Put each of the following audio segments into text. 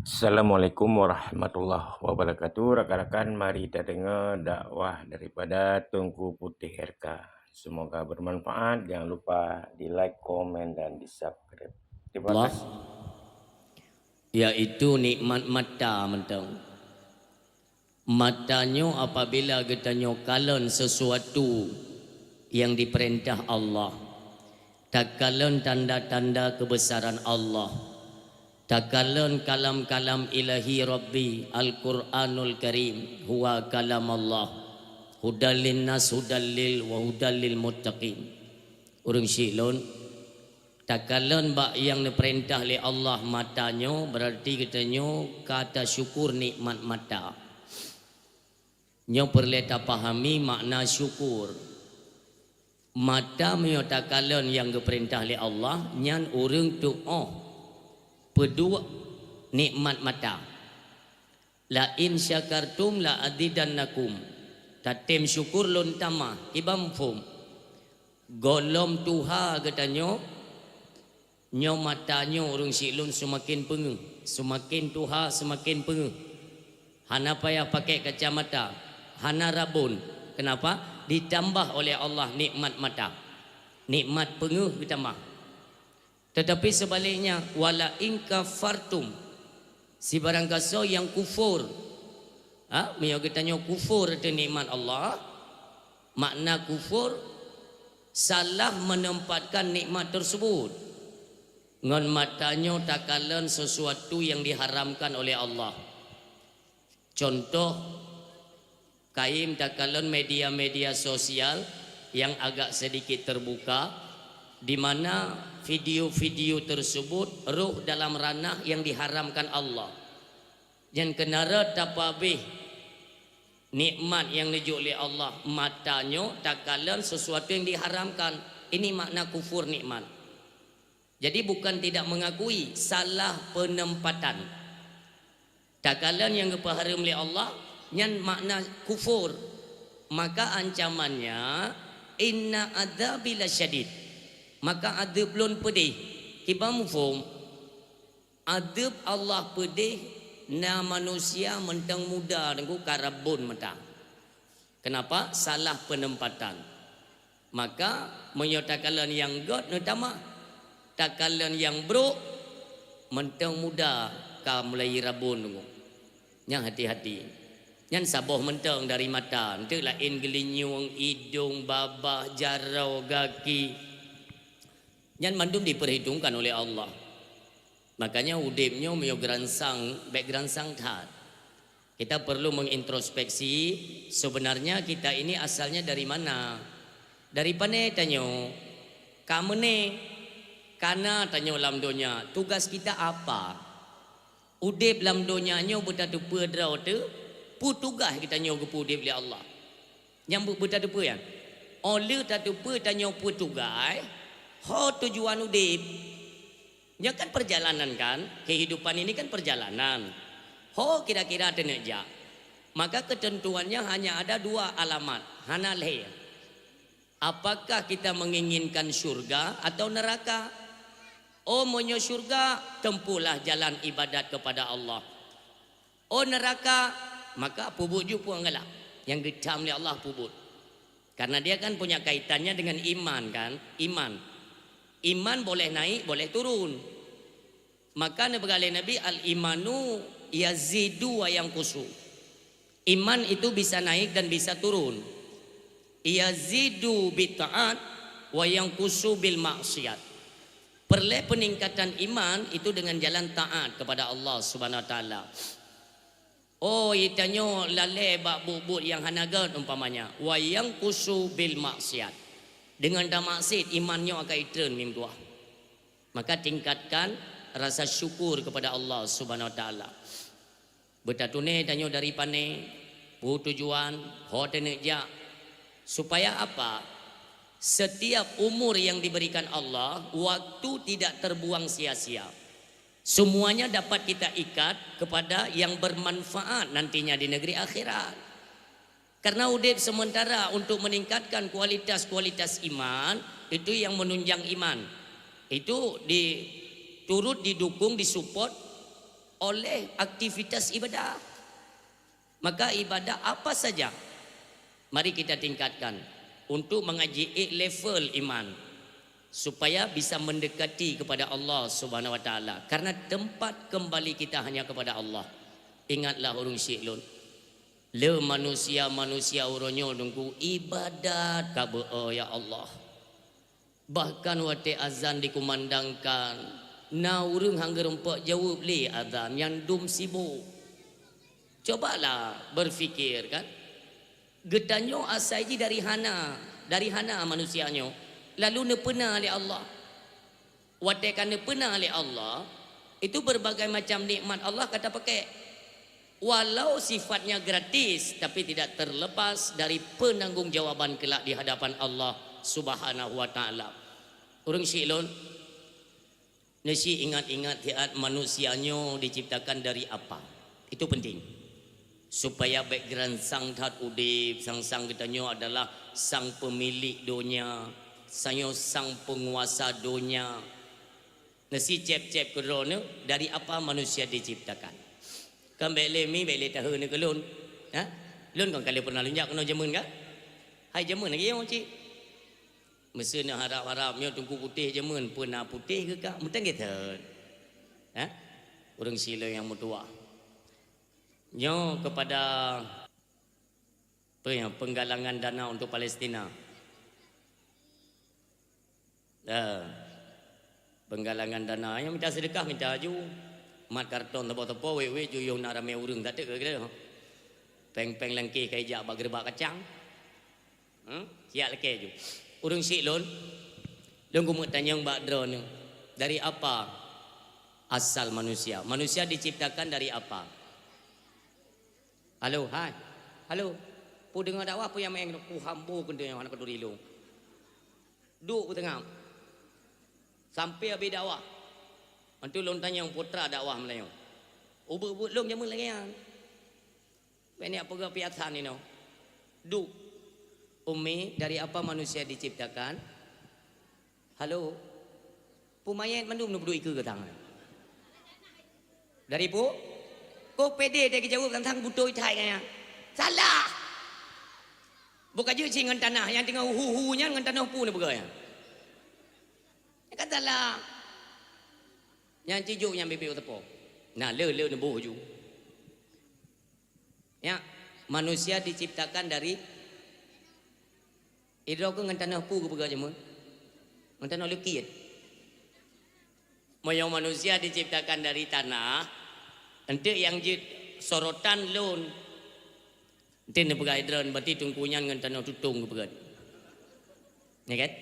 Assalamualaikum warahmatullahi wabarakatuh. Rakan-rakan, mari kita dengar dakwah daripada Tunku Putih RK. Semoga bermanfaat. Jangan lupa di like, komen, dan di subscribe. Terima Allah, kasih. yaitu nikmat mata mentang. Matanya apabila kita nyokalan sesuatu yang diperintah Allah, takalan tanda-tanda kebesaran Allah, takalan kalam-kalam ilahi Rabbi Al-Quranul Karim huwa kalam Allah, hudallin nas hudallil wa hudallil muttaqin. Urang silon takalan bak yang diperintah oleh Allah matanya, berarti katanya kata syukur nikmat mata. Nyo perleta pahami makna syukur. Mata myo takalan yang diperintah oleh Allah nyan urang tu pedua nikmat mata. La in syakartum la azidannakum. Tatem syukur lon tama ibam fum. Golom tuha katanya nyo matanya urang silun semakin pengeh, semakin tuha semakin pengeh. Hana payah pakai kacamata, hana rabun. Kenapa? Ditambah oleh Allah nikmat mata, nikmat pengeh ditambah. Tetapi sebaliknya, wala in kafartum, si barang kaso yang kufur, mio katanya kufur itu nikmat Allah. Makna kufur salah menempatkan nikmat tersebut. Ngon matanya takalan sesuatu yang diharamkan oleh Allah. Contoh kaim takalan media-media sosial yang agak sedikit terbuka, di mana video-video tersebut ruh dalam ranah yang diharamkan Allah. Yang kenara tapabih nikmat yang dijuk oleh Allah matanya takalan sesuatu yang diharamkan. Ini makna kufur nikmat. Jadi bukan tidak mengakui, salah penempatan. Takalan yang dipaharam oleh Allah yang makna kufur, maka ancamannya inna adzabi lasyadid. Maka adab belum pedih. Kibam fum adab Allah pedih na manusia mentang muda dengan karabun mentang. Kenapa? Salah penempatan. Maka menyatakan yang god utama takalan yang bro mentang muda ka mulai rabun nunggu. Yang hati-hati. Yang saboh mentang dari mata, nanti lain gelinyung, hidung, babah, jarau, kaki. Yang mandum diperhitungkan oleh Allah. Makanya udipnya mio geransang, baik geransang tat. Kita perlu mengintrospeksi sebenarnya kita ini asalnya dari mana? Dari pane tanyo. Kamu ne karena tanya dalam dunia, tugas kita apa? Udip dalam dunianya bertadu pedrau tu, pu tugas kita nyogu pu udip oleh Allah. Yang bertadu pe ya. Oleh tadu pe tanya pu tugas, ho tujuan udip. Nya kan perjalanan kan, kehidupan ini kan perjalanan. Ho kira-kira teneja. Maka ketentuannya hanya ada dua alamat, hana leh. Apakah kita menginginkan syurga atau neraka? Oh monyo syurga, tempuhlah jalan ibadat kepada Allah. Oh neraka, maka pubuju pun enggak. Yang gecam oleh Allah pubut. Karena dia kan punya kaitannya dengan iman kan, iman. Iman boleh naik, boleh turun. Maka Nabi al-imanu yazidu wa yanqusu. Iman itu bisa naik dan bisa turun. Yazidu bi ta'at wa yanqusu bil maksiat. Perle peningkatan iman itu dengan jalan taat kepada Allah Subhanahu wa taala. Oh, itanyo lale bak bubut yang hanagan umpamanya. Wa yanqusu bil maksiat. Dengan dah maksiat imannya akan itren mim tuah. Maka tingkatkan rasa syukur kepada Allah Subhanahu wa taala. Betatune tanyo dari pane pu tujuan ho teneja supaya apa? Setiap umur yang diberikan Allah, waktu tidak terbuang sia-sia. Semuanya dapat kita ikat kepada yang bermanfaat nantinya di negeri akhirat. Karena udip sementara untuk meningkatkan kualitas-kualitas iman, itu yang menunjang iman. Itu turut didukung, disupport oleh aktivitas ibadah. Maka ibadah apa saja mari kita tingkatkan untuk mengaji level iman supaya bisa mendekati kepada Allah Subhanahu wa taala. Karena tempat kembali kita hanya kepada Allah. Ingatlah urung syiklun. Le manusia uronyo nunggu ibadat ka ya Allah. Bahkan waktu azan dikumandangkan, na urung hangga rempak jawab li azan yang dum sibuk. Cobalah berfikir kan. Getanyo asai dari hana manusianyo. Lalu ne pernah oleh Allah. Waktu kan ne pernah oleh Allah, itu berbagai macam nikmat Allah kata pakai. Walau sifatnya gratis tapi tidak terlepas dari penanggungjawaban kelak di hadapan Allah Subhanahu wa taala. Urang syiklun nasi ingat-ingat tiat manusianyo diciptakan dari apa. Itu penting. Supaya background sang tat udip, sang getanyo adalah sang pemilik dunia, sang penguasa dunia. Nasi cep-cep kerana dari apa manusia diciptakan. Kan bele mi bele tahu ni kelun. Ha? Lun kan kali pernah lunjak kena jemun kan? Hai jemun lagi yang cik. Mesti nak harap-harap nyo tungku putih jemun pernah putih ke kak? Mungkin gitu. Ha? Urang sila yang mutua. Nyo kepada penggalangan dana untuk Palestina. Penggalangan dana yang minta sedekah minta aju. Mat karton tepo-tepo wewe juyung nak ramai urang tak ada ke peng-peng lengkeh kai jak bak gerbak kacang. Siap leke ju. Urang syiklun lung ku tanya mbak drone dari apa asal manusia? Manusia diciptakan dari apa? Halo, hai. Halo. Pu dengar dakwah pu yang main ku hambu kende yang anak keduri lu. Duk ku tengah. Sampai habis dakwah. Antu lon tanya yang putra dakwah Melayu. Ubut long jamun lagi yang. Banyak pegawai piatan ini. Duk. Umi, dari apa manusia diciptakan? Halo. Pumayat mandum nu berdua ikut ke tangan. Dari pu? Kau pede dia jawab tentang butuh itai kaya. Salah. Bukan je dengan tanah yang tengah hu-hu-nya dengan tanah pu ni bergaya. Katalah. Yang cijuk yang bibir tepo. Nah, le nebuh ju. Ya, manusia diciptakan dari idro ke ngan tanah pu ke pega jemun. Ngan tanah lekit. Moyo manusia diciptakan dari tanah. Ente yang sorotan lun. Ente ne pega idron berarti tungkunyan ngan tanah tutung ke pega. Ya kan?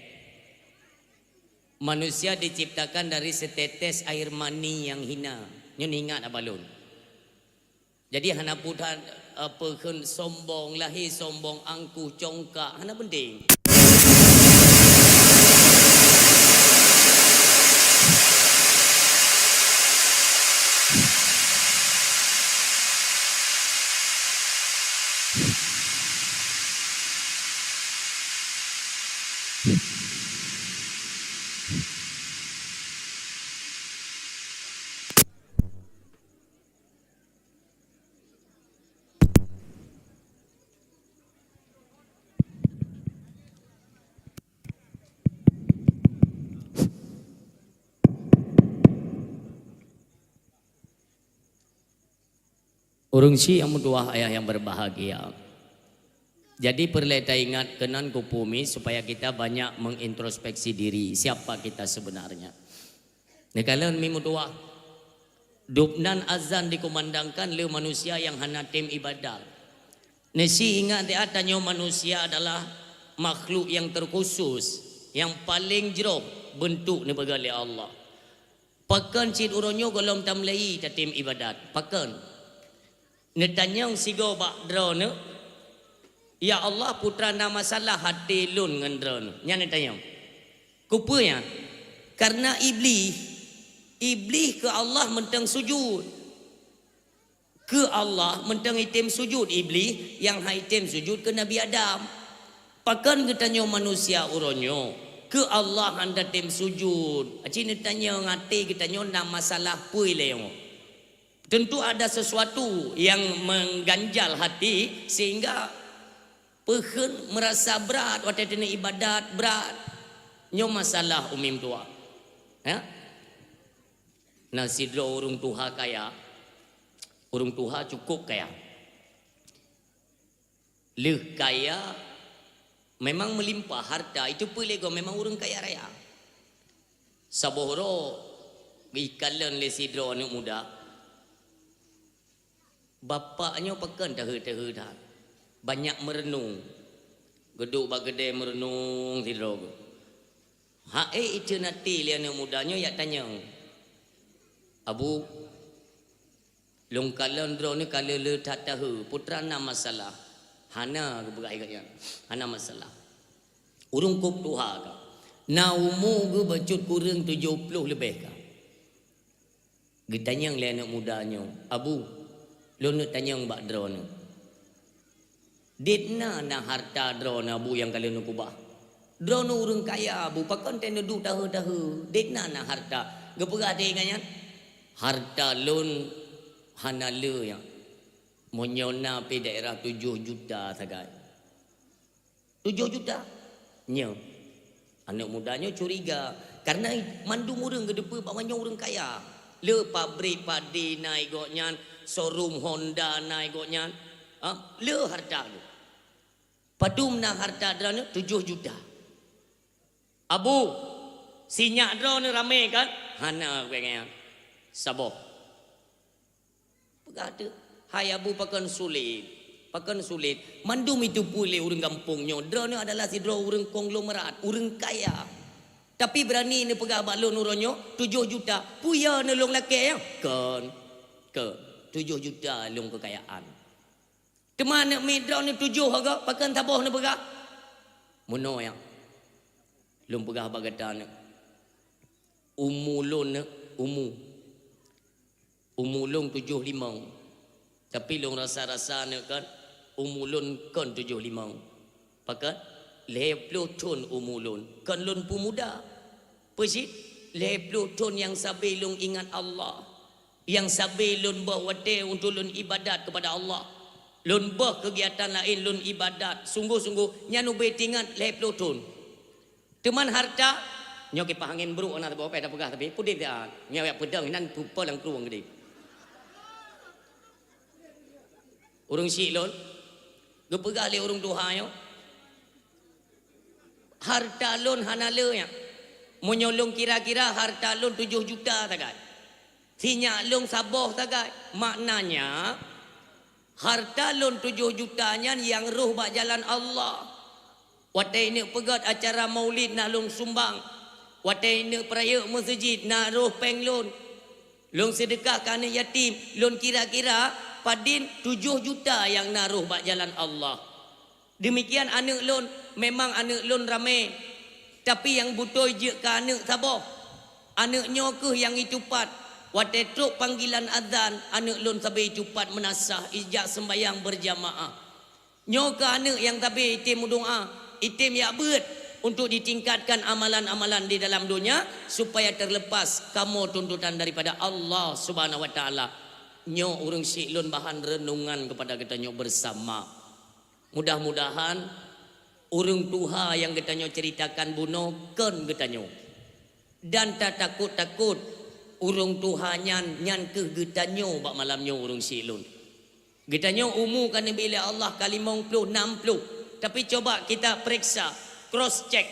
Manusia diciptakan dari setetes air mani yang hina. Nyon ingat abalun. Jadi hana putan apa kan sombong lahir sombong angkuh congkak hana penting. Urung si yang mutuah ayah yang berbahagia. Jadi perlu kita ingat kenan kupumi supaya kita banyak mengintrospeksi diri siapa kita sebenarnya. Ni kalian mi mutuah dubnan azan dikumandangkan le manusia yang hana tim ibadah. Nesi ingat dia tanya manusia adalah makhluk yang terkhusus yang paling jauh bentuk ni begali Allah. Pakan cid uronyo golom tamlai ta tim ibadat. Pakan netanyang sigo bak drone ya Allah putra nama salah hati lun ngan drone nya netanyang kupanya karena iblis ke Allah mentang sujud ke Allah mentang itim sujud iblis yang haitim sujud ke Nabi Adam pakan ketanya manusia uronyo ke Allah anda tim sujud aci netanya ngati ketanya nama salah pui leong Tentu ada sesuatu yang mengganjal hati sehingga pehen merasa berat waktu dina ibadat berat. Nyo masalah umim tua. Ya? Nasidro urung tuha kaya. Urung tuha cukup kaya. Leh kaya memang melimpah harta itu pelego memang urung kaya raya. Sabohro ikalan le sidro anak muda. Bapaknya pekan tahu dah. Banyak merenung. Geduk bagede merenung sidro. Itu nanti le anak mudanya ya tanya. Abu long kalan dro ni kala le tak tahu putra na masalah. Hana ke berai katnya. Hana masalah. Urung kop tuha ka. Na umur ke bacut kurang 70 lebih ka. Getanyang le anak mudanya. Abu lo nak tanya mbak drone. Ditna na harta drone abu yang kalian nak kubah. Drone orang kaya abu pakan tenda du tahu. Ditna na harta. Gepegah dia kan? Harta lon hanale yang monyona pe daerah 7 juta sagai. 7 juta. Nya. Anak mudanya curiga karena mandu murang ke depan pak banyak orang kaya. Le pabrik padi naik goknya, showroom Honda naik goknya. Le harta tu. Padum na harta drone 7 juta. Abu, sinyak drone ramai kan? Hana pengen. Saboh. Pegada. Hai abu pakan sulit. Pakan sulit. Mandum itu pulih orang kampungnya. Drone adalah si drone orang konglomerat, orang kaya. Tapi berani ni pegah balon uronyo 7 juta. Puya nolong laki ya. Kan. 7 juta long kekayaan. Teman nak midron ni 7 harga pakan taboh ni pegah. Mono yang. Long pegah bagatan. Umulon umulong 75. Tapi long rasa-rasa ni kan umulon kan 75. Pakat 20 ton umulun kan lun pemuda pesit 20 ton yang sabi lun ingat Allah yang sabi lun berwate untuk lun ibadat kepada Allah lun ber kegiatan lain lun ibadat sungguh-sungguh nyanu betingan 20 ton teman harta nyoki pahangin bro anak bawa pada pegah tapi pudih dia nyawa pedang nan pupa lang kruang gede urung si lun gepegah le urung duhayo harta lon hanale ya. Menyolong kira-kira harta lon 7 juta tagai. Sinyak lon saboh tagai. Maknanya harta lon 7 jutanya yang roh bak jalan Allah. Watai ini pegat acara maulid nak lon sumbang. Watai ini peraya masjid nak roh penglon. Lon sedekah kana yatim. Lon kira-kira padin 7 juta yang naruh bak jalan Allah. Demikian anak lon memang anak lon ramai. Tapi yang butuh je ke anak sabar. Anaknya ke yang itupat. Watai truk panggilan azan. Anak lon sabi itupat menasah. Ijak sembayang berjamaah. Nyo ke anak yang tabi itim doa. Itim ya berat. Untuk ditingkatkan amalan-amalan di dalam dunia. Supaya terlepas kamu tuntutan daripada Allah subhanahu wa ta'ala. Nyo urang si lon bahan renungan kepada kita nyo bersama. Mudah-mudahan urang tuha yang kita nyo ceritakan buno kan kita nyo. Dan tak takut-takut urang tuha nyan ke kita nyo bak malam nyo urang silun. Kita nyo umur kan bila Allah kali 50 60. Tapi coba kita periksa, cross check.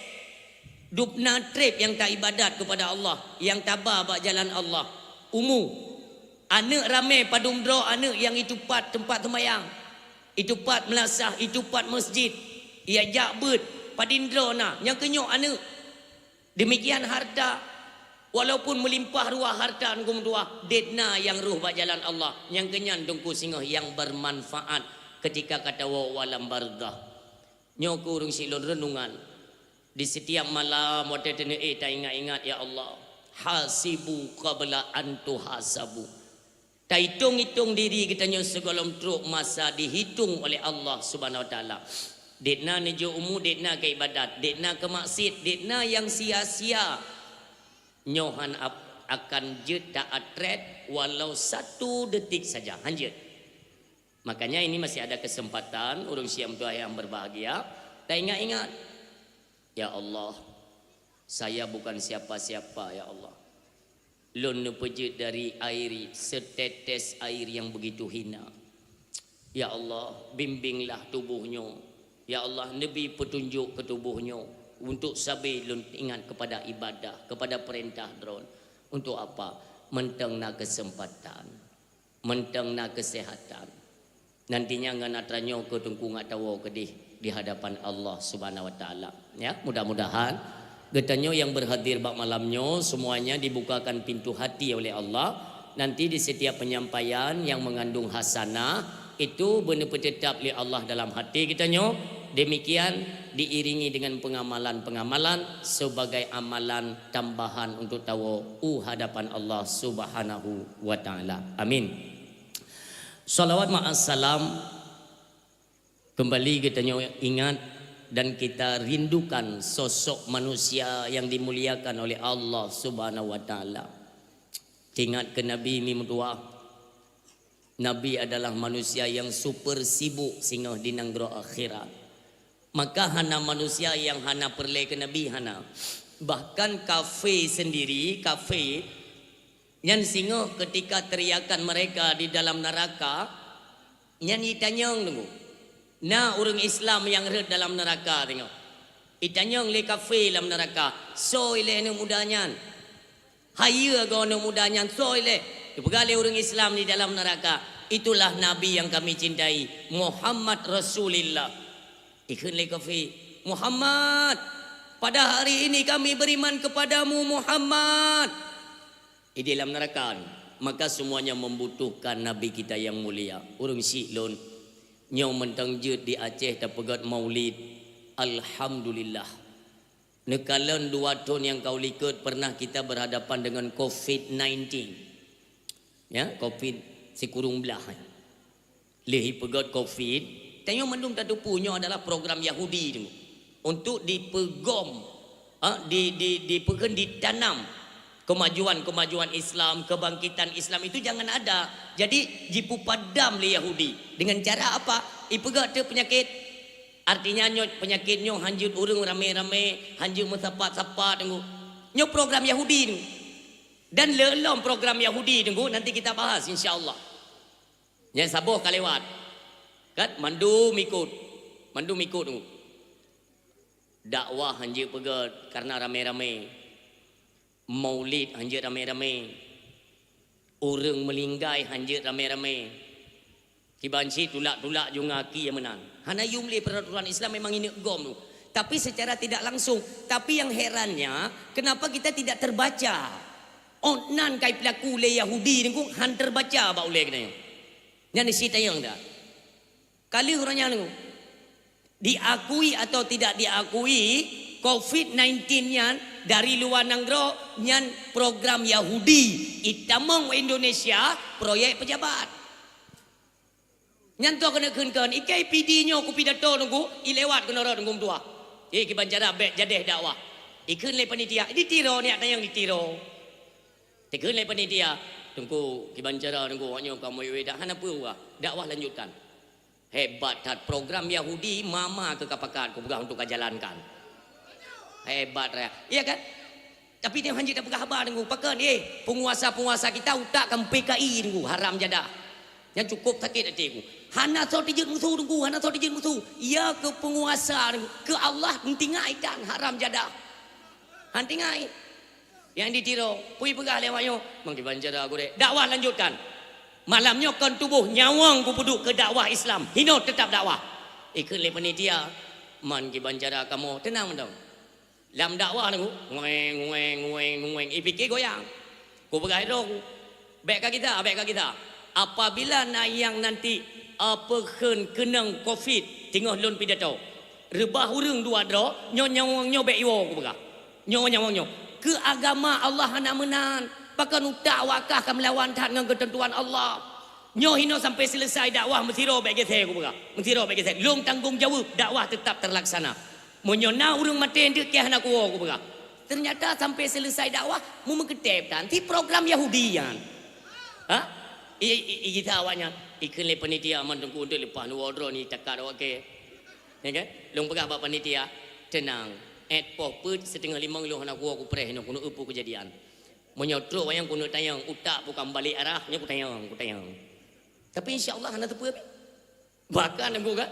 Dupna trip yang tak ibadat kepada Allah, yang tabah bak jalan Allah. Umur anak ramai padum dro anak yang itu pat tempat sembahyang. Itu pat melasah, itu pat masjid. Ia jakbet, padindra na, yang kenyok anak. Demikian harta, walaupun melimpah ruah harta angkum ruah, dedna yang ruh bak jalan Allah. Yang kenyan dongku singoh yang bermanfaat ketika kata walam bardah. Nyok urung silon renungan. Di setiap malam waktu tene tak ingat-ingat ya Allah. Hasibu qabla an tuhasabu. Tak hitung-hitung diri kita nyo segolom truk masa dihitung oleh Allah Subhanahu wa taala. Dekna nejo umur, dekna ke ibadat, dekna ke maksud, dekna yang sia-sia. Nyohan akan je tak atret walau 1 detik saja hanjut. Makanya ini masih ada kesempatan urang siam tua yang berbahagia. Tak ingat-ingat, ya Allah, saya bukan siapa-siapa ya Allah. Lun nepejut dari air, setetes air yang begitu hina. Ya Allah, bimbinglah tubuhnya. Ya Allah, Nabi petunjuk ke tubuhnya untuk sabi lun ingat kepada ibadah, kepada perintah drone. Untuk apa? Mentengna kesempatan, mentengna kesehatan. Nantinya ngana tranyo ke tungku ngatawo kedih di hadapan Allah Subhanahu wa taala. Ya, mudah-mudahan getanyo yang berhadir bak malamnya semuanya dibukakan pintu hati oleh Allah. Nanti di setiap penyampaian yang mengandung hasanah itu benar tetap oleh Allah dalam hati getanyo. Demikian diiringi dengan pengamalan-pengamalan sebagai amalan tambahan untuk tahu hadapan Allah Subhanahu wa taala. Amin. Salawat ma'assalam kembali kita ingat dan kita rindukan sosok manusia yang dimuliakan oleh Allah Subhanahu wa taala. Ingat ke Nabi Mimdua. Nabi adalah manusia yang super sibuk sehingga di nanggro akhirat. Maka hana manusia yang hana perle ke Nabi hana. Bahkan kafe sendiri, kafe yang singo ketika teriakan mereka di dalam neraka, yang ditanyong tunggu. Nah, orang Islam yang red dalam neraka tengok. Itanyong le kafe dalam neraka. So ile nu mudanya. Hayu go nu mudanya so ile. Dipegale orang Islam di dalam neraka. Itulah Nabi yang kami cintai, Muhammad Rasulullah. Ikun le kafe. Muhammad, pada hari ini kami beriman kepadamu Muhammad. Di dalam neraka, maka semuanya membutuhkan Nabi kita yang mulia. Urung silon nyong mentang jut di Aceh tapegat maulid. Alhamdulillah. Nekalan 2 tahun yang kau likut pernah kita berhadapan dengan COVID-19. Ya, COVID sekurung belah. Lehi pegat COVID. Tanya mendung tadu punya adalah program Yahudi tu. Untuk dipegom, ditanam kemajuan Islam, kebangkitan Islam itu jangan ada. Jadi jipu padam le Yahudi. Dengan cara apa? Ipegat te penyakit. Artinya nyot penyakitnya hanjut urang rame-rame, hanjut mensapat-sapat tunggu. Nyo program Yahudi tu. Dan lelom program Yahudi tunggu nanti kita bahas insya-Allah. Yang saboh kalewat. Kan mandu mikut. Mandu mikut tunggu. Dakwah hanjut pegat karena rame-rame. Maulid hanjut rame-rame. Orang melinggai hanjut rame-rame. Kibanci tulak-tulak jungaki yang menang. Hana yumli peraturan Islam memang ini gom tu. Tapi secara tidak langsung. Tapi yang herannya, kenapa kita tidak terbaca? Onan kai pelaku le Yahudi ni ku han terbaca ba ule kena. Yang si tayang dah. Kali orangnya ni diakui atau tidak diakui COVID-19 yan dari luar nanggro nyan program Yahudi itamong Indonesia proyek pejabat nyan to kena keun ikai PD nyo ku pidato nunggu ilewat kena ro nunggu tua ki banjara bet jadeh dakwah ikeun le panitia ditiro ni yang ditiro tekeun le panitia tunggu ki banjara nunggu nyo kamu we dah hana apa dakwah lanjutkan hebat tat program Yahudi mama ke kapakan ku pegang untuk jalankan. Hebat raya. Iya kan? Tapi dia hanjit dah pegang khabar dengu. Pakan penguasa-penguasa kita utakkan PKI dengu. Haram jadah. Yang cukup sakit hati dengu. Hana so dijut musuh dengu. Hana so dijut musuh. Ya ke penguasa dengu. Ke Allah mentingai dan haram jadah. Hantingai. Yang ditiro. Pui pegang lewatnya. Mangki banjara aku dek. Dakwah lanjutkan. Malamnya kan tubuh nyawang ku puduk ke dakwah Islam. Hino tetap dakwah. Ikut le panitia. Man ki banjara kamu. Tenang dong. Dalam dakwah tu, ngueng, ipikir goyang. Ku pegai roh, baik kita. Apabila nayang nanti apa kenang COVID, tengah lon pidato. Rebah urang 2 dro, nyawang bek iwo ku pegai. Nyawang. Ke agama Allah hana menan. Pakan utak wakah kan melawan taat dengan ketentuan Allah. Hino sampai selesai dakwah mesiro bek geseh ku pegai. Mesiro bek geseh. Long tanggungjawab dakwah tetap terlaksana. Menyona urang mati hendak ke hana kuwo ku pegang. Ternyata sampai selesai dakwah mu mengketepkan ti program Yahudian. Ha? Kita awaknya ikan le panitia mandungku untuk lepas nu order ni takar okey. Ya kan? Long pegah bab panitia tenang. Poh put setengah 5 lu nak aku preh nak kuno upu kejadian. Menyotro wayang kuno tayang utak bukan balik arahnya ku tayang. Tapi insya-Allah hana tepu. Bahkan aku kan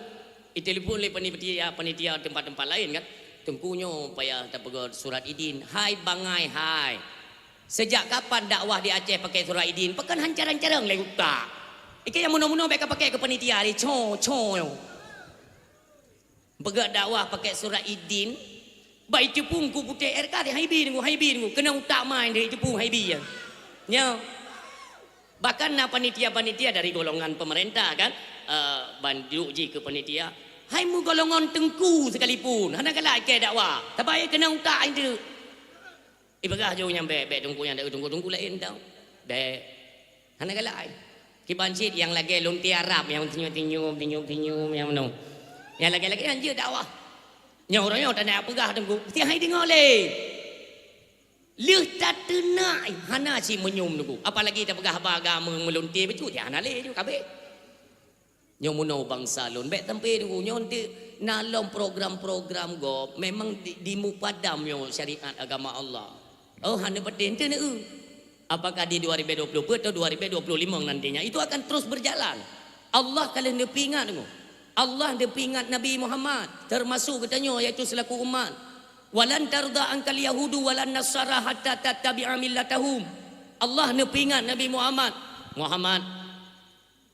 telefon le panitia tempat-tempat lain kan. Tengkunyo payah tak pegot surat idin. Hai bangai hai. Sejak kapan dakwah di Aceh pakai surat idin? Pekan hancaran-carang le utak. Ikan yang muno-muno mereka pakai ke panitia ni. Cho. Pegat dakwah pakai surat idin. Baik cepung ku putih RK dia haibi nunggu. Kena utak main dia cepung haibi ya. Nya. Bahkan panitia-panitia dari golongan pemerintah kan. Banduk je ke panitia. Hai mu golongan tengku sekalipun. Hana galak ke dakwah. Tapi kena utak itu. Ibagah jauh nyampe tunggu yang dak tunggu lain tau. Dek. Hana galak. Kibancit yang lagi lonti Arab yang tinyum yang mana. Yang lagi anjir dakwah. Nyorang tak nak pegah tunggu. Mesti hai dengar le. Leh tak tenai hana si menyum tunggu. Apalagi tak pegah agama melonti betul dia hana le juga kabeh. Nyo muno bangsa lon bet tempe tu nyo nanti nalom program-program go memang di mupadam yo syariat agama Allah. Oh hanya penting tu apakah di 2020 atau 2025 nantinya itu akan terus berjalan. Allah kalau nepi ingat tu. Allah nepi ingat Nabi Muhammad termasuk katanya iaitu selaku umat. Walan tarda ankal yahudu walan nasara hatta tattabi'a millatahum. Allah nepi ingat Nabi Muhammad.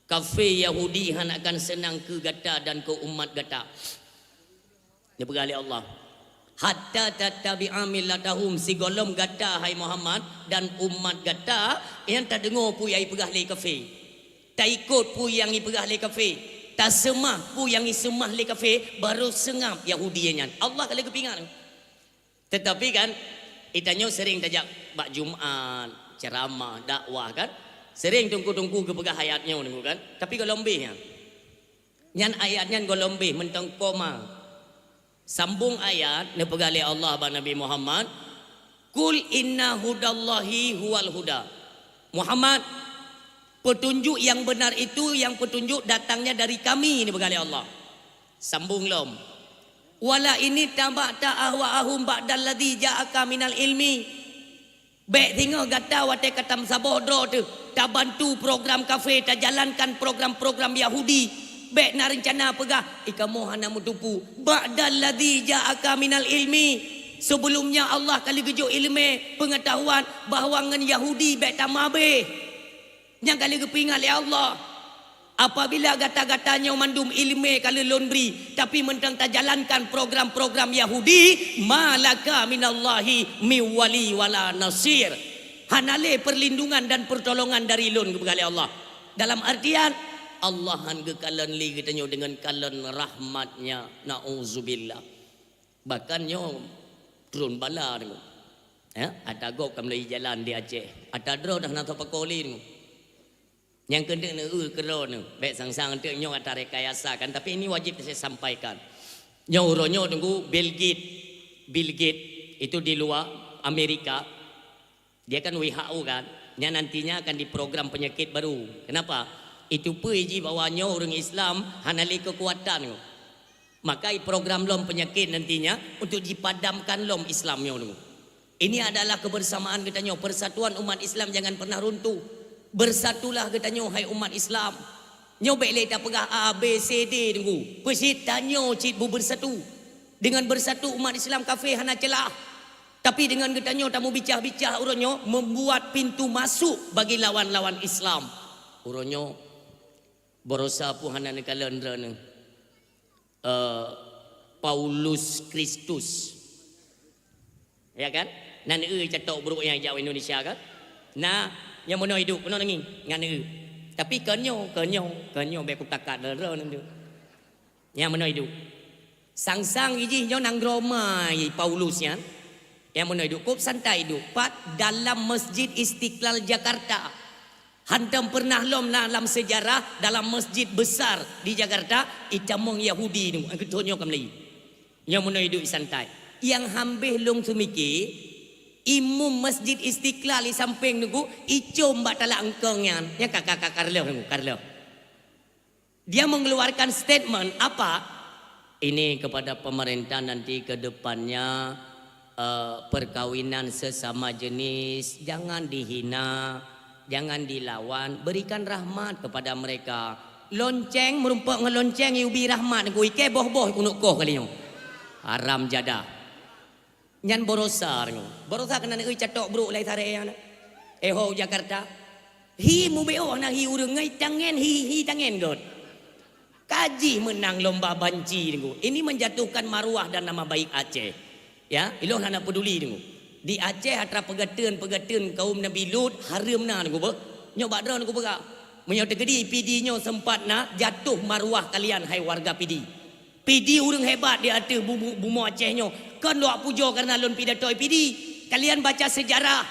Kafe Yahudi han akan senang ke gata dan ke umat gata. Dia bergali Allah. Hatta tattabi'a millatahum si golom gata hai Muhammad dan umat gata yang tak dengar pu yang pegah le kafe. Tak ikut pu yang pegah le kafe. Tak semah pu yang semah le kafe baru sengap Yahudinya. Allah kalau kepingat. Tetapi kan itanya sering tajak bak Jumaat, ceramah, dakwah kan. Sering tunggu-tunggu ke pegah ayatnya tunggu kan. Tapi golombehnya. Nyan ayatnya golombeh mentang koma. Sambung ayat ne pegah Allah ba Nabi Muhammad. Kul inna hudallahi huwal huda. Muhammad, petunjuk yang benar itu yang petunjuk datangnya dari kami ne pegah Allah. Sambung lom. Wala ini tabata ahwa'ahum ba'dal ladzi ja'aka minal ilmi. Baik tengok gata wate katam sabodro tu tak bantu program kafe tak jalankan program-program Yahudi baik nak rencana pegah kamu hana mutupu ba'dal ladzi ja'aka minal ilmi sebelumnya Allah kali gejuk ilmu pengetahuan bahawa ngan Yahudi baik tamabe yang kali kepingat oleh Allah apabila gata-gatanya mandum ilmu kali laundry tapi mentang tak jalankan program-program Yahudi malaka minallahi miwali wala nasir hanale perlindungan dan pertolongan dari lon kepada Allah dalam artian Allah han gekalan li katanya dengan kalan rahmatnya nauzubillah bahkan nyo turun bala tu ya ada gok kamlai jalan di Aceh ada dro dah nak pakoli tu yang kena keron baik sang-sang tu nyo ada rekayasa kan tapi ini wajib saya sampaikan nyo uronyo tunggu Bill Gates itu di luar Amerika dia kan WHO kan yang nantinya akan diprogram penyakit baru kenapa itu puji bawanya orang Islam hanali kekuatan maka program lom penyakit nantinya untuk dipadamkan lom Islamnya ini adalah kebersamaan katanya persatuan umat Islam jangan pernah runtuh bersatulah katanya hai umat Islam nyobek le tak pegah A B C D tunggu pesit tanyo cit bu bersatu dengan bersatu umat Islam kafir hana celah tapi dengan katanya tamu bicah-bicah uronyo membuat pintu masuk bagi lawan-lawan Islam uronyo borosa pu hana nekalan drana Paulus Kristus ya kan nan catok buruk yang jauh Indonesia kan nah yang mana hidup mana nangin ngan tapi kenyo be kutakat dera nandu yang mana hidup sang-sang iji nyo nang Roma Paulus yang mana hidup kop santai hidup pat dalam Masjid Istiqlal Jakarta hantam pernah lom dalam sejarah dalam masjid besar di Jakarta icamong Yahudi nu angkutonyo kamlai yang mana hidup santai yang hambih long sumiki Imam Masjid Istiqlal di samping nunggu icum mbak talak engkongnya yang kakak Karlo nunggu Karlo. Dia mengeluarkan statement apa? Ini kepada pemerintah nanti ke depannya perkawinan sesama jenis jangan dihina, jangan dilawan, berikan rahmat kepada mereka. Lonceng merumpak ngelonceng yubi rahmat nunggu ike boh-boh kunuk koh kalinya. Haram jadah. Nyan borosar kena nak catok bro lai tare yang ho Jakarta hi mu beo na hi urang ngai tangen hi tangen dot kaji menang lomba banci dengu ini menjatuhkan maruah dan nama baik Aceh ya iloh nak peduli dengu di Aceh atra pegateun kaum Nabi Lut haramna dengu ba nyok badra dengu ba menyo tegedi PD nyo sempat nak jatuh maruah kalian hai warga PD urang hebat di atas bumi Aceh nyo kan doa pujo karena lon pidato PD kalian baca sejarah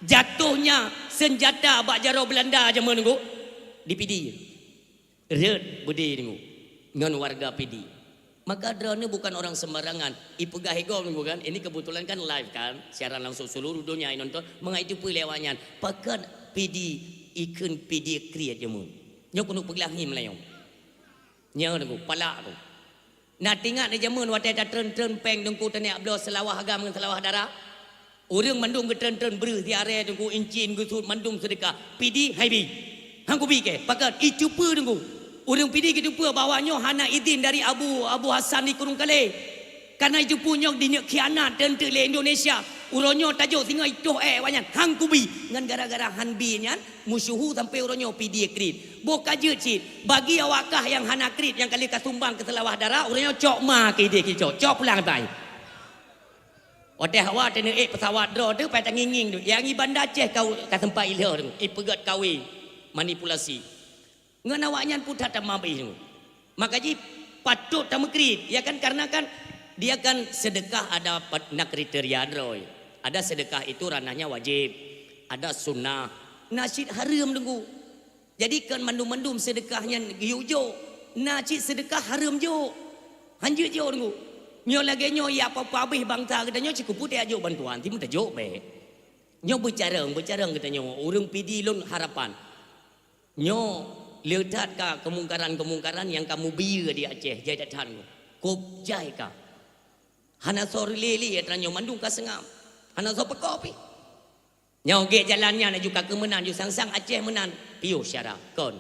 jatuhnya senjata bak jaro Belanda aja menunggu di PD red budi nunggu ngan warga PD maka drone bukan orang sembarangan ipegah ego nunggu kan ini kebetulan kan live kan siaran langsung seluruh dunia yang nonton mengai itu pelewanya pakat PD ikun PD create jamu nyok kunuk peglahi melayong nyok nunggu palak tu. Nah tinggal di jamun wadah dah tren peng dengku tanya ablo selawah agam dengan selawah darah. Orang mandum ke tren beruh di area dengku incin gusut mandum sedekah. PD hai bi. Hang ku bi ke pakat icupa dengku. Orang PD ke cupa bawanya hana izin dari Abu Hasan di Kurung Kale. Karena icupa nyok dinyak khianat dan le Indonesia. Uronyo tajuk singa itu wanyan hang ku bi ngan gara-gara han bi nyan musuhu sampai uronyo PD krit. Boka je cit bagi awakah yang hana krit yang kali kasumbang ke selawah darah uronyo cok ma ke dia cok pulang bai. Oteh hawa tene pesawat dro tu pai nginging tu. Yang i bandar Aceh kau ka tempat ilah tu. Pegat kawi manipulasi. Ngan awaknya pun tak mabi tu. Maka ji patut tamu krit ya kan karena kan dia kan sedekah ada nak kriteria droy. Ada sedekah itu ranahnya wajib, ada sunnah, nasyid haram tunggu. Jadi kan mandum-mandum sedekahnya giujo, nasyid sedekah haram jo, hanjut jo tunggu. Nyo lagi nyo ya apa-apa habis bangsa kita nyo cukup putih aja bantuan, timun tak jo be. Nyo bercara kita nyo, urang PD lon harapan. Nyo lihat ka kemungkaran yang kamu biar di Aceh jajatan kop jai ka. Hana sori leli ya tranyo mandung ka sengam. Hana so pekopi. Nyoge jalannya nak juga kemenang ju sang Aceh menang. Piu syara kon.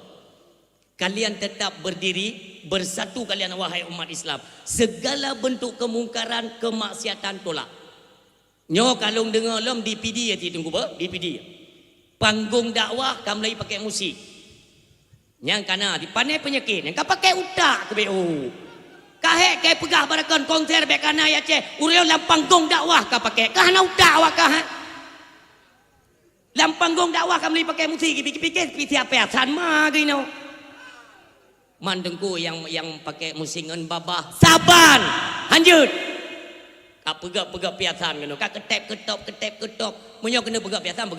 Kalian tetap berdiri bersatu kalian wahai umat Islam. Segala bentuk kemungkaran, kemaksiatan tolak. Nyo kalau dengar lom di PD ya ti tunggu ba? Di PD. Panggung dakwah kamu lagi pakai musik. Yang kana dipanai penyakit, yang kau pakai utak ke BO. Kahek kai pegah barakon konser bekana ya Aceh. Ureo lampang gong dakwah ka pakai. Kah na utak awak kah? Lampang gong dakwah kamu lagi pakai musik pikir siapa san ma gino. Mandengku yang pakai musik ngan babah saban. Lanjut. Kak pegak piasan gino. Kak ketep ketop. Munyo kena pegak piasan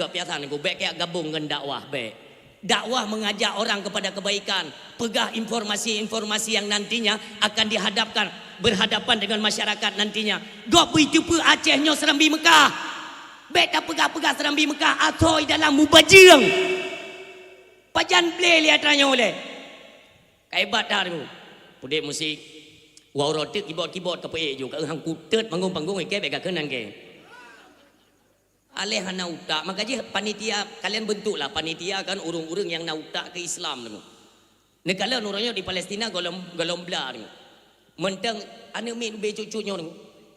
aku bek kayak gabung ngan dakwah bek. Dakwah mengajak orang kepada kebaikan, pegah informasi yang nantinya akan berhadapan dengan masyarakat nantinya. Gok itu pu Aceh nyo Serambi Mekah. Beta pegah Serambi Mekah atoi dalam mubajirang. Pajan play lihat ranyo oleh. Kaibat dah tu. Pudek musik. Wau rotik keyboard KPE juga hang kutet panggung ke beka kenan ke. Aleh hana utak maka je panitia kalian bentuklah panitia kan urung-urung yang nak utak ke Islam tu. Negala orangnya di Palestina golom belar ni. Mentang ane mik be cucunya tu.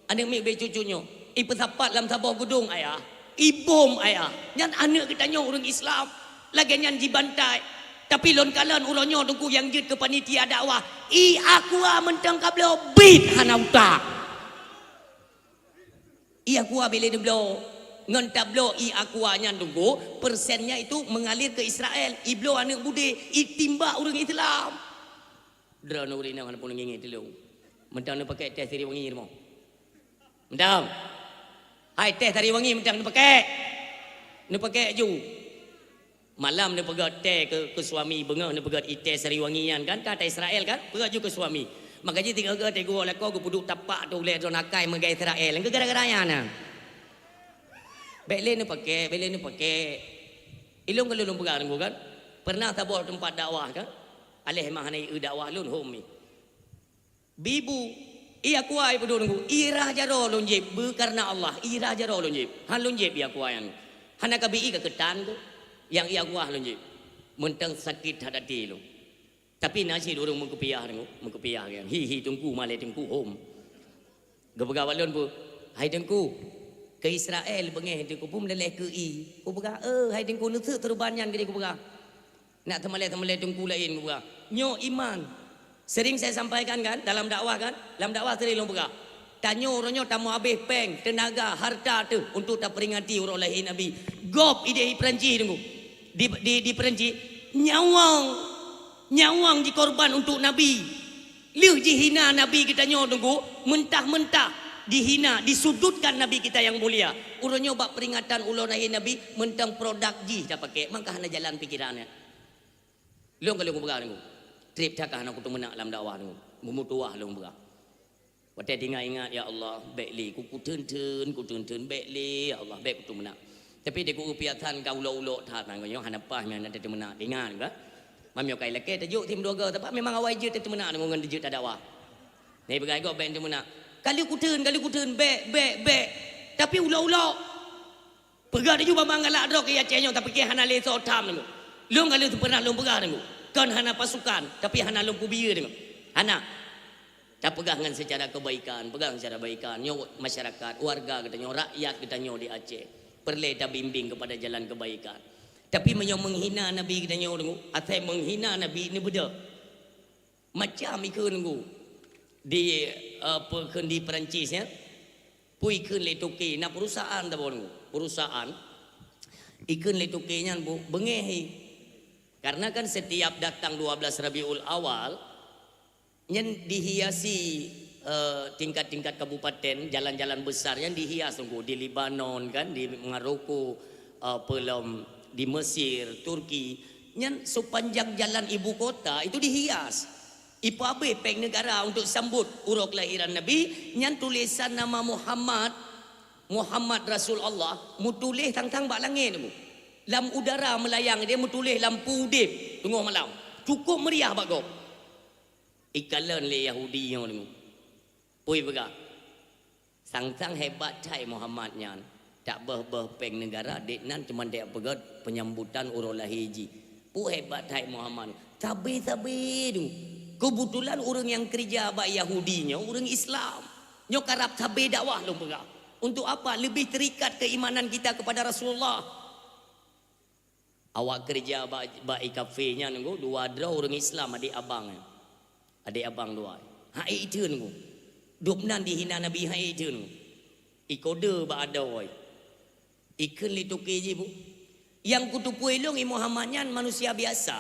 Ane mik be cucunya. Pesapat dalam sabah gedung ayah. Ibom ayah. Nyan anak kita nyo orang Islam. Lagi nyan dibantai. Tapi lon kalan orangnya tunggu yang jut ke panitia dakwah. Aku mentang kablo beat hana utak. Aku bila dia blow ngan tablo akuanya tunggu persennya itu mengalir ke Israel. Iblo anak bude itimba orang Islam. Drone urina mana pun ngingit dulu. Mentang nak pakai teh tari wangi mau. Mentang. Hai teh tari wangi mentang nak pakai. Nak pakai ju. Malam nak pegat teh ke suami bengah nak pegat teh sari wangian kan kata Israel kan pegat ju ke suami. Makanya tinggal ke teh gua leko gua puduk tapak tu le donakai megai Israel. Gara-garanya nah. Bek ni pakai. Ilung kalau lung pegang kan. Pernah tabur tempat dakwah kan? Alih mahani dakwah lun homi. Bibu ia kuai pedun ku. Irah jaro lun jeb karena Allah. Irah jaro lun jeb. Han lun jeb ia kuai. Han ka bi ka ketan tu. Yang ia kuah lun jeb. Mentang sakit hadati lu. Tapi nasi dorong mengkepiah kan. Hi tungku malai tungku hom. Gabagawa lun pu. Hai tungku. Ke Israel bengeh tungku pun leleh ke i. Ku bega hai tungku nutuk terbanyan gede ku bega. Nak temalai tungku lain ku bega. Nyo iman. Sering saya sampaikan kan dalam dakwah kan. Dalam dakwah sering lu bega. Tanyo ronyo tamu habis peng, tenaga, harta tu untuk tak peringati orang lahir Nabi. Gop ide di Perancis tunggu. Di Perancis nyawang dikorban untuk Nabi. Liu dihina Nabi kita nyo tunggu, mentah-mentah dihina, disudutkan Nabi kita yang mulia. Urunyo bak peringatan ulo lahir Nabi mentang produk ji dah pakai, mangkah hana jalan pikirannya. Liu kalau aku begal tunggu. Trip cakap aku tu menak dalam dakwah tunggu. Memutuah liu begal. Waktu ingat ya Allah, baikli ku turn baikli ya Allah, baik ku tu menak. Tapi dia ku piatan kau ulo-ulo tak nang yo hanapah yang ada menak ingat kan. Mamyo kai leke tajuk tim doga tapi memang awai je tu menak dengan dijut tak dakwah. Ni begai go baik tu menak. Kali ku turn baik. Tapi ulo-ulo. Pegah dia juga mangalak drok ya cenyo tapi ke hana leso tam ni. Long kali tu pernah long pegah ni. Kan hana pasukan tapi hana long kubir ni. Hana tak pegang secara kebaikan, pegang secara kebaikan. Nyo masyarakat, warga kita nyo, rakyat kita nyo di Aceh. Perlu tak bimbing kepada jalan kebaikan. Tapi menghina Nabi kita nyo dengu, atau menghina Nabi ni beda. Macam ikut dengu di di Perancis ya. Pui ikut le toke, nak perusahaan tak boleh. Perusahaan ikut le toke nya bu bengehi. Karena kan setiap datang 12 Rabiul Awal yang dihiasi tingkat-tingkat kabupaten, jalan-jalan besar yang dihias tunggu di Lebanon kan, di Maroko, pelom di Mesir, Turki, yang sepanjang jalan ibu kota itu dihias. Ipa abe peng negara untuk sambut uruk kelahiran Nabi, yang tulisan nama Muhammad Rasul Allah, mutulis tang-tang bak langit tu. Lam udara melayang dia mutulis lampu udip tunggu malam. Cukup meriah bak kau. Ikalan le Yahudi yang ni. Pui bega. Sang-sang hebat cai Muhammad nyan. Tak beh peng negara dek nan cuma dek pegat penyambutan urul lahiji. Pu hebat cai Muhammad. Tabe tu. Kebetulan orang yang kerja bak Yahudinya orang Islam. Nyo karap tabe dakwah lu bega. Untuk apa? Lebih terikat keimanan kita kepada Rasulullah. Awak kerja bak kafe nya nunggu dua dra orang Islam adik abang. Adik abang dua. Hai itu nunggu. Dupnan dihina Nabi hai itu nunggu. Ikode ba ada oi. Ikan litu keji bu. Yang kutupu elong Muhammadnya manusia biasa.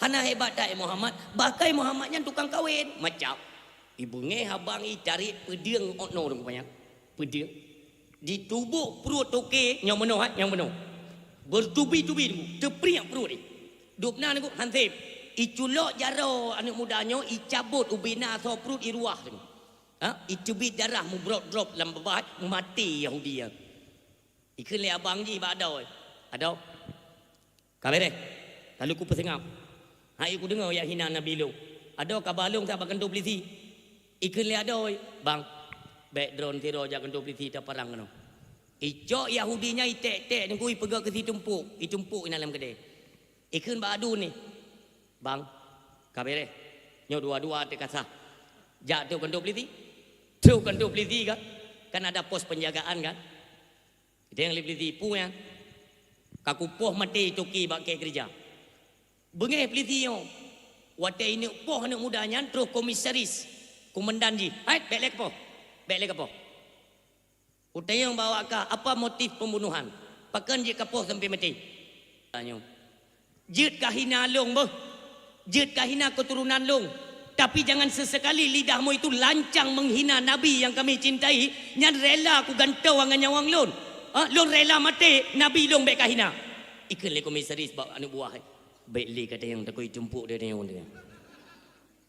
Hana hebat tak Muhammad. Bakai Muhammadnya tukang kawin. Macam. Ibu ngeh abang i cari pedang okno nunggu banyak. Pedang. Ditubuk perut toke yang menuh yang menuh. Bertubi-tubi nunggu. Terperiak perut ni. Dupnan nunggu hansip. Iculok jaro anak mudanya icabut ubina atau perut iruah tu. Icubit darah mu drop dalam bebat mati Yahudi ya. Ikan le abang ji ba ada oi. Ada. Kabere. Lalu ku pesengap. Hai ku dengar ya hina Nabi lu. Ada kabalung tak bakan tu polisi. Ikan le ada oi. Bang. Back drone tiro jaga tu polisi tak perang kano. Icok Yahudinya itek-tek nunggu pegak ke si tumpuk. Itumpuk dalam kedai. Ikan ba adu ni. Bang, kabere, nyo dua-dua te kata, jatuh kantor polisi, tu kantor polisi kan ada pos penjagaan kan, kita yang polisi tipu ya, kaku poh mati toki bakai kerja, bengeh polisi yo, waktu ini poh anak mudanya terus komisaris, komandan ji, hai balik apa, utai yang bawa ke apa motif pembunuhan, pakan je kapoh sampai mati, tanya, jut kahina long boh. Jut kahina keturunan long. Tapi jangan sesekali lidahmu itu lancang menghina Nabi yang kami cintai. Yang rela aku gantau dengan nyawang long. Long rela mati Nabi long baik kahina. Ikan le komisaris bawa anak buah. Baik le kata yang takut jemput dia yang dia.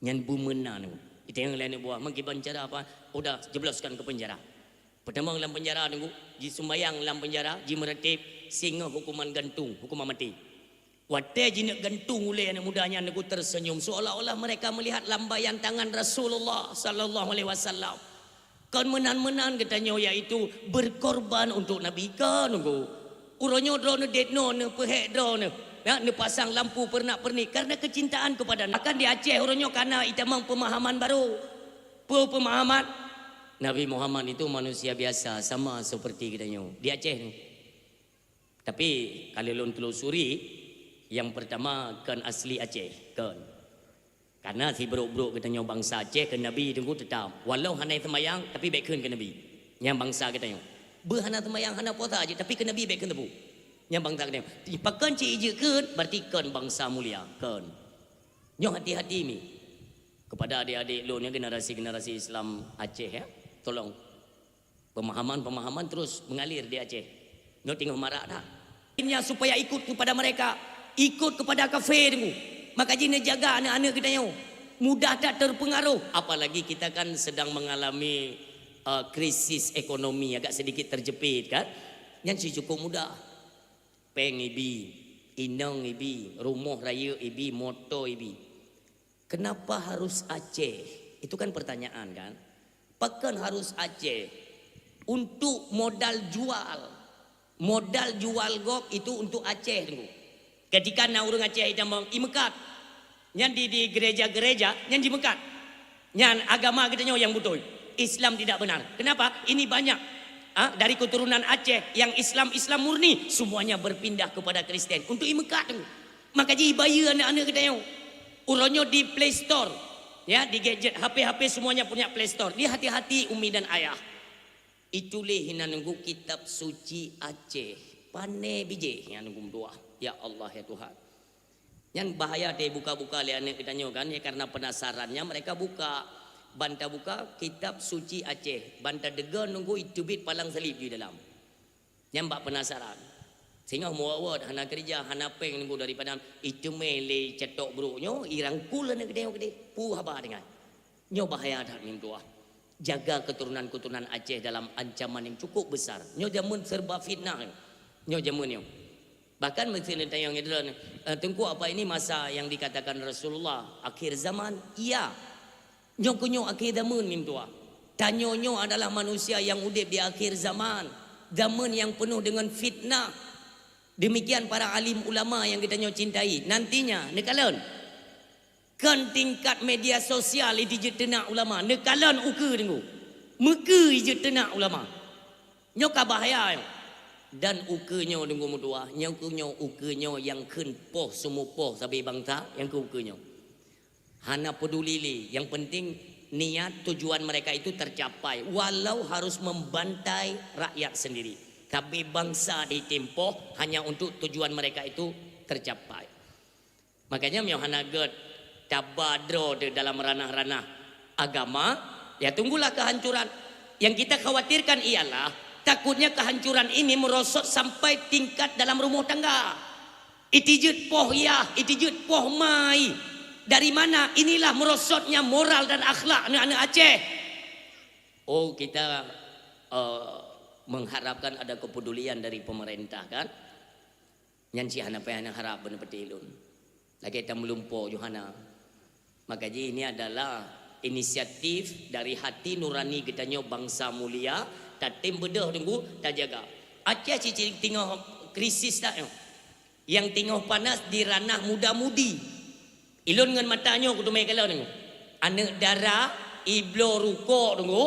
Yang bumena ni. Itu yang lain buah. Mengkiban cara apa? Udah jebloskan ke penjara. Pertama dalam penjara tunggu, ji sembayang dalam penjara, ji meretip singa hukuman gantung, hukuman mati. Wadah ji nak gantung oleh anak mudanya aku tersenyum seolah-olah mereka melihat lambaian tangan Rasulullah sallallahu alaihi wasallam. Kan menan-menan katanya iaitu berkorban untuk Nabi kan tunggu. Uronyo drone detno ne pehek drone. Ya, ne pasang lampu pernak-pernik karena kecintaan kepada akan di Aceh uronyo karena itamang pemahaman baru. Pemahaman Nabi Muhammad itu manusia biasa sama seperti kita di Aceh ni. Tapi kalau lon telusuri yang pertama kan asli Aceh kan. Karena si beruk-beruk kita bangsa Aceh ke Nabi tunggu tetap. Walau hanai semayang tapi baik ke Nabi. Yang bangsa kita berhana semayang hana puasa aja tapi ke Nabi baik tebu. Yang bangsa kita. Pakan cik je kan berarti kan bangsa mulia kan. Nyo hati-hati mi. Kepada adik-adik lo ni generasi-generasi Islam Aceh ya. Tolong pemahaman terus mengalir di Aceh. Nyo tengok marak dah. Ini supaya ikut kepada mereka, ikut kepada kafir tu. Maka jina jaga anak-anak kita nyo. Mudah tak terpengaruh. Apalagi kita kan sedang mengalami krisis ekonomi agak sedikit terjepit kan. Yang si cukup mudah. Peng ibi, inang ibi, rumah raya ibi, motor ibi. Kenapa harus Aceh? Itu kan pertanyaan kan. Pakan harus Aceh untuk modal jual gok itu untuk Aceh tunggu. Ketika nak urang Aceh itu i Mekat yang di gereja-gereja yang di Mekat yang agama kita yang betul Islam tidak benar. Kenapa? Ini banyak dari keturunan Aceh yang Islam murni semuanya berpindah kepada Kristen untuk i Mekat tunggu. Maka jadi bayar anak-anak kita uronyo di Play Store. Ya, di gadget, HP semuanya punya Play Store. Dia hati-hati umi dan ayah. Itulah hina nunggu kitab suci Aceh. Pane bije yang nunggu doa. Ya Allah ya Tuhan. Yang bahaya dia buka-buka lihat anak kita kan ya karena penasarannya mereka buka. Banta buka kitab suci Aceh. Banta dega nunggu itu bit palang salib di dalam. Yang mbak penasaran. Sehingga muawad hana kerja hana peng nunggu daripada itu mele cetok bruknyo irangkul anak gede pu haba dengan nyo bahaya dah nim doa. Jaga keturunan Aceh dalam ancaman yang cukup besar. Nyo jamun serba fitnah. Nyo jamun nyo. Bahkan mesin tayang itu tengku apa ini masa yang dikatakan Rasulullah akhir zaman? Iya. Nyo kunyo akhir zaman nim doa. Tanyo adalah manusia yang udip di akhir zaman. Zaman yang penuh dengan fitnah. Demikian para alim ulama yang kita cintai. Nantinya nekalan kan tingkat media sosial itu je tenak ulama. Nekalan ukur tengok. Muka je tenak ulama. Nyoka bahaya. Dan ukurnya tengok mudua. Nyokunyo ukurnya yang ken poh semua poh sampai bangsa yang ke ukurnya. Hana peduli li. Yang penting niat tujuan mereka itu tercapai. Walau harus membantai rakyat sendiri. Tapi bangsa ditempoh hanya untuk tujuan mereka itu tercapai. Makanya Yohana God tabadro dalam ranah-ranah agama. Ya tunggulah kehancuran. Yang kita khawatirkan ialah takutnya kehancuran ini merosot sampai tingkat dalam rumah tangga. Itijut poh ya, itijut poh mai. Dari mana? Inilah merosotnya moral dan akhlak anak-anak Aceh. Oh kita mengharapkan ada kepedulian dari pemerintah kan. Yang hana payah harap benar petilun. Lagi kita melumpuh Yohana. Maka ini adalah inisiatif dari hati nurani kita bangsa mulia. Tak tim bedah tunggu tak jaga. Aceh cicing tengah krisis tak. Yang tengah panas di ranah muda-mudi. Ilun dengan matanya kudu mai kalau tengok. Anak darah iblo rukuk tunggu.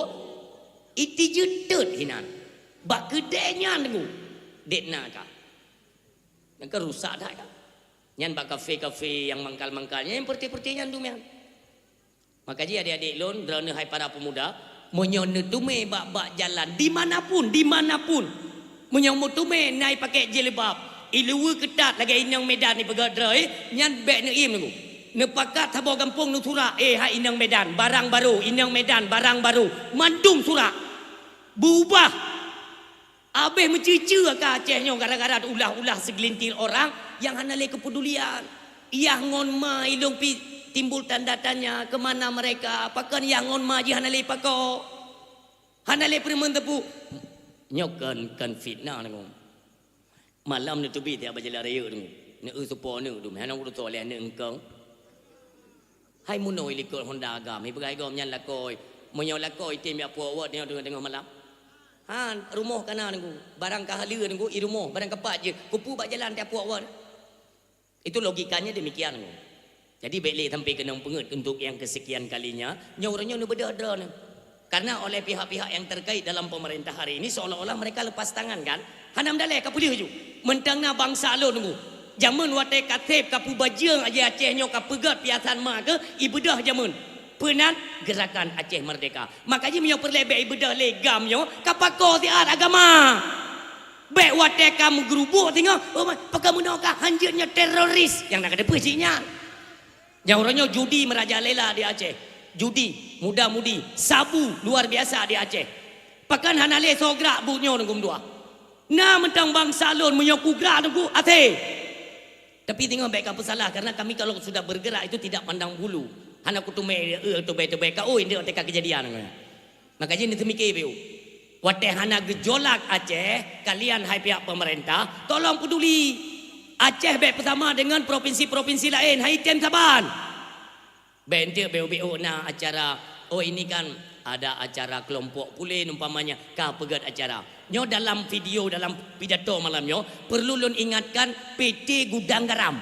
Iti jutut hinan. Bak kedenya tengok. Dekna kah. Yang rusak dah kan. Yang bak kafe-kafe yang mangkal-mangkalnya yang perti-pertinya tu mian. Maka jadi adik-adik lon kerana hai para pemuda menyone tume bak jalan dimanapun menyomot tume naik pakai jilbab iluwe ketat lagi inang Medan ni pegadrai nyan bek ne im tunggu ne pakat tabo kampung nu surak hai inang Medan barang baru inang Medan barang baru mandum surak berubah abeh mencucu ke Acehnya gara-gara ulah-ulah segelintir orang yang hanale kepedulian yang ngon ma ilung pi timbul tanda tanya kemana mereka apakah yang ngon ma ji hanale pako Hana le permen tepu nyokan kan fitnah ngu. Malam ni tu bi dia bajala raya ngu. Ne supo ne du hana ku to le ne engkang. Hai munoi likol Honda agam hi bagai gom nyan lakoi. Monyo lakoi tim ya puak wat dia tengah malam. Han rumah kana ngu. Barang kahala ngu i rumah barang kepat je. Kupu bak jalan tiap puak wat. Itu logikanya demikian ngu. Jadi baiklah sampai kena pengut untuk yang kesekian kalinya. Nyoranya ni beda-beda ni. Karena oleh pihak-pihak yang terkait dalam pemerintah hari ini seolah-olah mereka lepas tangan kan. Hanam dalai ka pulih ju. Mentangna bangsa lo nunggu. Zaman watai katib kapu bajang aja Aceh nyo ka pegat piasan ma ke ibadah zaman. Penan gerakan Aceh Merdeka. Makanya menyo perlebek ibadah legam nyo kapako siar agama. Baik watai kamu gerubuk tengok. Oh, pakai menokah hanjirnya teroris yang nak ada peciknya. Yang orangnya judi merajalela di Aceh. Judi, muda-mudi, sabu luar biasa di Aceh. Pakan hanale sograk bunyo nunggu dua. Nah mentang bangsa lon menyoku gerak nunggu ate. Tapi tengok baik apa salah karena kami kalau sudah bergerak itu tidak pandang bulu. Hana kutume tu baik ka oi dia teka kejadian. Makanya ni temikir biu. Wate hana gejolak Aceh, kalian hai pihak pemerintah tolong peduli. Aceh baik bersama dengan provinsi-provinsi lain. Hai tem Saban. Bentuk BO na acara. Oh ini kan ada acara kelompok pulih umpamanya kau pegat acara. Nyo dalam video dalam pidato malam nyo perlu lun ingatkan PT Gudang Garam.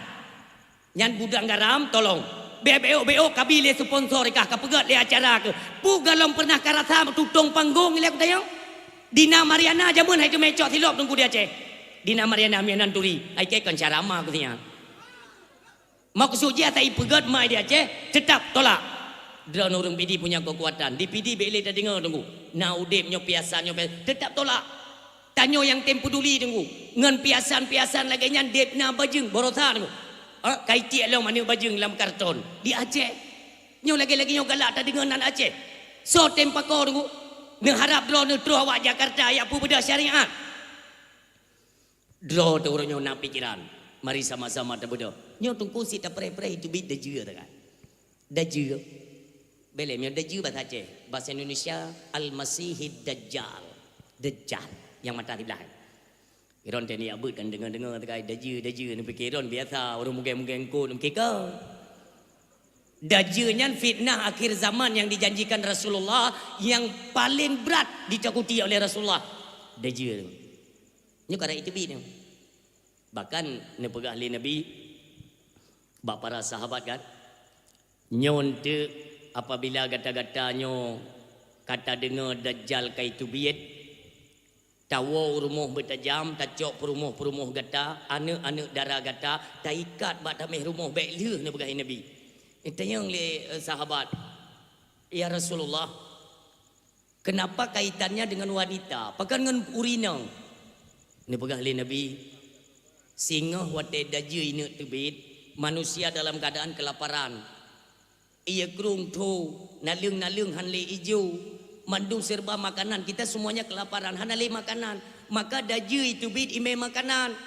Nyan Gudang Garam tolong. BO kabile sponsor kah ka pegat le acara ke. Pu galom pernah karasa tutung panggung ile aku tayang. Dina Mariana jamun hai ke mecok silop tunggu dia Aceh. Dina Mariana mianan turi. Ai ke kan carama aku tanya. Maksudnya tak pegat mai dia Aceh tetap tolak. Drone orang PD punya kekuatan. Di PD bele dah dengar tunggu. Naudip nyo piasan nyo tetap tolak. Tanyo yang tem peduli tunggu. Ngan piasan-piasan lagi nya depna bajeng borosa tunggu. Kai tiak long mana bajeng dalam karton di Aceh. Nyo lagi-lagi nyo galak tak dengar nan Aceh. So tem pakor tunggu. Ngeharap drone terus awak Jakarta ya pu beda syariat. Draw tu orang nyo nak pikiran. Mari sama-sama terbodoh. Nyo tungku si tak pere-pere itu bid daju tak kan. Daju. Boleh nyo daju bahasa Aceh. Bahasa Indonesia Al-Masihid Dajjal. Dajjal yang mata di belakang. Iron tadi abut kan dengar-dengar tak kan daju ni fikir iron biasa orang mungkin ko nak kau. Dajjal fitnah akhir zaman yang dijanjikan Rasulullah yang paling berat ditakuti oleh Rasulullah. Dajjal. Nyo kada itu bid. Bahkan ne pegah li Nabi bak para sahabat kan nyon te apabila gata-gatanyo kata dengar dajjal kai tu biet tawo rumah bertajam tacok perumuh gata anak-anak darah gata tak ikat bak tamih rumah baik leh ne pegah Nabi tanyang le sahabat ya Rasulullah kenapa kaitannya dengan wanita pakan dengan urina ne pegah li Nabi singa wate daju ini tebit manusia dalam keadaan kelaparan. Ia kerung tu nalung hanle ijo mandu serba makanan kita semuanya kelaparan hanale makanan maka daju itu bit ime makanan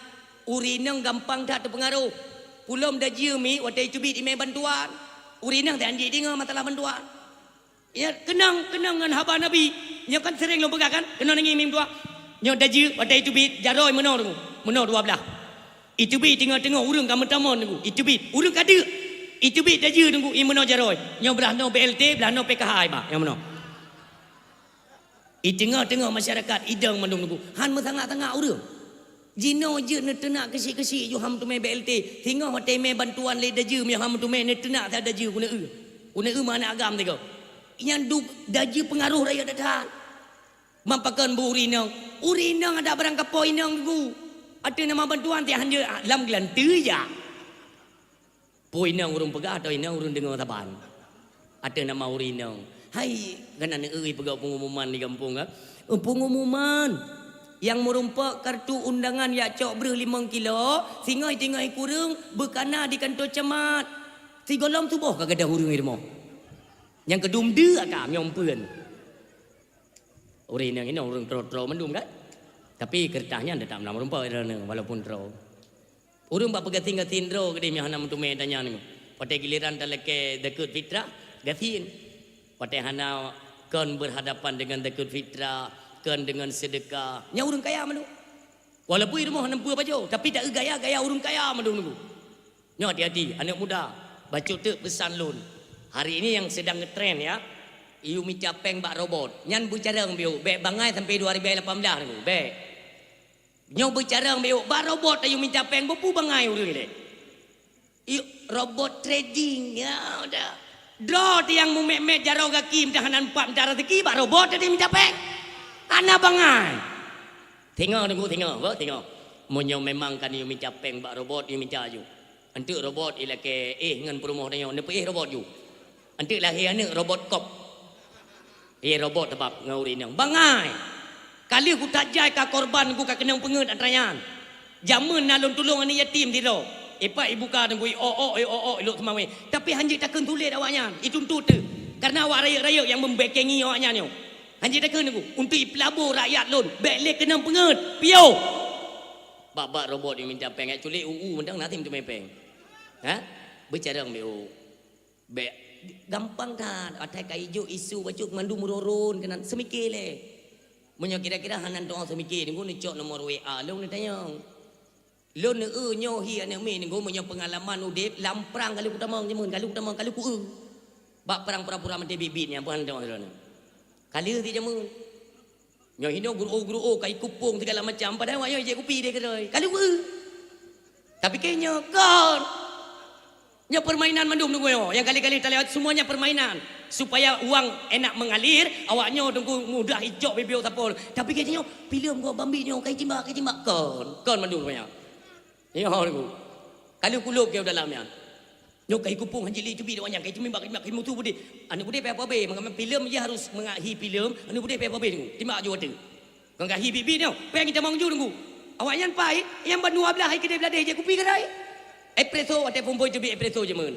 urinang gampang tak terpengaruh pulom daju mi wate itu bit ime bantuan urinang tak anji dengar masalah bantuan ya kenang dengan haba Nabi nya kan sering lo pegang kan kena nangis mim tua nya daju wate itu bit jaroi menor 12 itu bi tengah-tengah urang kamu tamon nunggu. Itu bi urang kada. Itu bi daju nunggu imno jaroi. Yang belah no BLT, belah no PKH ba. Yang mana? I tengah-tengah masyarakat idang mandung nunggu. Han mesangak-tangak urang. Jino je ne tenak kesi-kesi ju ham tu me BLT. Tengah hotel me bantuan le daju me ham tu me ne tenak ta daju guna e. Guna e mana agam tega. Yang du daju pengaruh rakyat datang. Mampakan bu urinang. Urinang ada barang kapoi nang nunggu. Ada nama bantuan tiap hanya lam gelan ya. Poinang urung pegah atau inang urung dengar taban. Ada nama urinang. Hai kana ne euy pegah pengumuman di kampung ah. Pengumuman yang merumpak kartu undangan ya cok ber 5 kilo singai kurung bekana di kantor camat. Si golong tubuh kagak ada urung irmo. Yang kedum de akam nyompeun. Urinang ini urung tro-tro mendum kan? Tapi kertasnya tetap nama rumpah walaupun terau. Urung bapa gating tindro gede mi hana mentume tanya ni. Pada giliran daleke dekut fitrah gatin. Pada hana kan berhadapan dengan zakat fitrah, kan dengan sedekah. Nya urang kaya manu. Walaupun rumah nempu baju, tapi tak gaya-gaya urang kaya manu nunggu. Nya hati-hati anak muda. Baca tu pesan lun. Hari ini yang sedang ngetren ya. Iu minta peng bak robot. Nyan bercara biu, bek bangai sampai 2018 nunggu. Bek. Nyo bercara biu, bak robot iu minta peng bepu bangai urang ni. Iu robot trading ya udah. Draw tiang mumek-mek jaro kaki tahanan 4 darah teki bak robot tadi minta peng. Ana bangai. Tengok nunggu tengok. Monyo memang kan iu minta peng bak robot iu minta aju. Antuk robot ila ke ngan perumoh nyo ne robot ju. Antuk lahir anak robot kop. Robot tebak ngauri nang bangai. Kali ku tajai ka korban ku ka kenang pengeut antrayan. Jamun nalun tulung ani yatim tiro. Epa ibu ka nang elok semawe. Tapi hanji takun tulis awaknya. Itu tu. Karena awak rakyat-rakyat yang membekengi awaknya nyo. Hanji takun aku untuk pelabur rakyat lun. Beklek kenang pengeut. Piau. Bak robot yang minta peng culik mendang nanti minta peng. Ha? Bercara ambil be gampang tak atai kai hijau isu bacuk mandu mururun kenan semikir le. Munyo kira-kira hanan doang semikir ni cok nomor WA lu ni tanya. Lu ne nyo hi anak mi ni munyo pengalaman udip lamprang kali ku tamang jemun kali ku tamang kali ku bak perang pura-pura mate bibit ni apa handang sana. Kali ti jemun. Nyo hino guru kai kupung segala macam padahal wayo je kupi dia kedai. Kali ku tapi kayaknya kan nya permainan mandum nunggu yo. Yang kali-kali tak lewat semuanya permainan supaya uang enak mengalir. Awaknya tunggu mudah hijau bibio tapol. Tapi kayaknya film gua bambi nyo kai timbak kon mandum banyak. Yo nunggu. Kalau kuluk ke dalamnya. Nyo kai kupung hanjili cubi awaknya kai timbak mutu budi. Anu budi pe apa be mengambil film je harus mengahi film. Anu budi pe apa be nunggu. Timbak jo tu. Kang gahi bibi nyo. Pe kita mangju nunggu. Awaknya pai yang berdua belah hai kedai belah je kupi kedai. Espresso ada pemboy cubi espresso je mun.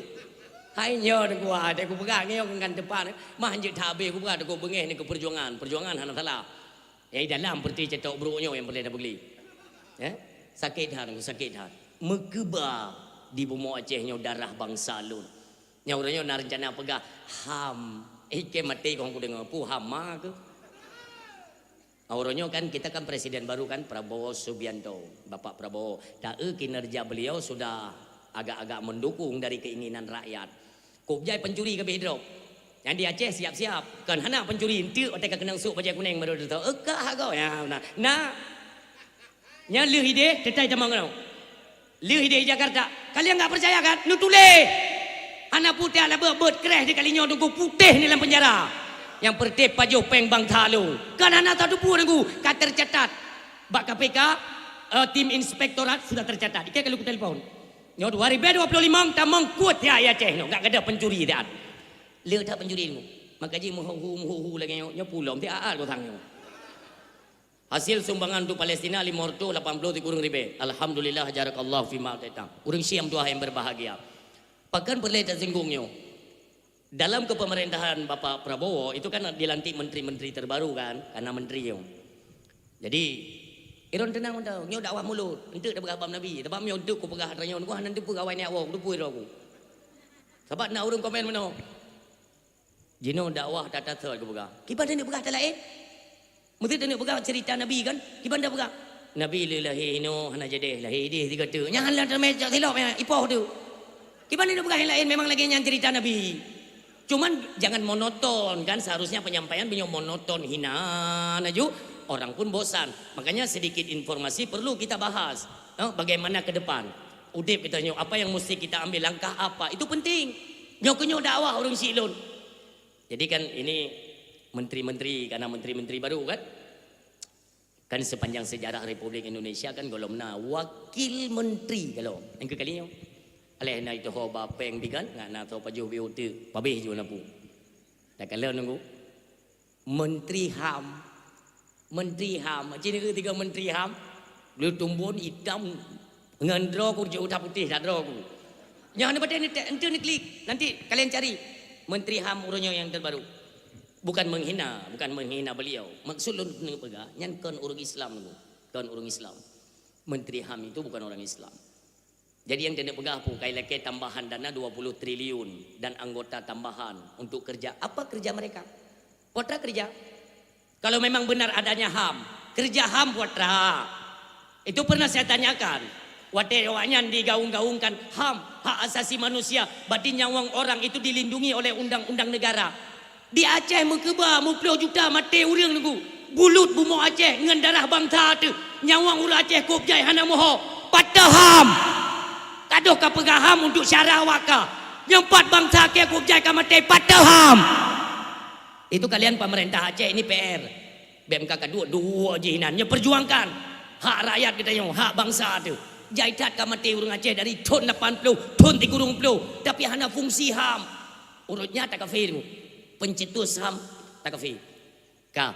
Hai nyo aku ada aku pegang nyo kan depan. Mah hanjut tabe aku pegang aku bengeh ni ke perjuangan hana salah. Yang dalam berarti cetok buruknya yang boleh dah beli. Ya? Sakit hati. Megeba di bumi Aceh nyo darah bangsa lun. Nyo orangnya nak rencana pegang ham. Ke mati kau dengar pu hama ke. Orangnya kan kita kan presiden baru kan Prabowo Subianto, Bapak Prabowo. Kinerja beliau sudah agak-agak mendukung dari keinginan rakyat. Kubjai pencuri ke hidup. Yang di Aceh siap-siap. Kan hana pencuri inti otak kenang suk bajai kuning baru tahu. Ekah kau ya. Nah. Nya leuh ide tetai tamang kau. Leuh ide Jakarta. Kalian enggak percaya kan? Nu tulis. Anak putih ala beut kreh di kalinya tunggu putih ni dalam penjara. Yang pertip pajuh peng bang talu. Kan anak tak dupu nunggu. Kat tercatat. Bak KPK tim inspektorat sudah tercatat. Ikai kalau ku telefon. Nyo 2025 tamang kuat ya Aceh no. Enggak ada pencuri dah. Leuh tak pencuri nunggu. Maka ji muhu lagi nyo pulom ti aal ko tang nyo. Hasil sumbangan untuk Palestina 580 kurang ribe. Alhamdulillah jarakallah fi ma ta'am. Urang siam dua yang berbahagia. Pakan boleh tak singgungnya. Dalam kepemerintahan Bapak Prabowo itu kan dilantik menteri-menteri terbaru kan, karena menteri yo. Jadi iron tenang dah, nyo dakwah mulut, entuk dah berabam Nabi. Sebab nyo entuk ku pegah ranyo ku hantu pegawai ni awak, dupu aku. Sebab nak urang komen mano. Jino dakwah tata thol ku pegah. Kiban ni pegah tak lain. Mesti tengok pegah cerita Nabi kan, kiban dah pegah. Nabi lillahi no hana jadi lahi dia tiga tu. Jangan lah termejak silap ya, ipoh tu. Kiban ni pegah yang lain memang lagi yang cerita Nabi. Cuman jangan monoton kan, seharusnya penyampaian punya monoton hina aju orang pun bosan. Makanya sedikit informasi perlu kita bahas. Bagaimana ke depan? Udip kita nyok apa yang mesti kita ambil langkah apa? Itu penting. Nyok dakwah orang silun. Jadi kan ini menteri-menteri karena menteri-menteri baru kan. Kan sepanjang sejarah Republik Indonesia kan golomna wakil menteri kalau yang kekalinya. Aleh na itu hoba peng bigan ngana to pajuh biuti pabeh ju napu. Tak kalau nunggu menteri HAM cini ke tiga menteri HAM lu tumbun hitam ngendro ku je utah putih tak dro ku. Jangan pada ente ni klik nanti kalian cari menteri HAM urangnya yang terbaru. Bukan menghina beliau. Maksud lu ni pega nyan kan orang Islam nunggu. Kan orang Islam. Menteri HAM itu bukan orang Islam. Jadi yang dia pegah pun kai leke tambahan dana 20 triliun dan anggota tambahan untuk kerja. Apa kerja mereka? Putra kerja. Kalau memang benar adanya HAM, kerja HAM putra. Itu pernah saya tanyakan. Watewanyan digaung-gaungkan HAM, hak asasi manusia, berarti nyawang orang itu dilindungi oleh undang-undang negara. Di Aceh mengkeba 10 juta mati orang nunggu. Bulut bumo Aceh dengan darah bangsa tu. Nyawang ulah Aceh kopjai hana moho. Patah HAM. Kadoh ka pegah HAM untuk syarah waka. Nyempat bangsa Aceh kopjai ka mati patah HAM. Itu kalian pemerintah Aceh ini PR. BMKK dua jihinannya perjuangkan hak rakyat kita yang hak bangsa tu. Jaitat ka mati orang Aceh dari tahun 80, tahun 30. Tapi hana fungsi HAM. Urutnya tak kafir. Pencetus HAM tak kafir. Ka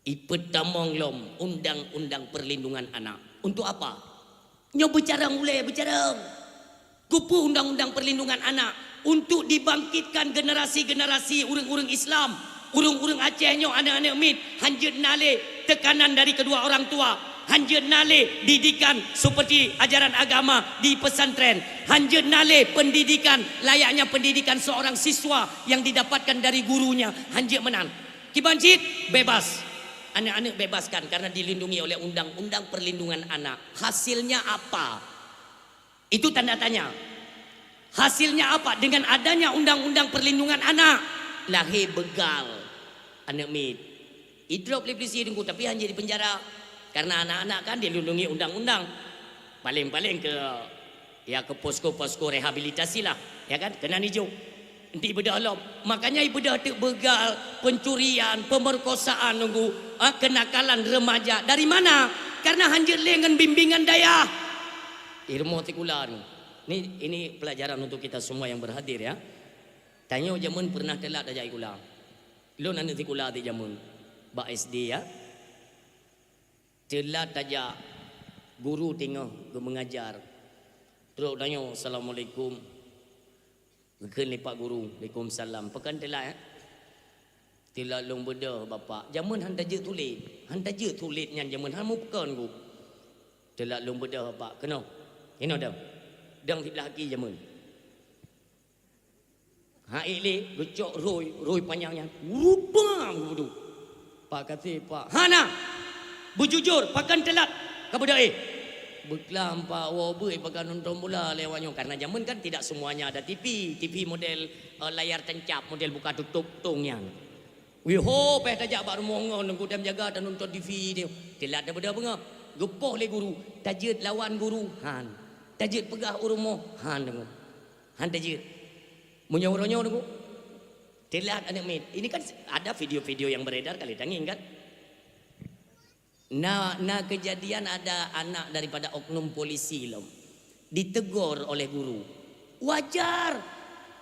ipetamong lom undang-undang perlindungan anak. Untuk apa? Nyo bicara mulai bicara. Kupu undang-undang perlindungan anak untuk dibangkitkan generasi-generasi urang-urang Islam, urang-urang Aceh nyo anak-anak mit hanjut nale tekanan dari kedua orang tua, hanjut nale didikan seperti ajaran agama di pesantren, hanjut nale pendidikan layaknya pendidikan seorang siswa yang didapatkan dari gurunya, hanjut menang. Kibancit bebas. Anak-anak bebaskan karena dilindungi oleh undang-undang perlindungan anak. Hasilnya apa? Itu tanda tanya. Hasilnya apa? Dengan adanya undang-undang perlindungan anak, lahir begal anak mit. Idrop polisi dengku tapi hanya di penjara. Karena anak-anak kan dilindungi undang-undang. Paling-paling ke posko-posko rehabilitasi lah, ya kan? Kena hijau. Di bedalam. Makanya ibadah tu begal, pencurian, pemerkosaan nunggu, kenakalan remaja. Dari mana? Karena hanjir dengan bimbingan daya. Ilmu tikulan. Ini pelajaran untuk kita semua yang berhadir ya. Tanya jamun pernah telat aja ikula. Lo nanti tikula di jamun. Ba SD ya. Telat aja guru tengah ke mengajar. Terus tanya assalamualaikum. Kekan lepak guru. Waalaikumsalam. Pekan telat ya. Telat long bedah bapak. Jamun handa je tulit. Handa je tulitnya jamun hamu pekan ku. Telat long bedah bapak. Kena. Ini dah. Dang di lagi jamun. Ha ile gecok roi panjangnya. Rubang bodoh. Pak kata pak. Hana. Bujujur pakan telat kepada Beklam pak wabui pakai nonton bola lewatnya karena zaman kan tidak semuanya ada TV model layar tancap model buka tutup tungnya. Wiho peh tajak baru mongon nunggu dan jaga dan nonton TV dia. Telat dah benda bengap. Gepoh le guru, tajud lawan guru han. Tajud pegah urumo han dengo. Han tajud. Munyo-ronyo dengo. Telat anak mit. Ini kan ada video-video yang beredar kali tanging kan. Nah kejadian ada anak daripada oknum polisi lom ditegur oleh guru. Wajar.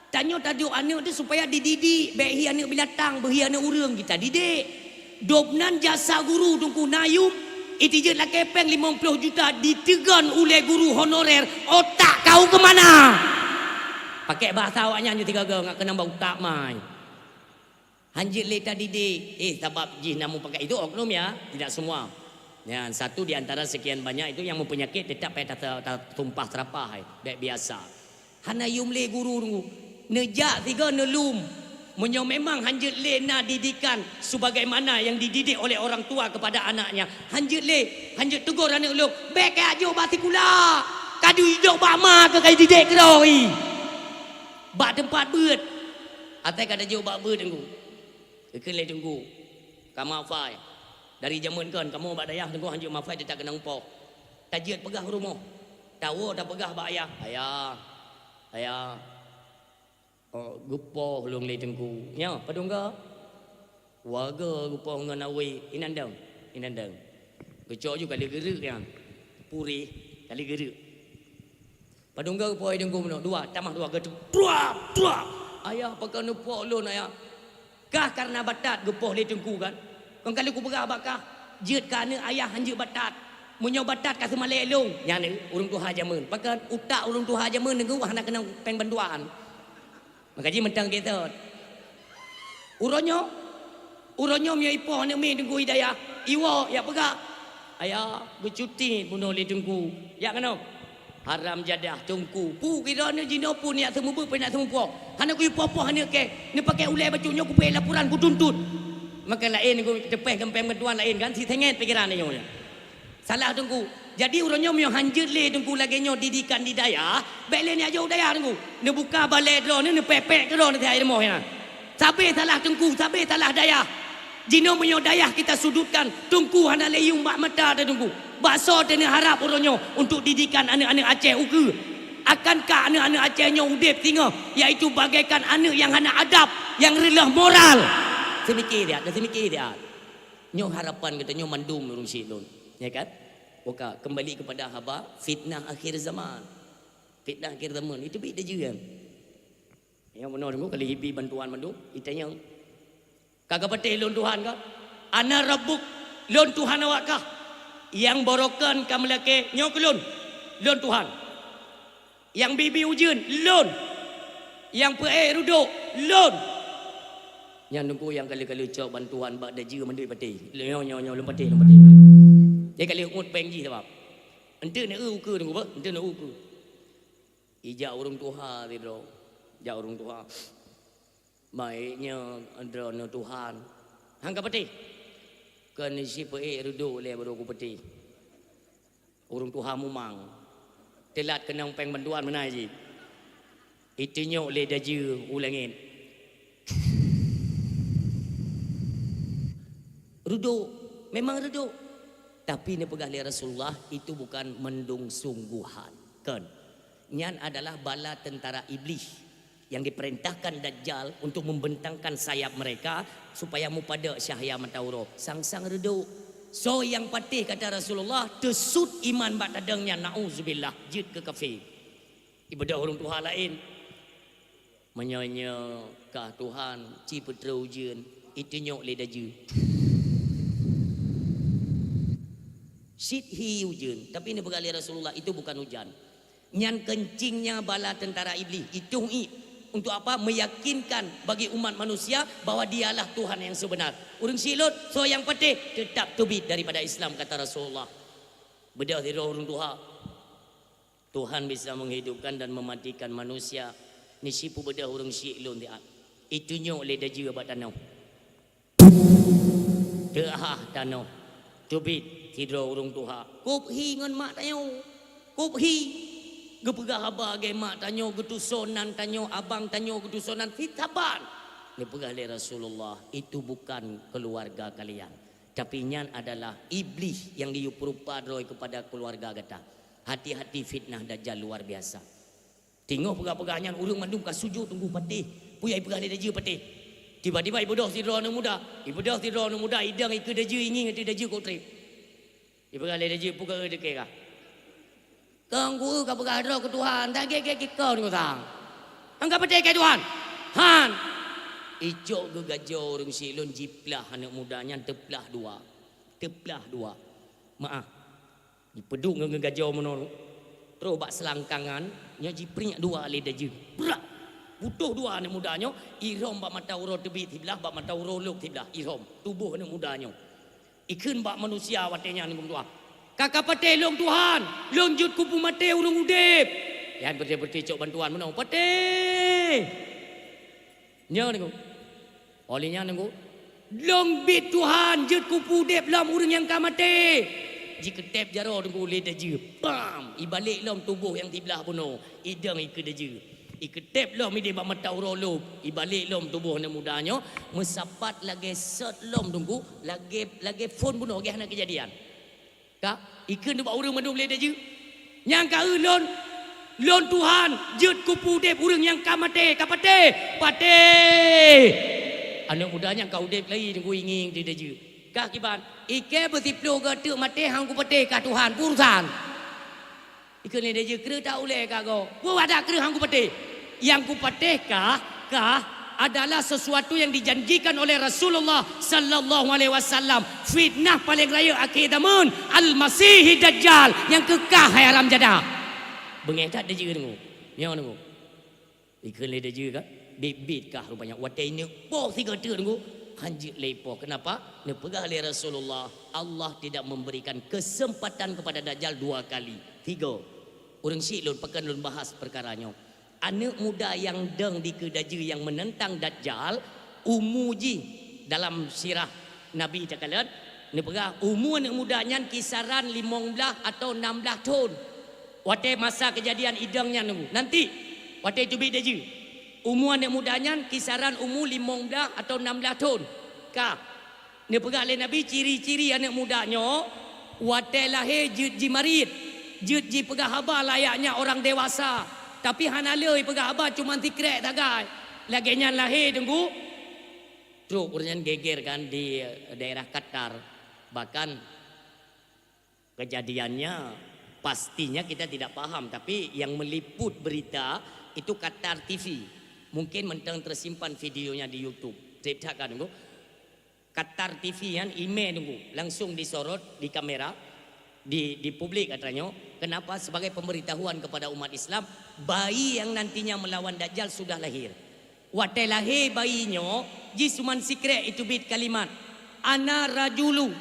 Tanya tadi anak tu supaya dididik. Behi anak binatang, behi anak urang kita didik. Dobnan jasa guru tungku nayum. Itu je lah kepeng 50 juta ditegan oleh guru honorer. Otak kau ke mana? Pakai bahasa awaknya hanya 3 geng nak kena bau tak mai. Hanjit leta didik. Sebab jih namu pakai itu oknum ya, tidak semua. Ya, satu di antara sekian banyak itu yang mempenyakit tetap payah tumpah terapah. Baik biasa. Hana yum le guru nunggu. Nejak 3 nelum. Menyo memang hanjit le na didikan sebagaimana yang dididik oleh orang tua kepada anaknya. Hanjit le, hanjit tegur anak lu. Bek ajo batikula. Kadu hidup bama ke kai didik keroi. Bak tempat beut. Atai kada jo bak beut nunggu. Kekele tunggu. Kamu afai. Dari zaman kan kamu bak dayah tunggu hanjut mafai dia tak kena umpah. Tajud pegah rumah. Tahu dah pegah bak ayah. Ayah. Oh, gupoh long le tunggu. Ya, padungga. Warga gupoh dengan awi inandang. Kecok juga kali geruk yang. Puri kali geruk. Padungga gupoh tunggu menok 2, tambah 2 geduk. Truap. Ayah pakai nepok lon ayah. Kah karena batat gepoh le tengku kan. Kau kalau ku berah bakah jeut kana ayah hanjut batat. Munyo batat ka semale elong. Yang ni urang tuha jamun. Pakan utak urang tuha jamun nengku hana kena peng bantuan. Makaji mentang kita. Uronyo mio ipoh ne mi tengku hidayah. Iwo ya pegak. Ayah bercuti bunuh le tengku. Ya kena. Haram jadah tungku. Pu kira ni jino pun ni atau mubu penak temu po. Hana ku popo hana ke. Ni pakai ulai bacunya ku pe laporan ku tuntut. Maka lain ku tepeh kempeng bertuan lain kan si tenget pikiran ni nyonya. Salah tungku. Jadi urangnya myo hanjut le tungku lagi nyo didikan di daya. Bele ni aja daya tungku. Ni buka balai dro ni pepek ke dro ni hai demo ya. Sabe salah tungku, sabe salah daya. Jino myo daya kita sudutkan. Tungku hana leyung mak mata dah tungku. Bakso dan harap orangnya untuk didikan anak-anak Aceh uku. Akankah anak-anak Acehnya udip tinggal, iaitu bagaikan anak yang hana adab, yang rendah moral. Semikir dia. Nyo harapan katanya mandum urung silun. Ya kan? Oka kembali kepada haba fitnah akhir zaman. Fitnah akhir zaman itu beda juga. Yang benar tunggu kali hibi bantuan mandum, itanya kagak patih lon Tuhan kah? Ana rabbuk lon Tuhan awak kah? Yang borokan kamu laki nyok lon Tuhan. Yang bibi ujun lon. Yang pe ruduk lon. Yang nunggu yang kali-kali cok bantuan bak daji mandui pati. Nyo lempati. Dia kali umut pengji sebab. Ente nak uku nunggu ba? Ente nak uku. Ijak urung Tuhan tidro. Jak urung Tuhan. Baiknya andra Tuhan. Hang pati. Kan si pe ruduk le baru ku peti. Urung Tuhan mumang. Telat kenang peng bantuan mana ji. Itu nyok le daji ulangin. Ruduk, memang ruduk. Tapi ni pegah le Rasulullah itu bukan mendung sungguhan. Kan. Nyan adalah bala tentara iblis yang diperintahkan Dajjal untuk membentangkan sayap mereka supaya mupada syahya matauro sang-sang reduk. So yang patih kata Rasulullah tesut iman bak dadangnya nauzubillah jid ke kafir. Ibadah orang Tuhan lain menyanya kah Tuhan ci putra ujian itu nyok le daju. Sidhi ujian tapi ini bergali Rasulullah itu bukan hujan. Nyan kencingnya bala tentara iblis itu untuk apa? Meyakinkan bagi umat manusia bahwa dialah Tuhan yang sebenar. Urang silut, so yang patih tetap tubit daripada Islam kata Rasulullah. Bedah tidak urang Tuhan. Tuhan bisa menghidupkan dan mematikan manusia. Ni sipu bedah urang silun dia. Itu nyok le daji abat tanau. Deah tanau. Tubit tidak urang Tuhan. Kuphi ngan mak tanau. Kuphi. Gepegah abah ge mak tanyo getusonan tanyo abang tanyo getusonan fitaban. Ni pegah le Rasulullah itu bukan keluarga kalian. Tapi nyan adalah iblis yang diup-rupa droi kepada keluarga kita. Hati-hati fitnah dajjal luar biasa. Tengok pegah-pegah nyan urung mandum ka sujud tunggu patih. Puyai pegah le daji patih. Tiba-tiba ibadah tidro nu muda. Ibadah tidro nu muda idang ikut daji ingin ngati daji ko trip. Ibadah le daji puka deke ka. Tunggu kau bergadro ke Tuhan. Tak kek kau ni kau tang. Angkat peti ke Tuhan. Han. Icok ke gajo orang silun jiplah anak mudanya teplah dua. Maaf. Dipeduk ke gajo menor. Terus bak selangkangan. Nya jipring dua le daje. Berak. Butuh dua anak mudanya. Irom bak mata uro tebi tiblah. Bak mata uro luk tiblah. Irom. Tubuh anak mudanya. Ikun bak manusia watenya ni Tuhan. Kakak pate long Tuhan, long jut kupu mate urung udip. Yang berti-berti cok bantuan menau pate. Nya niku. Olehnya niku. Long bit Tuhan jut kupu udip lam urung yang kamate. Jika tep jaro niku le daje. Bam, ibalik lam tubuh yang tibelah buno. Idang ikut daje. Iketep lom ide bak mata urolo. Ibalik lom tubuh na mudanya. Mesapat lagi set lom tunggu. Lagi phone buno lagi hana kejadian. Kak, ikan tu buat orang mandum boleh je. Yang kau lon Tuhan, jut kupu dep orang yang kamate, kapate, pate. Anak mudanya kau dep lagi tunggu ingin dia je. Kak kiban, ike bertiplu ke tu mate hang ku pate ka Tuhan urusan. Ikan ni dia je kira tak boleh kak kau. Ku ada kira hang ku pate. Yang ku pate kah adalah sesuatu yang dijanjikan oleh Rasulullah sallallahu alaihi wasallam. Fitnah paling raya akhir zaman Al-Masih Dajjal yang kekal hai alam jadah. Bengetat dia juga dengu. Yang dengu. Ikan le dia juga bibit kah rupanya. Watai ni pok tiga tu dengu. Hanjit lepo. Kenapa? Ni pegah oleh Rasulullah. Allah tidak memberikan kesempatan kepada Dajjal 2 kali. 3. Orang Syik lun pekan lun bahas perkaranya. Anak muda yang deng di kedaji yang menentang Dajjal, umuji dalam sirah Nabi cakalan, ni pegah umur anak mudanya kisaran 15 atau 16 tahun. Waktu masa kejadian idangnya nunggu. Nanti waktu itu Daji. Umur anak mudanya kisaran umur 15 atau 16 tahun. Kah? Ni pegah oleh Nabi ciri-ciri anak mudanya waktu lahir jut jimarit. Jut ji pegah haba layaknya orang dewasa. Tapi hanalai pegah haba cuma tikrek tagai. Laginya lahir tunggu. Terus urusnya geger kan di daerah Qatar. Bahkan kejadiannya pastinya kita tidak paham. Tapi yang meliput berita itu Qatar TV. Mungkin mentang tersimpan videonya di YouTube. Ceritakan tunggu. Qatar TV kan email tunggu. Langsung disorot di kamera. Di publik katanya. Kenapa? Sebagai pemberitahuan kepada umat Islam, bayi yang nantinya melawan Dajjal sudah lahir. Waktu lahir bayinya, jisuman sikret itu bit kalimat. Ana rajulun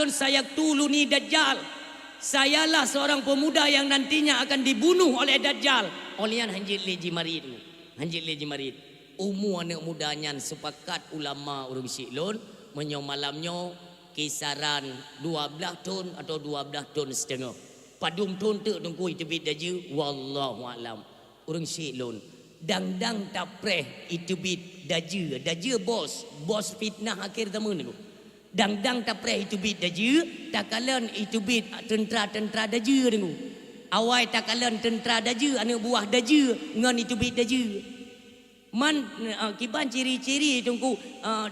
sayaktuluni Dajjal. Sayalah seorang pemuda yang nantinya akan dibunuh oleh Dajjal. Olian hanjit leji marid. Hanjit leji marid. Umur anak mudanya sepakat ulama urung Syiklun menyomalamnya kisaran 12 tahun atau 12 tahun setengah. Padum tahun tu tunggu itu bid daji wallahu alam. Urang Syiklun dang tapreh itu bid daji. Daji bos fitnah akhir zaman tu. Dang tapreh itu bid daji, takalan itu bid tentera daji tu. Awai takalan tentera daji anak buah daji ngan itu bid daji. Man kiban ciri-ciri tunggu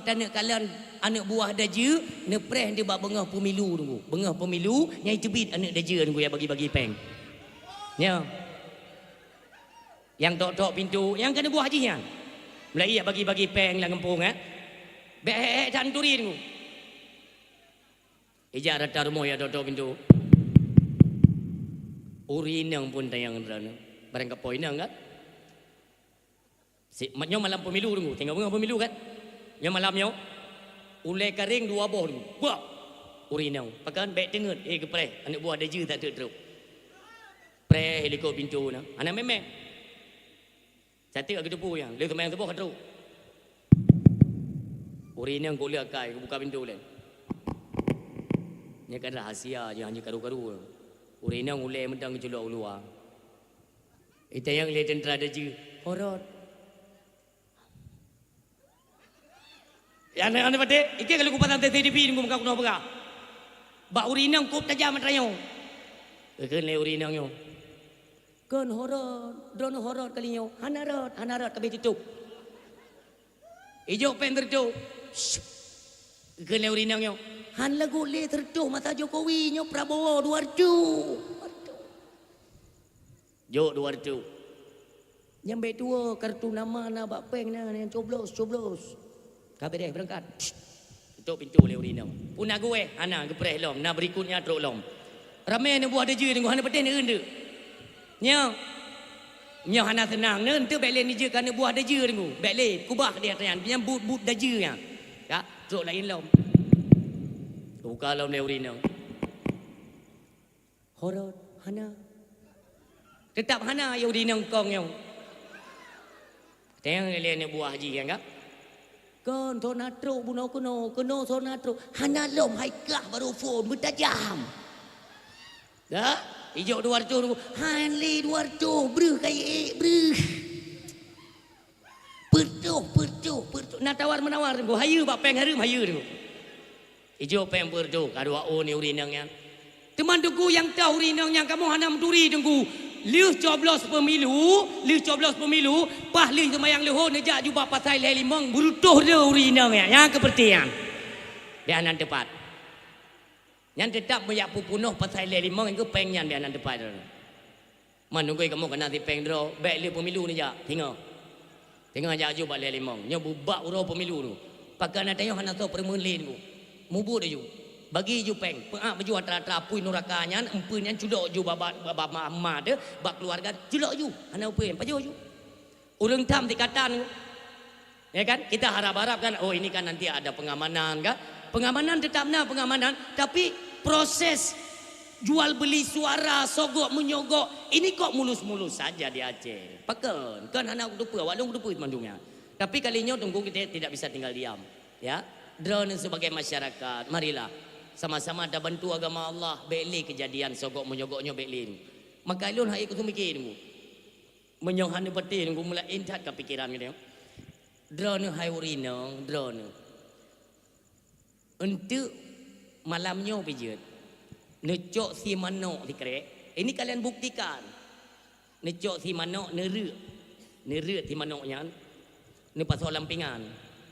tanah kalian anak buah daja nepreh dia bak bengah pemilu tunggu. Bengah pemilu nyai tebit anak daja tunggu ya bagi-bagi peng. Ya. Yang tok-tok pintu, yang kena buah hajinya. Mulai ya bagi-bagi peng lah ngempung Bek canturi tunggu. Ijak rata rumah ya tok-tok pintu. Urinang pun tayang rana. Barang kapoi nang kan? Nyo malam pemilu tunggu. Tengok bunga pemilu kan? Nyo malamnya ulai kering dua boh tunggu. Buat urinau. Pakan baik dengar. Kepreh. Anak buah daja tak teruk. Preh helikop pintu na. Anak memang. Cantik kat ketupu yang. Dia kemayang tebuh teruk. Urinau kau lihat kai. Buka pintu lain. Ini kan rahasia je. Hanya karu-karu. Urinau ulai mendang keculok luar. Itu yang lihat tentera daja. Horot. Ane pada, iki kalau kupatan TTDP nunggu muka kuno apa? Ba urinang kup tajam matrayo. Kan le urinang yo. Kan horor, drone horor kalinya. Hanarat kabeh tutup. Ijo pen tertu. Kan le urinang yo. Han lagu le tertu mata Jokowi nyo Prabowo 200. Jo 200. Nyambe tua kartu nama na bak peng na yang coblos. Kabeh deh berangkat. Tutup pintu le urinau. Puna gue ana gepreh lom, na berikutnya truk lom. Ramai ni buah deje tengok hana peten eun. Nya. Nya hana tenang ne ente bek le ni je kan buah deje tengok. Bek le kubah dia tanya, punya but deje nya. Ya, truk lain lom. Buka lom le urinau. Horot hana. Tetap hana ya urinau kong yang. Tengok le ni buah haji kan kak? Kan sonatro buno keno sonatro hanalom haikah baru phone bertajam. Dah, hijau 200 hanli 200 bru kai bru. Pertu. Nak tawar menawar tunggu hayu bak peng harum hayu tunggu. Hijau peng pertu kadua ni urinangnya. Teman tunggu yang tahu urinangnya kamu hanam duri tunggu. Liu coblos pemilu, pah liu semayang leho nejak jumpa pasai le limang berutuh dia urinang yang kepertian. Dia anan tepat. Yang tetap banyak pupunuh pasai le limang itu pengnya dia anan tepat. Manunggu kamu kena ti peng dro, baik liu pemilu nejak. Tengok ajak jumpa le limang. Nya bubak uro pemilu tu. Pakai nak tengok hana tahu permenlin tu. Mubur dia ju. Bagi ju peng, pengak baju atra-atra pui nurakanya, empunnya julok ju baba mama de, bak keluarga julok ju, ana upin, paju ju. Urang tam dikatan. Ya kan? Kita harap-harap kan, oh ini kan nanti ada pengamanan kan? Pengamanan tetapnya pengamanan, tapi proses jual beli suara, sogok menyogok. Ini kok mulus-mulus saja di Aceh. Pakan, kan anak dupa, walung dupa mandungnya. Tapi kalinya tunggu kita tidak bisa tinggal diam. Ya, drone sebagai masyarakat, marilah sama-sama ada bantu agama Allah. Beli kejadian sogok menyogoknya beli. Maka ilun hai kutu mikir nunggu. Menyohan ni peti nunggu mulai intat ke pikiran gitu. Drone hai urinong, drone. Untuk malamnya pijat. Necok si manok di kerek. Ini kalian buktikan. Necok si manok neruk. Neruk si manoknya. Ni pasal lampingan.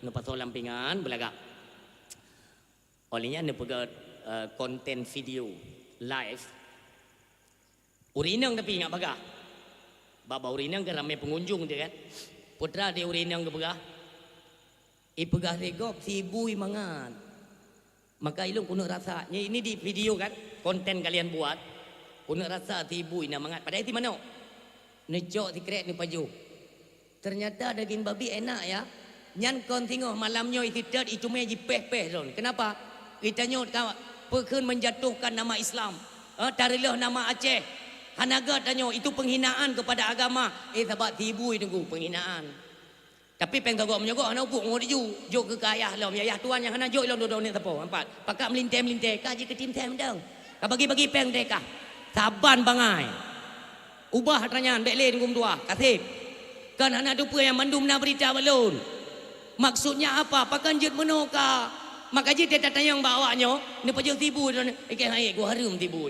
Ni pasal lampingan belagak. Olehnya ni pegat konten video live. Urinang tapi ingat bagah. Baba urinang ke ramai pengunjung dia kan. Putra dia urinang ke bagah. Ipegah regop si ibu mangan. Maka ilung kuno rasanya ini di video kan. Konten kalian buat. Kuno rasa si ibu ina mangat. Padahal itu mana? Necok si krek ni paju. Ternyata daging babi enak ya. Nyan kon tengok malamnya itu tet itu me jipeh-peh don. Kenapa? Kitanya perken menjatuhkan nama Islam. Tarilah nama Aceh. Hanaga tanya itu penghinaan kepada agama. Sebab tibu itu penghinaan. Tapi penggagok menyogok anak upuk ngor ju. Jok ke ayah lah. Ayah tuan yang hana jok lah dua ni tepo. Empat. Pakak melintai-melintai. Kaji ke tim tem dong. Kau bagi-bagi peng mereka. Saban bangai. Ubah tanya bekle ngum tua. Kasih. Kan anak dupa yang mandum na berita balon. Maksudnya apa? Pakan jet menoka. Maka je dia tanya yang bawanya. Ni pajak tibu. Ikan hai gua harum tibu.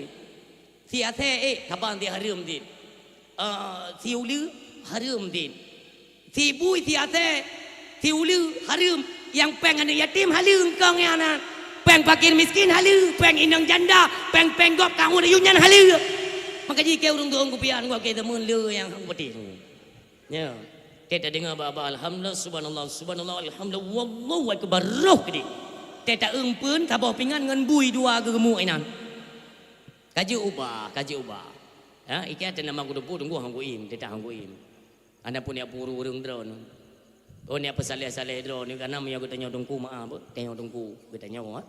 Si Aceh saban dia harum din. Si Ulu harum din. Si Bui si Aceh. Si Ulu harum. Yang peng anak yatim harum kong yang anak. Peng fakir miskin halu, peng inang janda, peng gop kamu ada yunyan halu. Maka jika urung tu pian gua kita mula yang hang putih. Ya. Kita dengar baba alhamdulillah subhanallah subhanallah alhamdulillah wallahu akbar roh gede. Kita eumpeun tabah pingan ngan bui dua gemuk inan. Kaji ubah. Ya, iki ada nama kudu tunggu hang guim, tidak hang guim. Anda punya puru urung drone. Oh ni apa saleh-saleh drone ni karena aku tanya dongku maaf tanya dongku katanya wah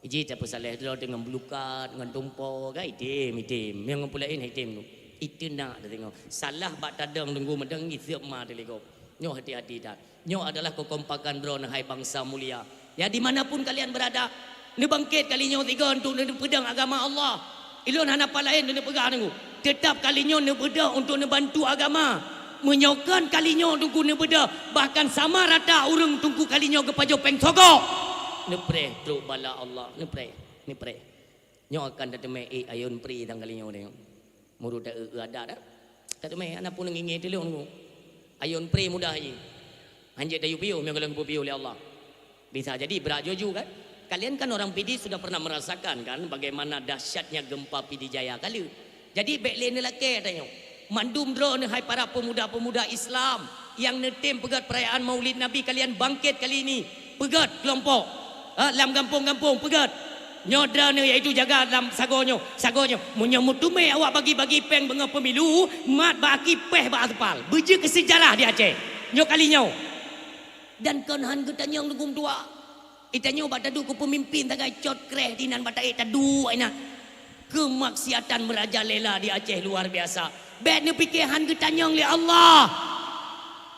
iji tak saleh drone dengan belukat dengan tumpo ga itim yang pulain itim tu itu nak dah tengok salah bak tadang dongku medang ni siap ma delegop nyo hati-hati dah nyo adalah kekompakan drone hai bangsa mulia ya dimanapun kalian berada ni bangkit kalinya tiga untuk ni pedang agama Allah ilun hana palain ni pegang dongku tetap kalinya ni pedang untuk ni bantu agama menyokan kalinya tunggu ne beda bahkan sama rata urang tunggu kalinya ke pajo peng sogok ne pre tru bala Allah ne pre nyo akan dateme ayun pri tang kalinya ne muru da ada dah tateme ana pun ngingi telu nu ayun pri mudah je hanje dayu piu me galang piu oleh Allah bisa jadi berajoju kan kalian kan orang PD sudah pernah merasakan kan bagaimana dahsyatnya gempa PD Jaya kali jadi bekle ni laki tanya mandum drone hai para pemuda-pemuda Islam yang netim pegat perayaan Maulid Nabi kalian bangkit kali ini pegat kelompok dalam kampung-kampung pegat nyodra ni iaitu jaga dalam sagonyo munyo mutume awak bagi-bagi peng benga pemilu mat baki peh ba aspal beje ke sejarah di Aceh nyo kalinya dan konhan getanya ngum tua itanyo bak tadu ku pemimpin tagai cot kreh dinan batai tadu aina kemaksiatan merajalela di Aceh luar biasa. Bet ni pikiran ketanyang oleh Allah.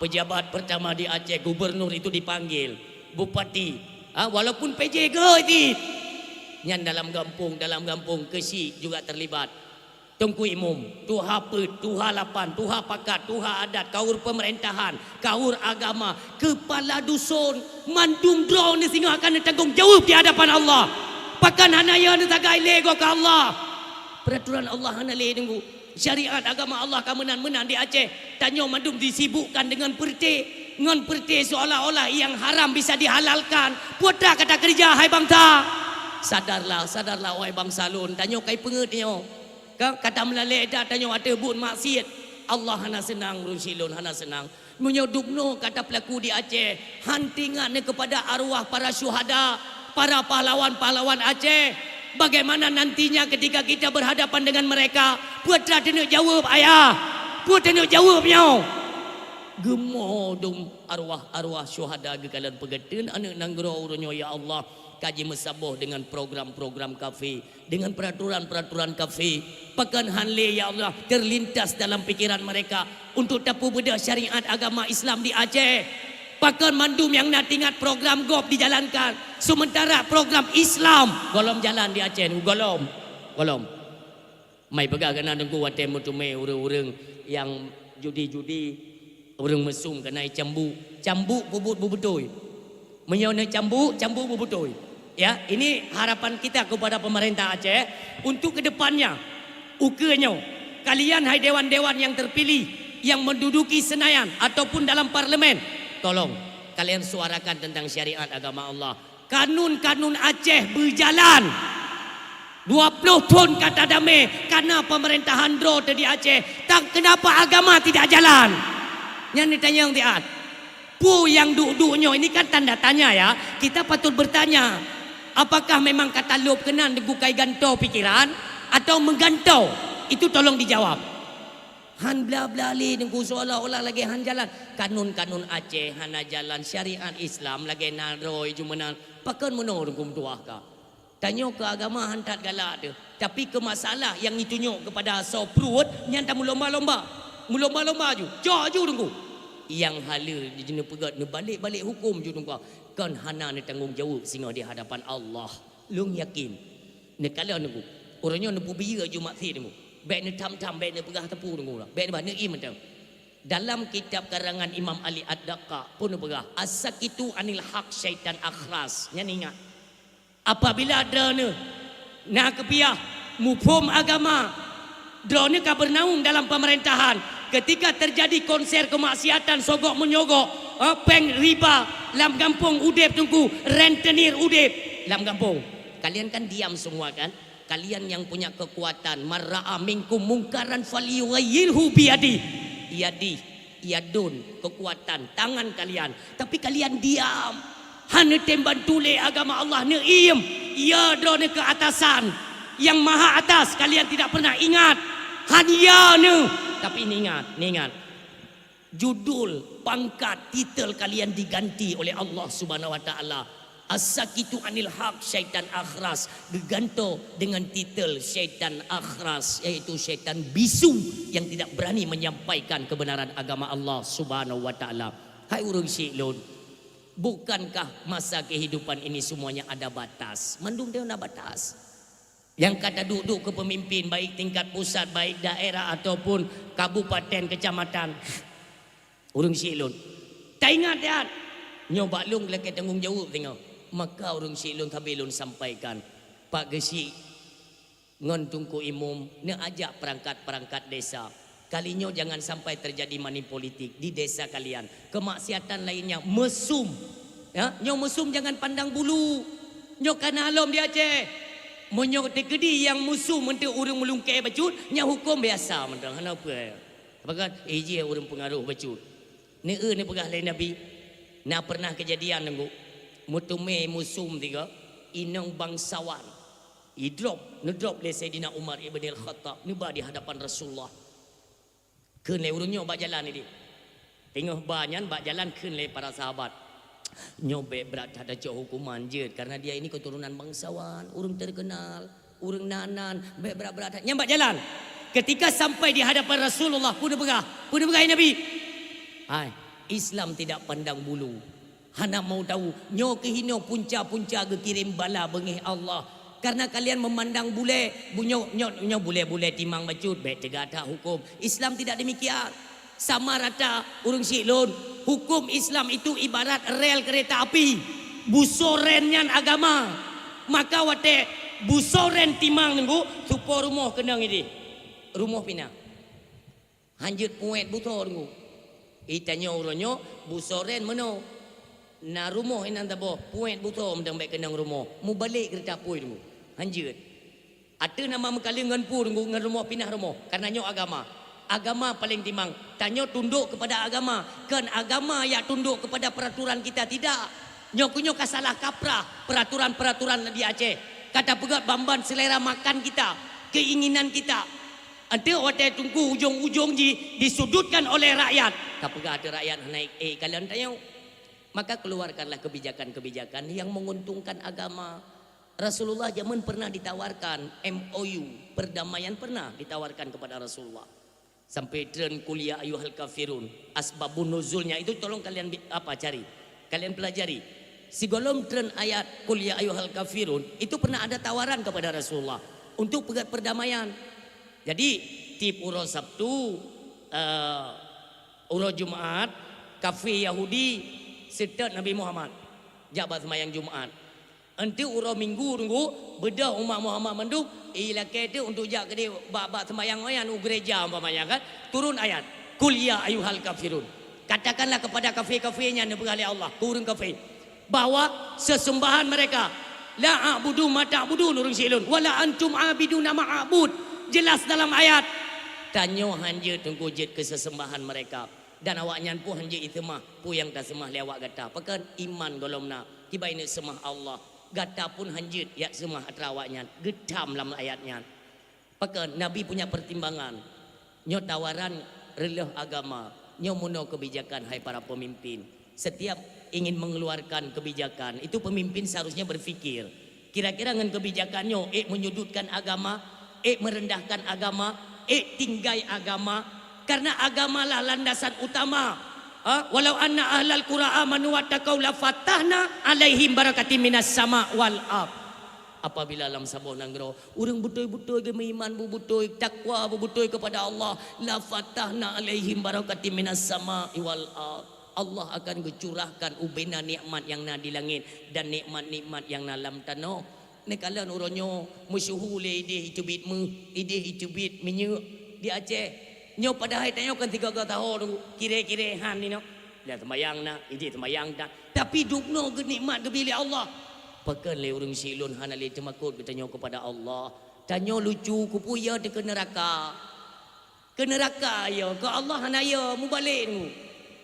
Pejabat pertama di Aceh, gubernur itu dipanggil, bupati. Walaupun PJ ke itu. Yang dalam kampung Kesi juga terlibat. Tengku Imum, tuha pet, tuha lapan, tuha pakat, tuha adat, kaur pemerintahan, kaur agama, kepala dusun, mandung drone ni sehingga akan ditanggung jawab di hadapan Allah. Pakan hanaya ni tagai lego ke Allah. Peraturan Allah hana le tunggu. Syariat agama Allah kemenan-menan di Aceh. Tanyo mandum disibukkan dengan perti. Dengan perti seolah-olah yang haram bisa dihalalkan. Putra kata kerja hai bangsa. Sadarlah wahai bangsa lun. Tanyo kai pengertiyo. Kata melalui dah tanyo ada bun maksiat. Allah hana senang rusilun hana senang. Menyodupno kata pelaku di Aceh. Hantingan kepada arwah para syuhada. Para pahlawan-pahlawan Aceh. Bagaimana nantinya ketika kita berhadapan dengan mereka? Putra tenuk jawab ayah. Putra tenuk jawabnya. gemodum arwah-arwah syuhada gekalan pegetin anak nanggro urunyo ya Allah kaji mesaboh dengan program-program kafe dengan peraturan-peraturan kafe pakan hanle ya Allah terlintas dalam pikiran mereka untuk tapu beda syariat agama Islam di Aceh pakan mandum yang nak ingat program GOP dijalankan sementara program Islam golom jalan di Aceh golom mai pegah kena dengku wate mutume urang-urang yang judi-judi orang mesum kena cambuk bubut bubutoi menyona cambuk bubutoi ya ini harapan kita kepada pemerintah Aceh untuk kedepannya ukenya kalian hai dewan-dewan yang terpilih yang menduduki Senayan ataupun dalam parlemen tolong kalian suarakan tentang syariat agama Allah kanun-kanun Aceh berjalan 20 tahun kata damai karena pemerintahan Dro di Aceh tak kenapa agama tidak jalan yang ditanya yang tiat pu yang duduknya ini kan tanda tanya ya kita patut bertanya apakah memang kata lup kenan degukai gantau pikiran atau menggantau itu tolong dijawab han bla bla li nengku seolah-olah lagi han jalan kanun-kanun Aceh hana jalan syariat Islam lagi naroi jumenan pakan menor kum tuah ka tanya ke agama han tak galak dia tapi ke masalah yang ditunjuk kepada sopruut nyanta lomba-lomba ju jaju dengku yang hala di jenis pegat ni balik hukum ju dengku kan hana ni tanggungjawab singa di hadapan Allah lung yakin ni kala dengku orangnya ni bubia ju maksi dengku baik ni tam-tam baik ni pegah tepu dengku baik ni bani im macam dalam kitab karangan Imam Ali Ad-Daqqa pun pegah as-sakitu anil haq syaitan akhras nya ingat apabila ada ni nak kepiah mufhum agama drone ka bernaung dalam pemerintahan ketika terjadi konser kemaksiatan sogok menyogok peng riba lam kampung udep tunggu rentenir udep lam kampung kalian kan diam semua kan kalian yang punya kekuatan marra'a minkum mungkaran falyughayyirhu biyadi yadun kekuatan tangan kalian tapi kalian diam hanya temban tule agama Allah ne iem ya drone ke atasan yang maha atas kalian tidak pernah ingat hanya ne tapi ini ingat judul pangkat titel kalian diganti oleh Allah Subhanahu wa taala as-sakitu anil haq syaitan akhras diganto dengan titel syaitan akhras yaitu syaitan bisu yang tidak berani menyampaikan kebenaran agama Allah Subhanahu wa taala hai urang silun bukankah masa kehidupan ini semuanya ada batas mandum dia ada batas yang kata duduk ke pemimpin baik tingkat pusat baik daerah ataupun kabupaten kecamatan urang silun tak ingat ya nyoba lung lagi tanggungjawab tengok maka urang silun kabilun sampaikan Pak Gesi ngon tungku imum ne ajak perangkat-perangkat desa kalinya jangan sampai terjadi money politik di desa kalian kemaksiatan lainnya mesum ya nyo mesum jangan pandang bulu nyo kana alom di Aceh menyok tegedi yang musuh mentuk urang melungkai bacut nya hukum biasa mentang kenapa apakah je urang pengaruh bacut ni ni pegah lain nabi nak pernah kejadian nengku mutume musum tiga inang bangsawan drop le Sayyidina Umar ibn al-Khattab ni ba di hadapan Rasulullah keun le urangnya bak jalan ni tengah banyan bak jalan keun le para sahabat nyobek berat ada jauh hukuman je karena dia ini keturunan bangsawan orang terkenal orang nanan berat nyambat jalan ketika sampai di hadapan Rasulullah pun begah Nabi hai Islam tidak pandang bulu hana mau tahu nyo kehino punca-punca kirim bala bengih Allah karena kalian memandang bule nyo bule timang bacut baik tegata hukum Islam tidak demikian sama rata urang silun hukum Islam itu ibarat rel kereta api busorennya agama maka wate busoren timang nengku supo rumah kenang ini rumah pina hanjut puet butor nengku itanya uronyo busoren meno na rumah inan tabo puet butor mendang baik kenang rumah mu balik kereta api nengku hanjut ada nama mekali ngan pu nengku ngan rumah pinah rumah karena nyo agama paling timang tanya tunduk kepada agama kan agama yang tunduk kepada peraturan kita tidak nyok salah kaprah peraturan di Aceh kata pegat bamban selera makan kita keinginan kita Ante waktu tunggu ujung-ujung disudutkan oleh rakyat. Tapi ada rakyat naik kalian tanya. Maka keluarkanlah kebijakan-kebijakan yang menguntungkan agama. Rasulullah zaman pernah ditawarkan MOU, perdamaian pernah ditawarkan kepada Rasulullah. Sampai tren kuliah ayuhal kafirun. Asbabun nuzulnya itu tolong kalian cari. Kalian pelajari. Segolong tren ayat kuliah ayuhal kafirun itu pernah ada tawaran kepada Rasulullah untuk perdamaian. Jadi tip uro Sabtu, uro Jumat, kafe Yahudi, setat Nabi Muhammad, jabat semayang Jumat. Nanti uro Minggu tunggu bedah umat Muhammad menduk, ilake itu untuk jak ke dia bab semayang wayan gereja umpamanya kan. Turun ayat, Qul ya ayyuhal kafirun. Katakanlah kepada kafe-kafenya yang diberkati Allah, turun kafe, bahwa sesembahan mereka la a'budu ma ta'budun urang silun wala antum abiduna ma'abud. Jelas dalam ayat. Tanyo hanja tunggu jet ke sesembahan mereka. Dan awaknya pun hanja itu mah pu yang tak semah lewat gata. Pakan iman golomna. Tiba ini semah Allah. Gata pun hanja ya semah atrawaknya. Gedam dalam ayatnya. Pakan Nabi punya pertimbangan. Nyo tawaran relih agama. Nyo muno kebijakan hai para pemimpin. Setiap ingin mengeluarkan kebijakan itu pemimpin seharusnya berfikir. Kira-kira dengan kebijakannya menyudutkan agama, merendahkan agama, tinggai agama, karena agamalah landasan utama. Walau anna ahlal qura amanu wattaqau la fatahna alaihim barakatim minas sama wal ard. Apabila dalam sabuh nanggro urang betul-betul beriman, betul takwa, betul kepada Allah, la fatahna alaihim barakatim minas sama wal ard. Allah akan curahkan ubena nikmat yang na di langit dan nikmat-nikmat yang na dalam tanah. Nekalan uronyo musyuhule ide hitubit mu ide hitubit menyu di Aceh nyo pada hai tanyo kan 3 tahun kire-kire han ni no dah sembayang na ide sembayang dah tapi dukno ke nikmat ke bilik Allah pakan le urang silun han ale temakut bertanya kepada Allah tanyo lucu kupu ya ke neraka ya ke Allah hana ya mu balik nu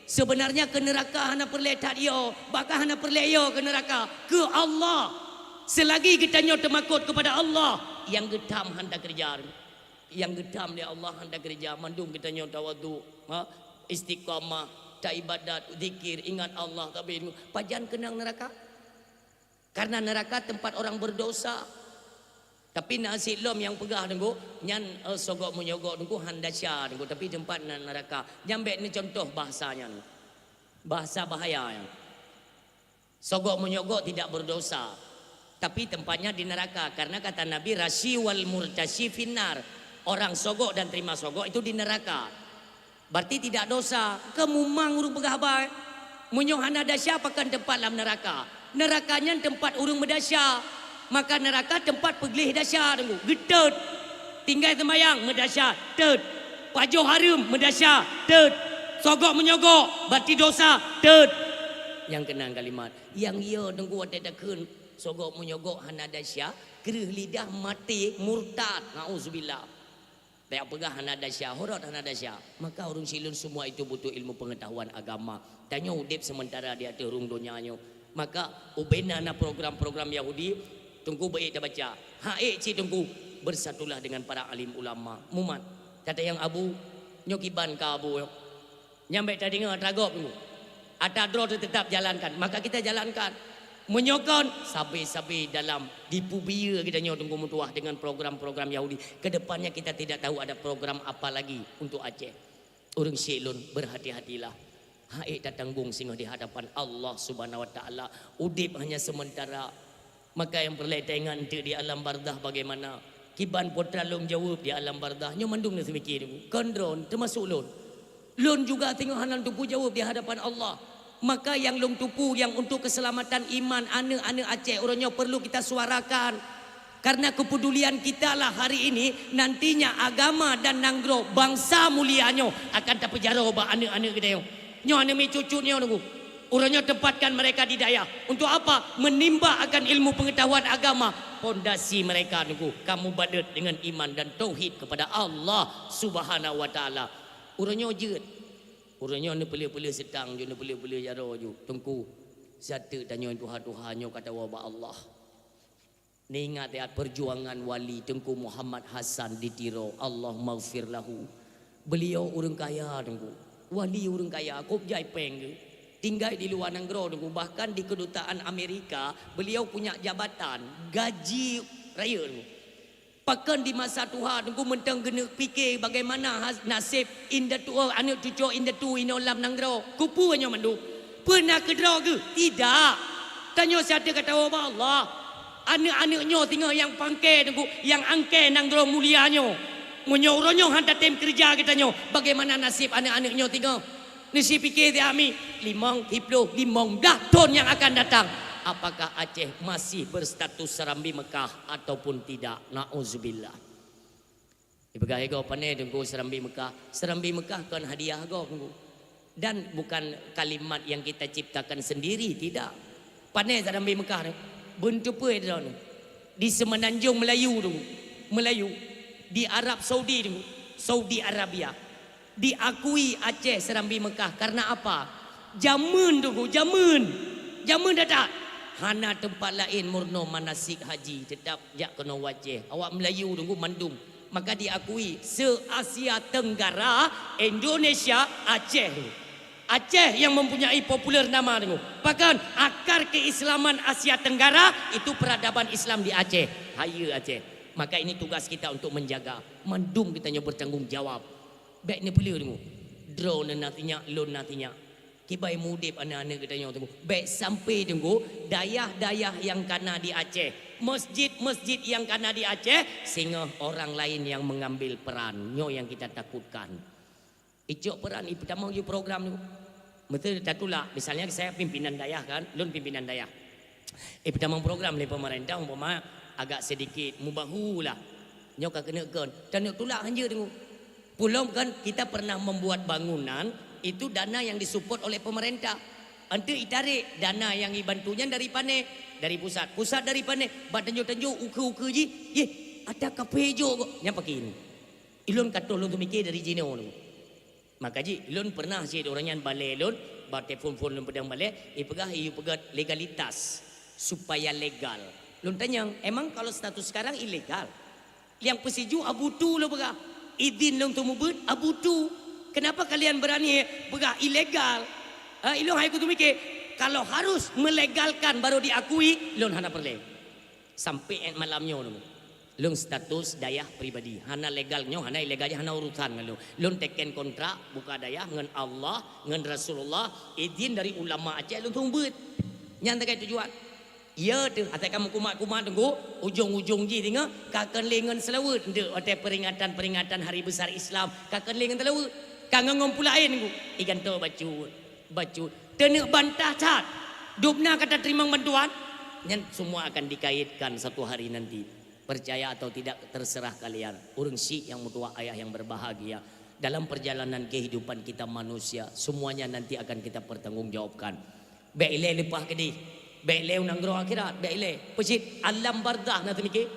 sebenarnya ke neraka hana perletat yo bakal hana perleyo ke neraka ke Allah. Selagi kita nyo temakut kepada Allah, yang gedam hendak kerja, yang gedam dia Allah hendak kerja, mandung kita nyo tawadhu, istiqamah, tak ibadat, zikir, ingat Allah, tapi pajan kenang neraka. Karena neraka tempat orang berdosa. Tapi nasi lom yang pegah nunggu, nyan sogok menyogok nunggu handasya nunggu, tapi tempat neraka. Nyambek ni contoh bahasanya, bahasa bahaya. Sogok menyogok tidak berdosa. Tapi tempatnya di neraka karena kata Nabi rasyi wal murtasyi finnar. Orang sogok dan terima sogok itu di neraka. Berarti tidak dosa. Kemumang urung pegahbai. Munyohana dasya pakan tempat dalam neraka. Nerakanya tempat urung medasya. Maka neraka tempat peglih dasya. Getut. Tinggal semayang medasya. Tet. Pajo harum medasya. Tet. Sogok menyogok. Berarti dosa. Tet. Yang kenang kalimat. Yang ia nunggu ada dakun. Sogok menyogok hanadasya kerih lidah mati murtad nauzubillah tak pegah hanadasya horot hanadasya maka urung silun semua itu butuh ilmu pengetahuan agama tanya udip sementara dia terung dunianya maka ubena na program-program Yahudi tunggu baik dah baca ci tunggu bersatulah dengan para alim ulama mumat kata yang abu nyokiban ka abu nyampe tadi dengar tragop tunggu atadro tetap jalankan maka kita jalankan menyokon sabi-sabi dalam dipubia kita tunggu mutuah dengan program-program Yahudi. Kedepannya kita tidak tahu ada program apa lagi untuk Aceh. Urang silun berhati-hatilah. Haik tak tanggung sehingga di hadapan Allah Subhanahu Wa Taala. Udip hanya sementara. Maka yang perletengan itu di alam bardah bagaimana? Kiban putra long jawab di alam bardah. Nyo mandung ni semikir. Kondron termasuk lon. Lon juga tengok hanan tupu jawab di hadapan Allah. Maka yang long tupu yang untuk keselamatan iman anak-anak Aceh orangnya perlu kita suarakan karena kepedulian kita lah hari ini nantinya agama dan nanggro bangsa mulianya akan terpenjara obak anak-anak kita nyo anak mi cucunya nunggu orangnya tempatkan mereka di daya untuk apa menimba akan ilmu pengetahuan agama pondasi mereka nunggu kamu badet dengan iman dan tauhid kepada Allah Subhanahu Wa Taala orangnya jeut. Urangnya ni pelih-pelih sedang je ni pelih-pelih jaro je. Tengku. Satu tanya Tuhan-Tuhannya kata wabak Allah. Ni ingat ya perjuangan wali Tengku Muhammad Hasan di Tiro. Allah maghfir lahu. Beliau orang kaya tengku. Wali orang kaya. Kop jai peng ke. Tinggal di luar negara tengku. Bahkan di kedutaan Amerika beliau punya jabatan gaji raya tengku. Bahkan di masa Tuhan tengku mentang kena fikir bagaimana nasib indah tua anak cucu indah tu inolam negara. Kupu hanya mandu. Pernah kedra ke? Tidak. Tanya siapa kata Allah. Anak-anaknya tinggal yang pangke tengku, yang angke nang dro mulianya. Menyorongnya hantar tim kerja katanya. Bagaimana nasib anak-anaknya tinggal? Nasi fikir dia ami 50 tahun yang akan datang. Apakah Aceh masih berstatus Serambi Mekah ataupun tidak? Nauzubillah. Ibaga ego pane tengku Serambi Mekah. Serambi Mekah kan hadiah go tengku. Dan bukan kalimat yang kita ciptakan sendiri, tidak. Pane Serambi Mekah ni. Bentuk apa dia ni? Di Semenanjung Melayu tu. Melayu. Di Arab Saudi tu. Saudi Arabia. Diakui Aceh Serambi Mekah. Karena apa? Jamun tu. Jamun. Jamun dah tak? Hana tempat lain murno manasik haji. Tetap jak kena wajah. Awak Melayu tu mandum. Maka diakui se-Asia Tenggara Indonesia Aceh tu. Aceh yang mempunyai populer nama tu. Bahkan akar keislaman Asia Tenggara itu peradaban Islam di Aceh. Haya Aceh. Maka ini tugas kita untuk menjaga. Mandum kita yang bertanggung jawab. Baik ni boleh tu. Drone nantinya, loan nantinya. Kibai mudip anak-anak kita yang tu. Baik sampai tu dayah-dayah yang kana di Aceh. Masjid-masjid yang kana di Aceh. Sehingga orang lain yang mengambil peran. Nyo yang kita takutkan. Icok peran pertama you program tu. Betul tak tulak. Misalnya saya pimpinan dayah kan, lun pimpinan dayah. Pertama program oleh pemerintah umpama agak sedikit mubahu lah. Nyok kena kan. Dan nyok tulak hanya tengok. Pulau kan kita pernah membuat bangunan itu dana yang disupport oleh pemerintah. Ante itarik dana yang dibantunya dari pane, dari pusat. Pusat dari pane, batanjo-tanjo uke-uke ji. Ada kapejo kok. Nyapa kini. Ilun kata lu tu mikir dari jino tu. Maka ji lun pernah si orang yang balik lun bawa telefon lun pedang balik pegah legalitas supaya legal. Lun tanya emang kalau status sekarang ilegal yang pesiju abutu lo pegah izin lun tu mubut abutu kenapa kalian berani pegah ilegal ilun hai kutu mikir kalau harus melegalkan baru diakui lun hana perle sampai malamnya tu lung status dayah pribadi hana legalnya hana ilegalnya hana urusan lu lun teken kontrak buka dayah ngan Allah ngan Rasulullah izin dari ulama Aceh lun tumbut nyan tak tujuan ya tu atai kamu kumat-kumat tunggu ujung-ujung ji tinga kaken lengan selawut ndek atai peringatan hari besar Islam kaken lengan selawut kangen ngumpulain tunggu ikan tu bacu tenek bantah cat dubna kata terima bantuan nyan semua akan dikaitkan satu hari nanti. Percaya atau tidak terserah kalian. Urang si yang mutua ayah yang berbahagia. Dalam perjalanan kehidupan kita manusia. Semuanya nanti akan kita pertanggungjawabkan. Baiklah lepah kedi. Baiklah unanggro akhirat. Baiklah. Pesit alam bardah nanti mikir.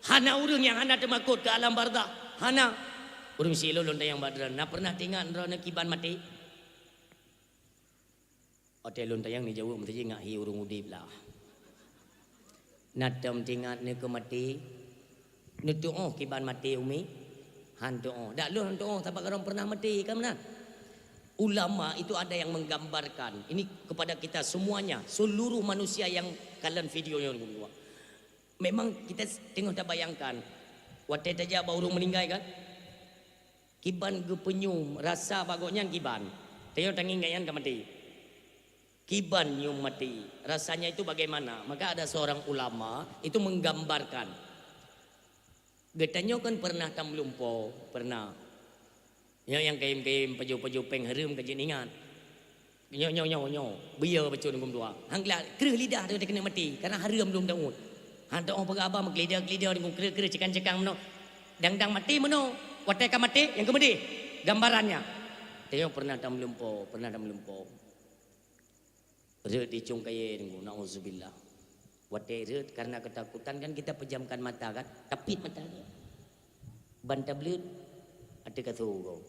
Hana urang yang hana temakut ke alam bardah. Hana. Urang si lo lonta yang badran. Nak pernah tengok nerana kiban mati. Ote lonta yang ni jauh. Mesti ngak hi urang udip lah. Nadam tinggal ni ke mati. Ni doa kiban mati umi. Han doa. Dak lu han doa sampai orang pernah mati kan benar. Ulama itu ada yang menggambarkan. Ini kepada kita semuanya, seluruh manusia yang kalian videonya ni. Memang kita tengok dah bayangkan. Waktu saja baru meninggal kan. Kiban ke penyum rasa bagusnya kiban. Tengok tanging gayan ke mati. Kiban nyum mati. Rasanya itu bagaimana? Maka ada seorang ulama itu menggambarkan. Getanya kan pernah tamlumpo, pernah. Yang kaim-kaim paju-paju pengharum kajian ingat. Nyo. Biar baca dengan doa. Hanglah kerah lidah dia kena mati karena harum belum daun. Han doa pakai abang kelida-kelida dengan kerah cekan-cekan meno. Dang mati meno. Watai ka mati yang kemudian gambarannya. Tengok pernah tamlumpo. Red di cungkai dengan nauzubillah. Watai red karena ketakutan kan kita pejamkan mata kan. Tapit mata dia. Banta belut ada kata kau.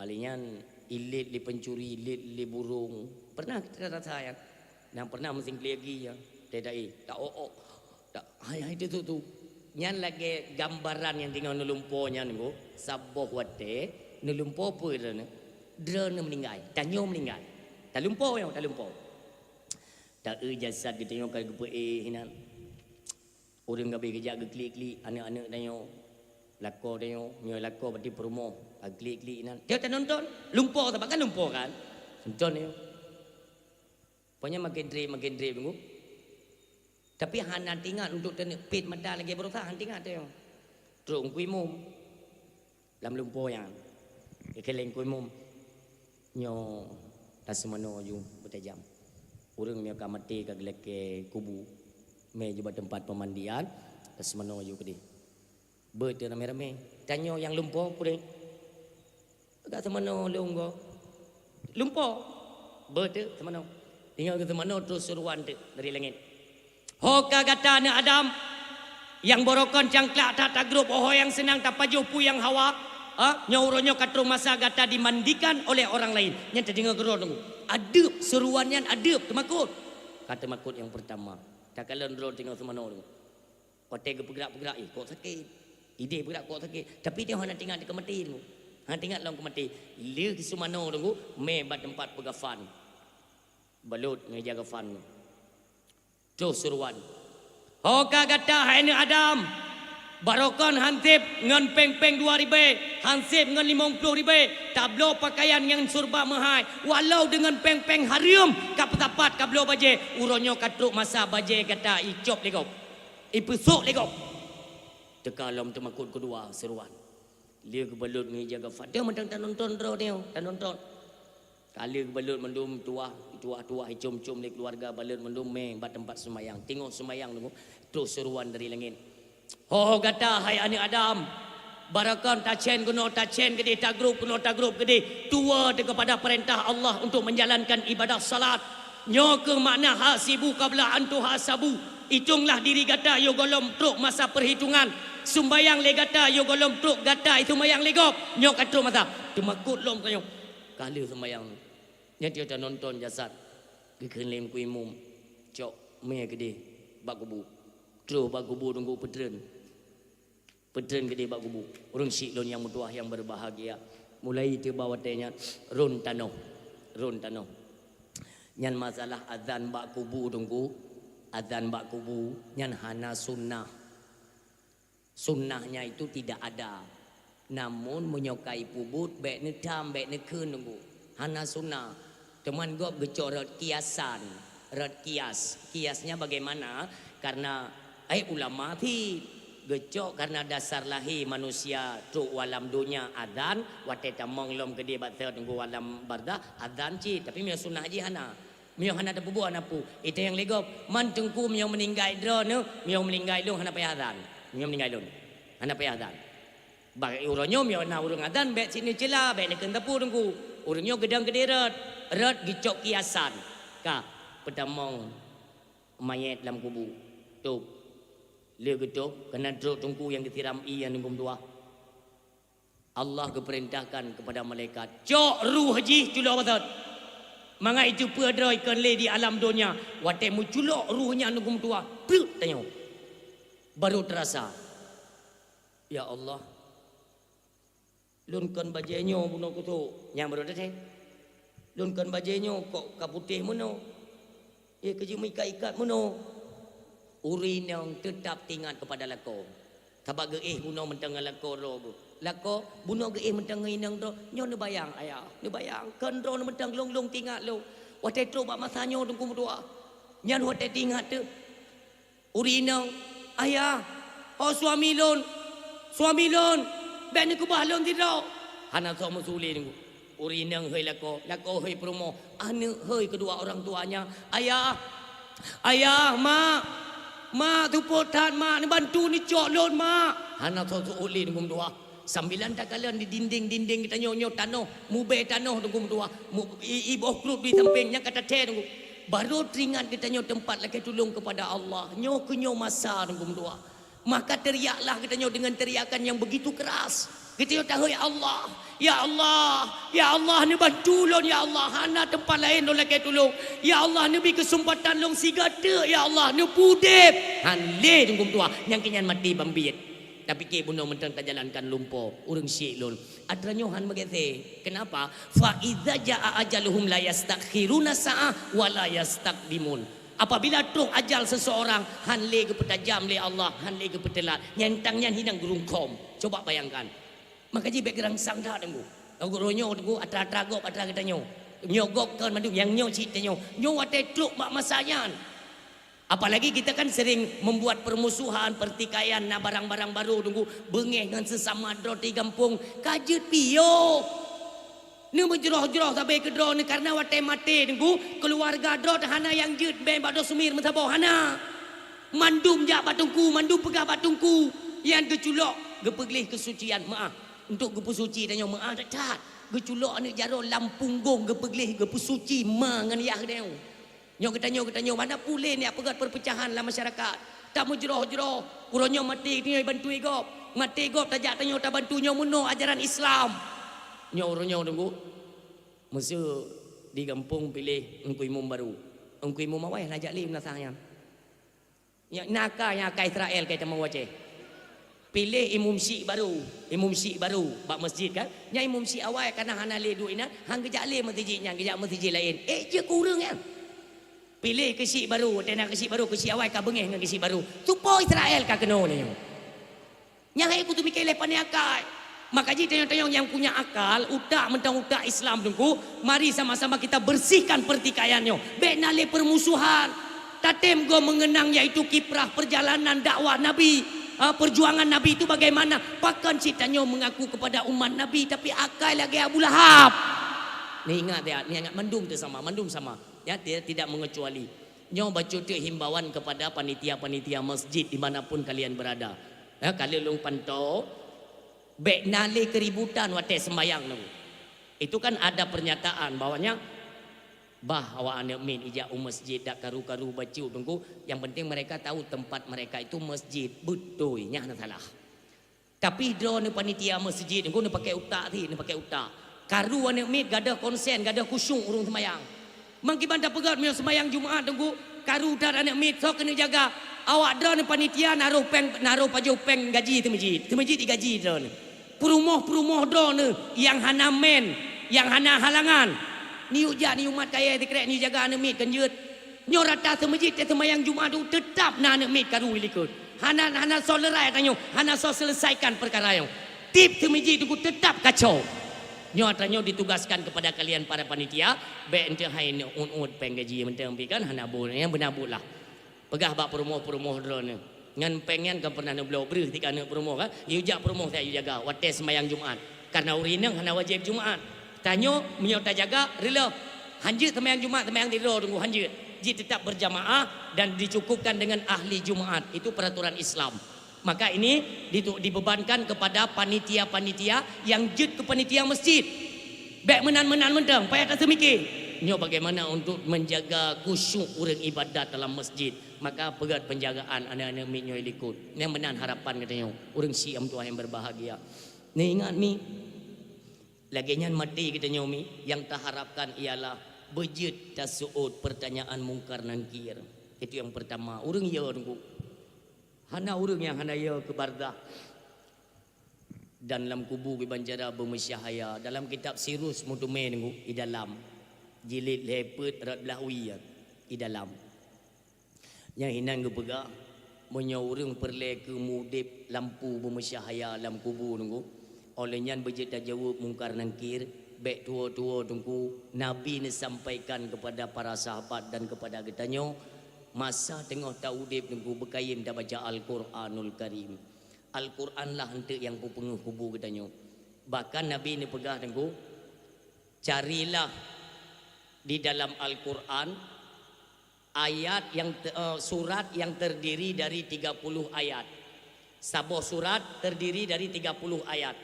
Alinya ilit li pencuri, ilit li burung. Pernah kita rasa ya. Yang pernah mesin lagi ya. Tidak tak Tak, hai itu tu. Nyan lagi gambaran yang tinggal nelumponya nunggu saboh wate nelumpo apa drone. Drone meninggal, tanyo meninggal. Tak lumpo yang tak lumpo. Tak jasad kita tengok kalau gepe hinan. Orang gabe kerja ke klik-klik anak-anak tengok. Lako tengok, nyo lako berarti promo. Klik-klik hinan. Dia tak nonton, lumpo tak kan lumpo kan. Nonton dia. Pokoknya makin drip tunggu. Tapi hana tinggal untuk pit mata lagi berusaha han tinggal tu. Terus kui mum. Lam lumpo yang. Ikeleng kui mum. Nyo tak semano ju bertajam. Orang yang akan mati ke gelake kubu. Me juga tempat pemandian. Tak semano ju ke dia. Bertu rame-rame. Tanya yang lumpo kuring. Agak semano lunggo. Lumpo. Bertu semano. Tinggal ke semano terus suruhan tu dari langit. Hoka kata anak Adam. Yang borokon cangklak tak grup. Oh yang senang tak pajupu yang hawa. Nyauronyo katrung masa gata dimandikan oleh orang lain. Yang terdengar geror tunggu. Adab seruannya adab temakut. Kata makut yang pertama. Tak kalau geror tinggal semano tunggu. Kote bergerak-bergerak kok sakit. Ide bergerak kok sakit. Tapi dia nak tinggal di kemati tunggu. Han tinggal long kemati. Lia ke sumano tunggu. Me bat tempat pegafan. Balut ngeja gafan. Terus seruan. Hoka kata hai Adam. Barokon hansip ngan peng-peng 2,000, hansip ngan 50,000, tablo pakaian yang surba mahai, walau dengan peng-peng harium, kap-tapat kablo baje, uronyo katruk masa baje kata icop legop, ipusuk legop. Tekalom temakut kedua seruan. Dia kebalut ni jaga fat. Dia mentang tak nonton draw dia, tak nonton. Kali kebalut mendum tua cum-cum le keluarga balut mendum me bat tempat semayang. Tengok semayang tunggu, terus seruan dari langit. Oh kata hai anak Adam. Barakan tacen kuno tacen gede tagrub kuno tagrub gede. Tua kepada perintah Allah untuk menjalankan ibadah salat. Nyo ke makna hasibu qabla antu hasabu. Hitunglah diri gata yo golom truk masa perhitungan. Sumbayang le gata yo golom truk gata itu mayang legop. Nyo katruk masa. Temakut lom kanyo. Kali sembayang. Nya dia tak nonton jasad. Kekelem kui mum. Cok me gede bak kubu. Terus bak kubu tunggu petren. Petren gede bak kubu. Orang syiklon yang mutuah yang berbahagia. Mulai tiba watenya run tanoh. Nyan masalah azan bak kubu tunggu. Azan bak kubu nyan hana sunnah. Sunnahnya itu tidak ada. Namun menyukai pubut baik ne tam baik ne keun tunggu. Hana sunnah. Teman gop gecok rat kiasan. Rat kias. Kiasnya bagaimana? Karena ulama ti gecok karena dasar lahir manusia tu walam dunia adzan wate tamong lom gede bather tunggu walam barda adzan ci tapi mio sunnah ji hana mio hana da bubu anapu itu yang legop man tengku mio meninggal drone mio meninggal long hana payah adzan mio meninggal long hana payah adzan bagi uronyo mio na urung adzan bet sini cela bet ne kentapu tunggu uronyo gedang gede rat gecok kiasan ka pedamong mayat dalam kubu tu dia gitu kena drop tungku yang ditiram yang nunggu dua. Allah keperintahkan kepada malaikat, "Cok ruh haji culok batat." Mangai itu pedroi kan le di alam dunia, wate mu culok ruhnya nunggu dua. Put tanya. Baru terasa. Ya Allah. Lunkan bajenyo buno kutu, yang baru dah. Lunkan bajenyo kok kaputih muno. Ya keju ikat muno. Urin yang tetap tinggal kepada lako. Tabak geih bunuh mentang lako rogo. Lako bunuh geih mentang inang ro. Nyo ne bayang ayah. Ne bayang kan ro ne mentang long tinggal lo. Wate tro bak masanyo tunggu dua. Nyan wate tinggal tu. Urinang ayah. Oh suami lon. Ben ne kubah lon tidak. Hana so musuli tunggu. Urinang hei lako hei promo. Ane hei kedua orang tuanya. Ayah, Ma tu potan ma ni bantu ni cok lon ma. Hana so ulin gum dua. Sambilan tak kalian di dinding kita nyonyo tanoh, mube tanoh gum dua. Iboh klub di sampingnya kata teh tunggu. Baru teringat kita nyo tempat lagi tolong kepada Allah. Nyo masa gum dua. Maka teriaklah kita nyo dengan teriakan yang begitu keras. Kita tahu ya Allah. Ya Allah, ya Allah ni bantu lon ya Allah. Hana tempat lain lon lagi tolong. Ya Allah ni beri kesempatan long sigata ya Allah ni pudip. Han le tunggu tua yang kenyan mati bambit. Tapi ke bunuh mentang tak jalankan lumpur. Urang syik lon. Adranyo han bagete. Kenapa? Fa idza jaa ajaluhum la yastakhiruna sa'ah wa la yastaqdimun. Apabila truk ajal seseorang han le ke petajam le Allah, han le ke petelat. Nyentangnya hinang gerungkom. Coba bayangkan. Maka ji background sang dah tunggu. Aku ronyo tunggu atra-atra gop atra kita nyo. Nyogok kan mandu yang nyo cerita nyo. Nyo ate truk mak masayan. Apalagi kita kan sering membuat permusuhan, pertikaian, na barang-barang baru tunggu bengeh dengan sesama dro di kampung. Kajut pio. Ni menjeroh-jeroh sampai ke dro ni karena wate mate tunggu keluarga dro hana yang jut ben bado sumir mentabo hana. Mandum jak batungku, mandum pegah batungku. Yang terculok gepeglih kesucian maaf. Untuk gepu suci dan yang maaf tak geculok anak jaro lampung gong gepeglih gepu suci mangan yah dia nyo ketanyo mana pulih ni apa perpecahan dalam masyarakat tak menjeroh-jeroh uronyo mati ni bantu gop mati gop tajak tanyo tak bantu nyo muno ajaran Islam nyo uronyo tunggu mesti di kampung pilih engku imam baru engku imam awai najak lim nasanya yang naka Israel kata mau wace pilih imam syik baru bak masjid kan nya imam syik awal kana hana le duit ina hang gejak le masjidnya gejak masjid lain je kurang kan pilih ke syik baru tena ke syik baru ke syik awal ka bengeh dengan ke syik baru tupo Israel ka keno ni nya hai ku tu mikir lepan ni akal maka ji tayong-tayong yang punya akal utak mentang utak Islam tunggu mari sama-sama kita bersihkan pertikaiannya be nale permusuhan tatem go mengenang yaitu kiprah perjalanan dakwah Nabi. Perjuangan Nabi itu bagaimana? Pakan ceritanya mengaku kepada umat Nabi tapi akal lagi Abu Lahab. Ni ingat ya, ni ingat mandum sama. Ya, dia tidak mengecuali. Nyo baca tu himbauan kepada panitia-panitia masjid dimanapun kalian berada. Ya, kalian long pantau bek nale keributan wate sembayang tu. Itu kan ada pernyataan bahwanya bah awak anak min ijak masjid dak karu-karu baca tunggu yang penting mereka tahu tempat mereka itu masjid betul nya salah tapi drone panitia masjid tunggu ni pakai utak karu anak min gada konsen gada khusyuk urung sembayang mangkiban dak pegat mio sembayang Jumaat tunggu karu dar anak min so kena jaga awak drone panitia naruh paju peng gaji tu masjid digaji drone perumoh drone yang hana men yang hana halangan ni ujar ni umat kaya dikrek ni jaga anak mit kenjut nyo rata semajid semayang Jumaat tu tetap na anak mit karu likut hana solerai tanyo hana so selesaikan perkara yang tip semajid tu tetap kacau nyo atanyo ditugaskan kepada kalian para panitia be ente hai ne un peng gaji mentang pi kan hana bol yang benabutlah pegah bak promoh drone ngan pengen kan pernah nak blau breh tika nak promoh kan ujak promoh saya jaga wate semayang Jumaat karena urinang hana wajib Jumaat tanyo menyota jaga rela hanjut sembahyang Jumaat sembahyang tidur tunggu hanjut ji tetap berjamaah dan dicukupkan dengan ahli Jumaat itu peraturan Islam maka ini dibebankan kepada panitia-panitia yang jut ke panitia masjid baik menan mentang payah tak semikir nyo bagaimana untuk menjaga khusyuk urang ibadat dalam masjid maka pegat penjagaan anak-anak mi nyo ikut yang menan harapan katanya urang siam tuah yang berbahagia ni ingat mi lagi nyan mati kita nyomi yang tak harapkan ialah bejit tasuud pertanyaan mungkar nangkir itu yang pertama urang ya tunggu hana urang yang hana ya ke bardah dan dalam kubu ke banjara bermasyahaya dalam kitab sirus mutume tunggu di dalam jilid lepet rat belahwi di dalam yang hinan ke pegak monya urang perle ke mudip lampu bermasyahaya dalam kubu tunggu olehnya berjeta jawab mungkar nangkir baik tua-tua tunggu Nabi ni sampaikan kepada para sahabat dan kepada ketanyo masa tengah taudib tunggu berkayim dah baca Al-Quranul Karim Al-Quran lah hentik yang pupengah kubu ketanyo bahkan Nabi ni pegah tunggu carilah di dalam Al-Quran ayat yang surat yang terdiri dari 30 ayat sabuh surat terdiri dari 30 ayat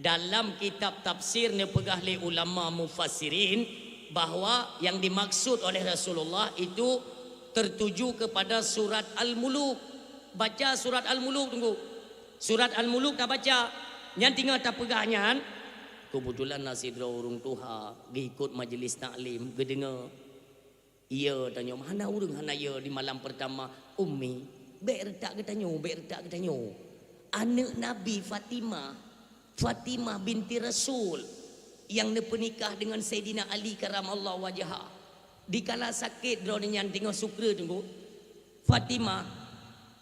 dalam kitab tafsir ni pegah li ulama mufassirin bahawa yang dimaksud oleh Rasulullah itu tertuju kepada surat Al-Muluk. Baca surat Al-Muluk tunggu. Surat Al-Muluk tak baca. Yang tinggal tak pegahnya. Kebetulan nasi dra urung tuha, ikut majlis taklim, gedengar. Ia tanya, mana urang hana ia di malam pertama, Ummi, baik retak ke tanya. Anak Nabi Fatimah binti Rasul yang pernikah dengan Sayyidina Ali karamallahu wajhah. Dikala sakit dra nyan tengok sukra tunggu. Fatimah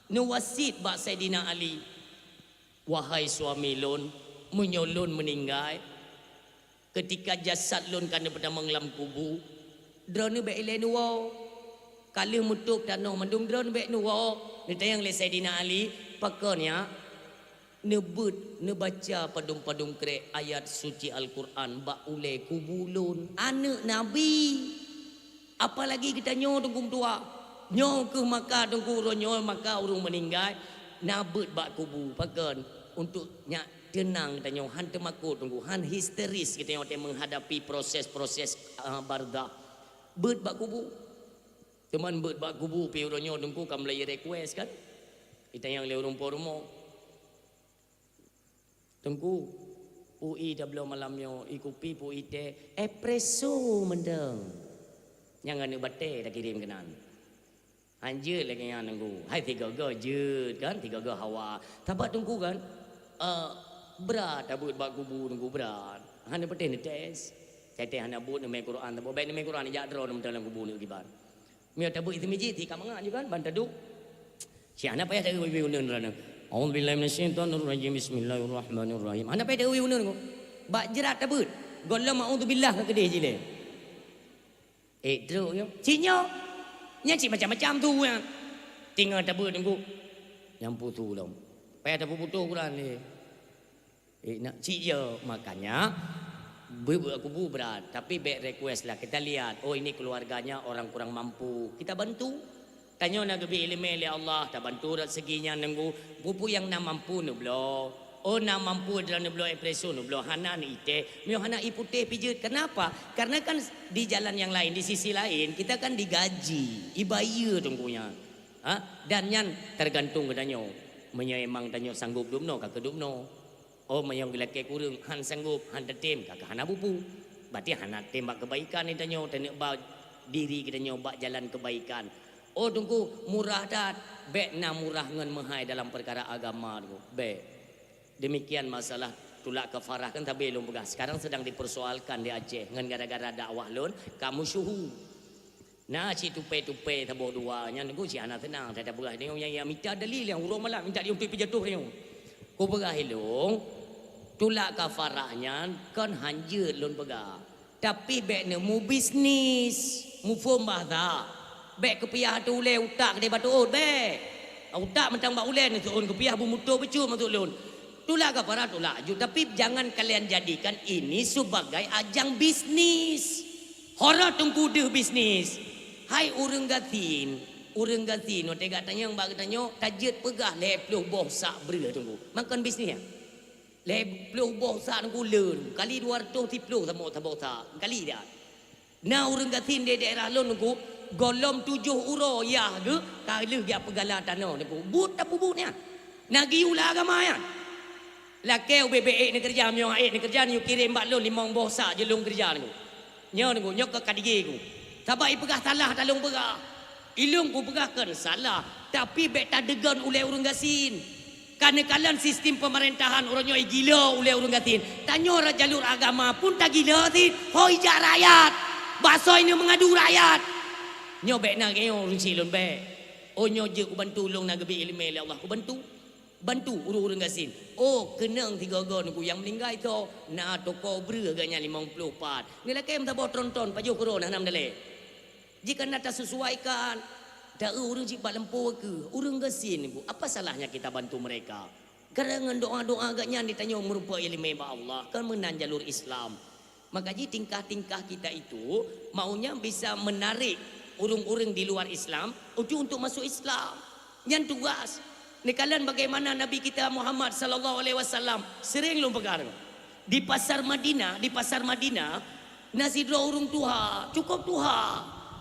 nuwasit bak Sayyidina Ali. Wahai suami lun, menyolun meninggal. Ketika jasad lun kana pertama ngelam kubu, drone baik le nuwa. Kala mutuk tanah mandung drone baik nuwa. Ni tayang le Sayyidina Ali pakarnya nebut nebaca padung-padung krek ayat suci Al-Quran bak ule kubulun anak Nabi. Apalagi kita nyo tunggung tua. Nyo ke maka tunggu ronyo maka urung meninggal. Nabut bak kubu pakan untuk nyak tenang kita nyo han temakut tunggu han histeris kita nyo menghadapi proses-proses bardah. Bet bak kubu. Teman bet bak kubu pi ronyo tunggu kam lay request kan. Kita yang le urung pormo. Tengku UI dah belum malamnya ikupi UI teh espresso mendeng. Yang anu bate dah kirim kenan. Anjir lagi yang nunggu. Hai 3 go jut kan 3 go hawa. Tabat tunggu kan. Berat abut bak kubu tunggu berat. Hana bate ni tes. Teteh hana but ni main Quran tabu baik ni main Quran ni jak dro dalam kubu ni gibar. Mi tabu itu miji ti kamangan juga kan bantaduk. Si ana payah dari wiwi unen rana. A'udzubillahi minasyaitonirrajim. Bismillahirrahmanirrahim. Ana payah dari wiwi unen ko. Bak jerat tabut. Golam a'udzubillah ke kedih jile. Teruk yo. Cinyo. Nya cik macam-macam tu yang tinggal tabut tunggu. Yang putu lom. Payah tabut putu Quran ni. Nak cik je makanya kubu berat. Tapi back request lah kita lihat. Oh ini keluarganya orang kurang mampu. Kita bantu. Tanya nak gebi ilmu oleh Allah, tak bantu rezekinya nunggu. Pupu yang nak mampu nu blo. Oh nak mampu dalam nu blo espresso nu blo hana ni ite. Mio hana iputih pijut. Kenapa? Karena kan di jalan yang lain, di sisi lain kita kan digaji, ibayar tunggunya. Dan yang tergantung kedanyo. Menyo emang tanyo sanggup dumno kakak dumno. Oh menyo gelake kurung han sanggup han tetem kakak hana bupu. Berarti hana tembak kebaikan ni tanyo tenek ba diri kita nyoba jalan kebaikan. Oh tunggu murah dat. Bek na murah ngan mahai dalam perkara agama tu. Bek. Demikian masalah tulak kafarah kan tapi belum pegah. Sekarang sedang dipersoalkan di Aceh ngan gara-gara dakwah lon kamu syuhu. Nah si tupe-tupe tabo dua nya tunggu si anak tenang tak ada pegah dia yang minta dalil yang urang malam minta dia untuk pijatuh dia. Ko pegah hilung tulak kafarahnya kan hanjut lon pegah. Tapi bek nemu bisnis, mu fom bahasa. Bek kepiah tu ule utak dia batu ut bek. Utak mentang bak ulen tu un kepiah bumuto becu masuk lun. Tulah ke para tulah aju tapi jangan kalian jadikan ini sebagai ajang bisnis. Hora tungku deh bisnis. Hai urang gatin no tega tanya yang bak tanya tajet pegah le pluh boh sak ber tunggu. Makan bisnis ya. Le pluh boh sak tunggu leun kali 230 sama tabota kali dah. Nah urang gatin di daerah lun tunggu golom 7 uro ya ke kala dia pegala tanah ni but tak bubutnya nagi ulah agama ya lakeu BBE ni kerja mio air ni kerja ni kirim bak lon 5 bosa je long kerja ni nyo ni nyok ke kadige ku tabai pegah salah talung pegah ilung ku pegahkan salah tapi bek tak degan oleh urang gasin karena kalian sistem pemerintahan orangnya gila oleh urang gasin tanyo jalur agama pun tak gila tin hoi jak rakyat bahasa ini mengadu rakyat. Nyo bek nak nyo runci lon bek. Oh nyo je ku bantu long nak gebi ilmu oleh Allah ku bantu urang gasin. Oh kenang 3 gon ku yang meninggal tu na toko ber agaknya 54. Ni lakai mta bawa tronton paju corona nam dale. Jika nak sesuaikan dak urang cik bak lempo ke urang gasin ku. Apa salahnya kita bantu mereka? Kerana doa-doa agaknya ditanya merupa ilmu Allah kan menan jalur Islam. Makanya tingkah-tingkah kita itu maunya bisa menarik urung-urung di luar Islam untuk masuk Islam. Yang tugas. Ni kalian bagaimana Nabi kita Muhammad sallallahu alaihi wasallam sering lu pegang. Di pasar Madinah, nasi dua urung tuha, cukup tuha.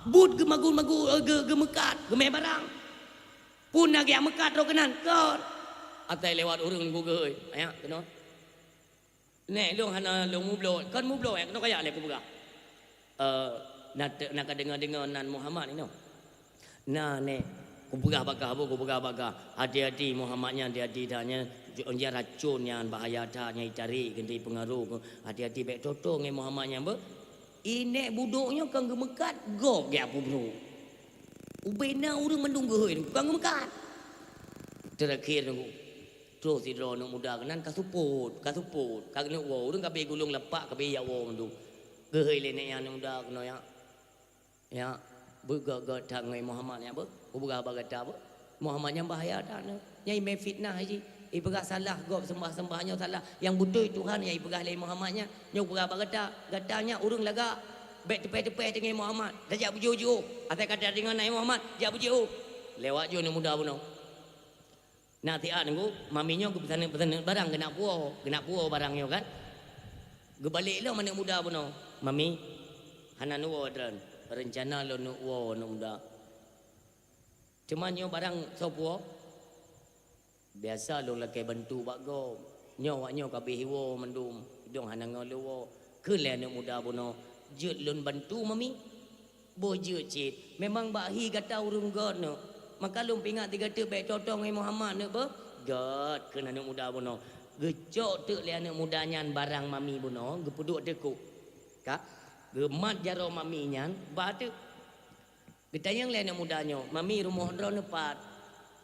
But gemagun-magu gemekat, gemeh barang. Pun nak yang mekat ro kenan kor. Atai lewat urung gugeuy. Aya kenal. Nek long hana long mublo kan mublo kena kaya le ku buka. Nak dengar nan Muhammad ni no. Nah nek ku buka bakah hati-hati Muhammadnya hati-hati dahnya dia racun yang bahaya dah nyai cari ganti pengaruh hati-hati baik toto ngai Muhammadnya be. Ini buduknya kan gemekat gok ge apa bro. Ubena urang mendung geuheun kan gemekat. Terakhir nunggu terus sidro nak muda kenan kasuput kagak wo urang kabeh gulung lepak kabeh ya wo mendu gehei le nek yang muda kena ya begaga tangai Muhammad ya be buga bagata be Muhammadnya bahaya dah nyai me fitnah haji ibegah salah gop sembahnya salah yang betul Tuhan yang ibegah le Muhammadnya nyau buga bagata gatanya urang laga baik tepai dengan Muhammad dajak bujo atai kata dengan naik Muhammad jak bujo lewat jo ni muda puno. Nak tiak nunggu maminya ke pesan barang kena puo barangnya kan. Gebalik lo mana muda pun no. Mami hana nuwo dran rencana lo nuwo no muda. Cuman nyo barang sopuo biasa lo laki bantu bak go. Nyo kabeh hiwo mendum dong hana ngolo ke le no muda pun no. Jut lon bantu mami. Bo jut cit. Memang bahi kata urung god no. Maka lu pingat tiga tu baik totong dengan Muhammad nak ber. God kena anak muda buno. Gecok tu le anak mudanya barang mami buno, gepuduk tekuk. Kak, gemat jaro mami nyan, batu. Getayang le anak mudanya, mami rumah ndro nepat.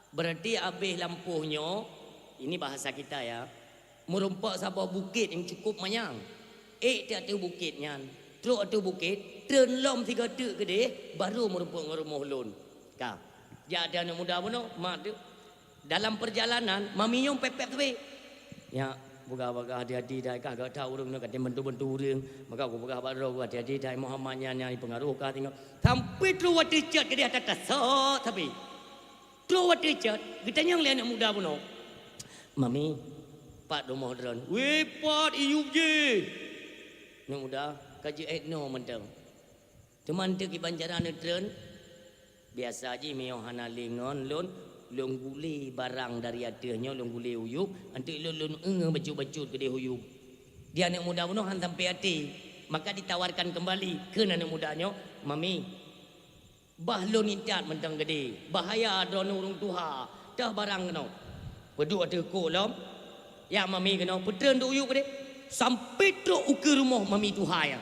Berarti habis lampuhnya, ini bahasa kita ya. Merompak sabah bukit yang cukup manyang. Tak tu bukit nyan. Teruk tu bukit, terlom tiga tu gede, baru merompak rumah lun. Kak. Ya ada anak muda pun mak tu dalam perjalanan mami nyong pepek tu ya buka hati-hati dah kagak tahu urang nak kata bentu urang maka aku buka baro hati-hati dah Muhammadnya yang pengaruh ka tengok sampai tu waktu cat ke dia atas so tapi tu waktu cat kita yang anak muda pun mami pak rumah dron we pat iup je anak muda kaji etno mentang cuman tu ki banjaran dron biasa aja meo hana lingon lon guli barang dari atasnya lon guli uyup antik lon baju-baju ke dia uyup dia anak muda puno han sampai hati maka ditawarkan kembali ke anak mudanya mami bah lon intat mentang gede bahaya drone urung tuha dah barang kena peduk ada ko lom ya mami kena petren tu uyup ke dia sampai truk ke rumah mami tuha ya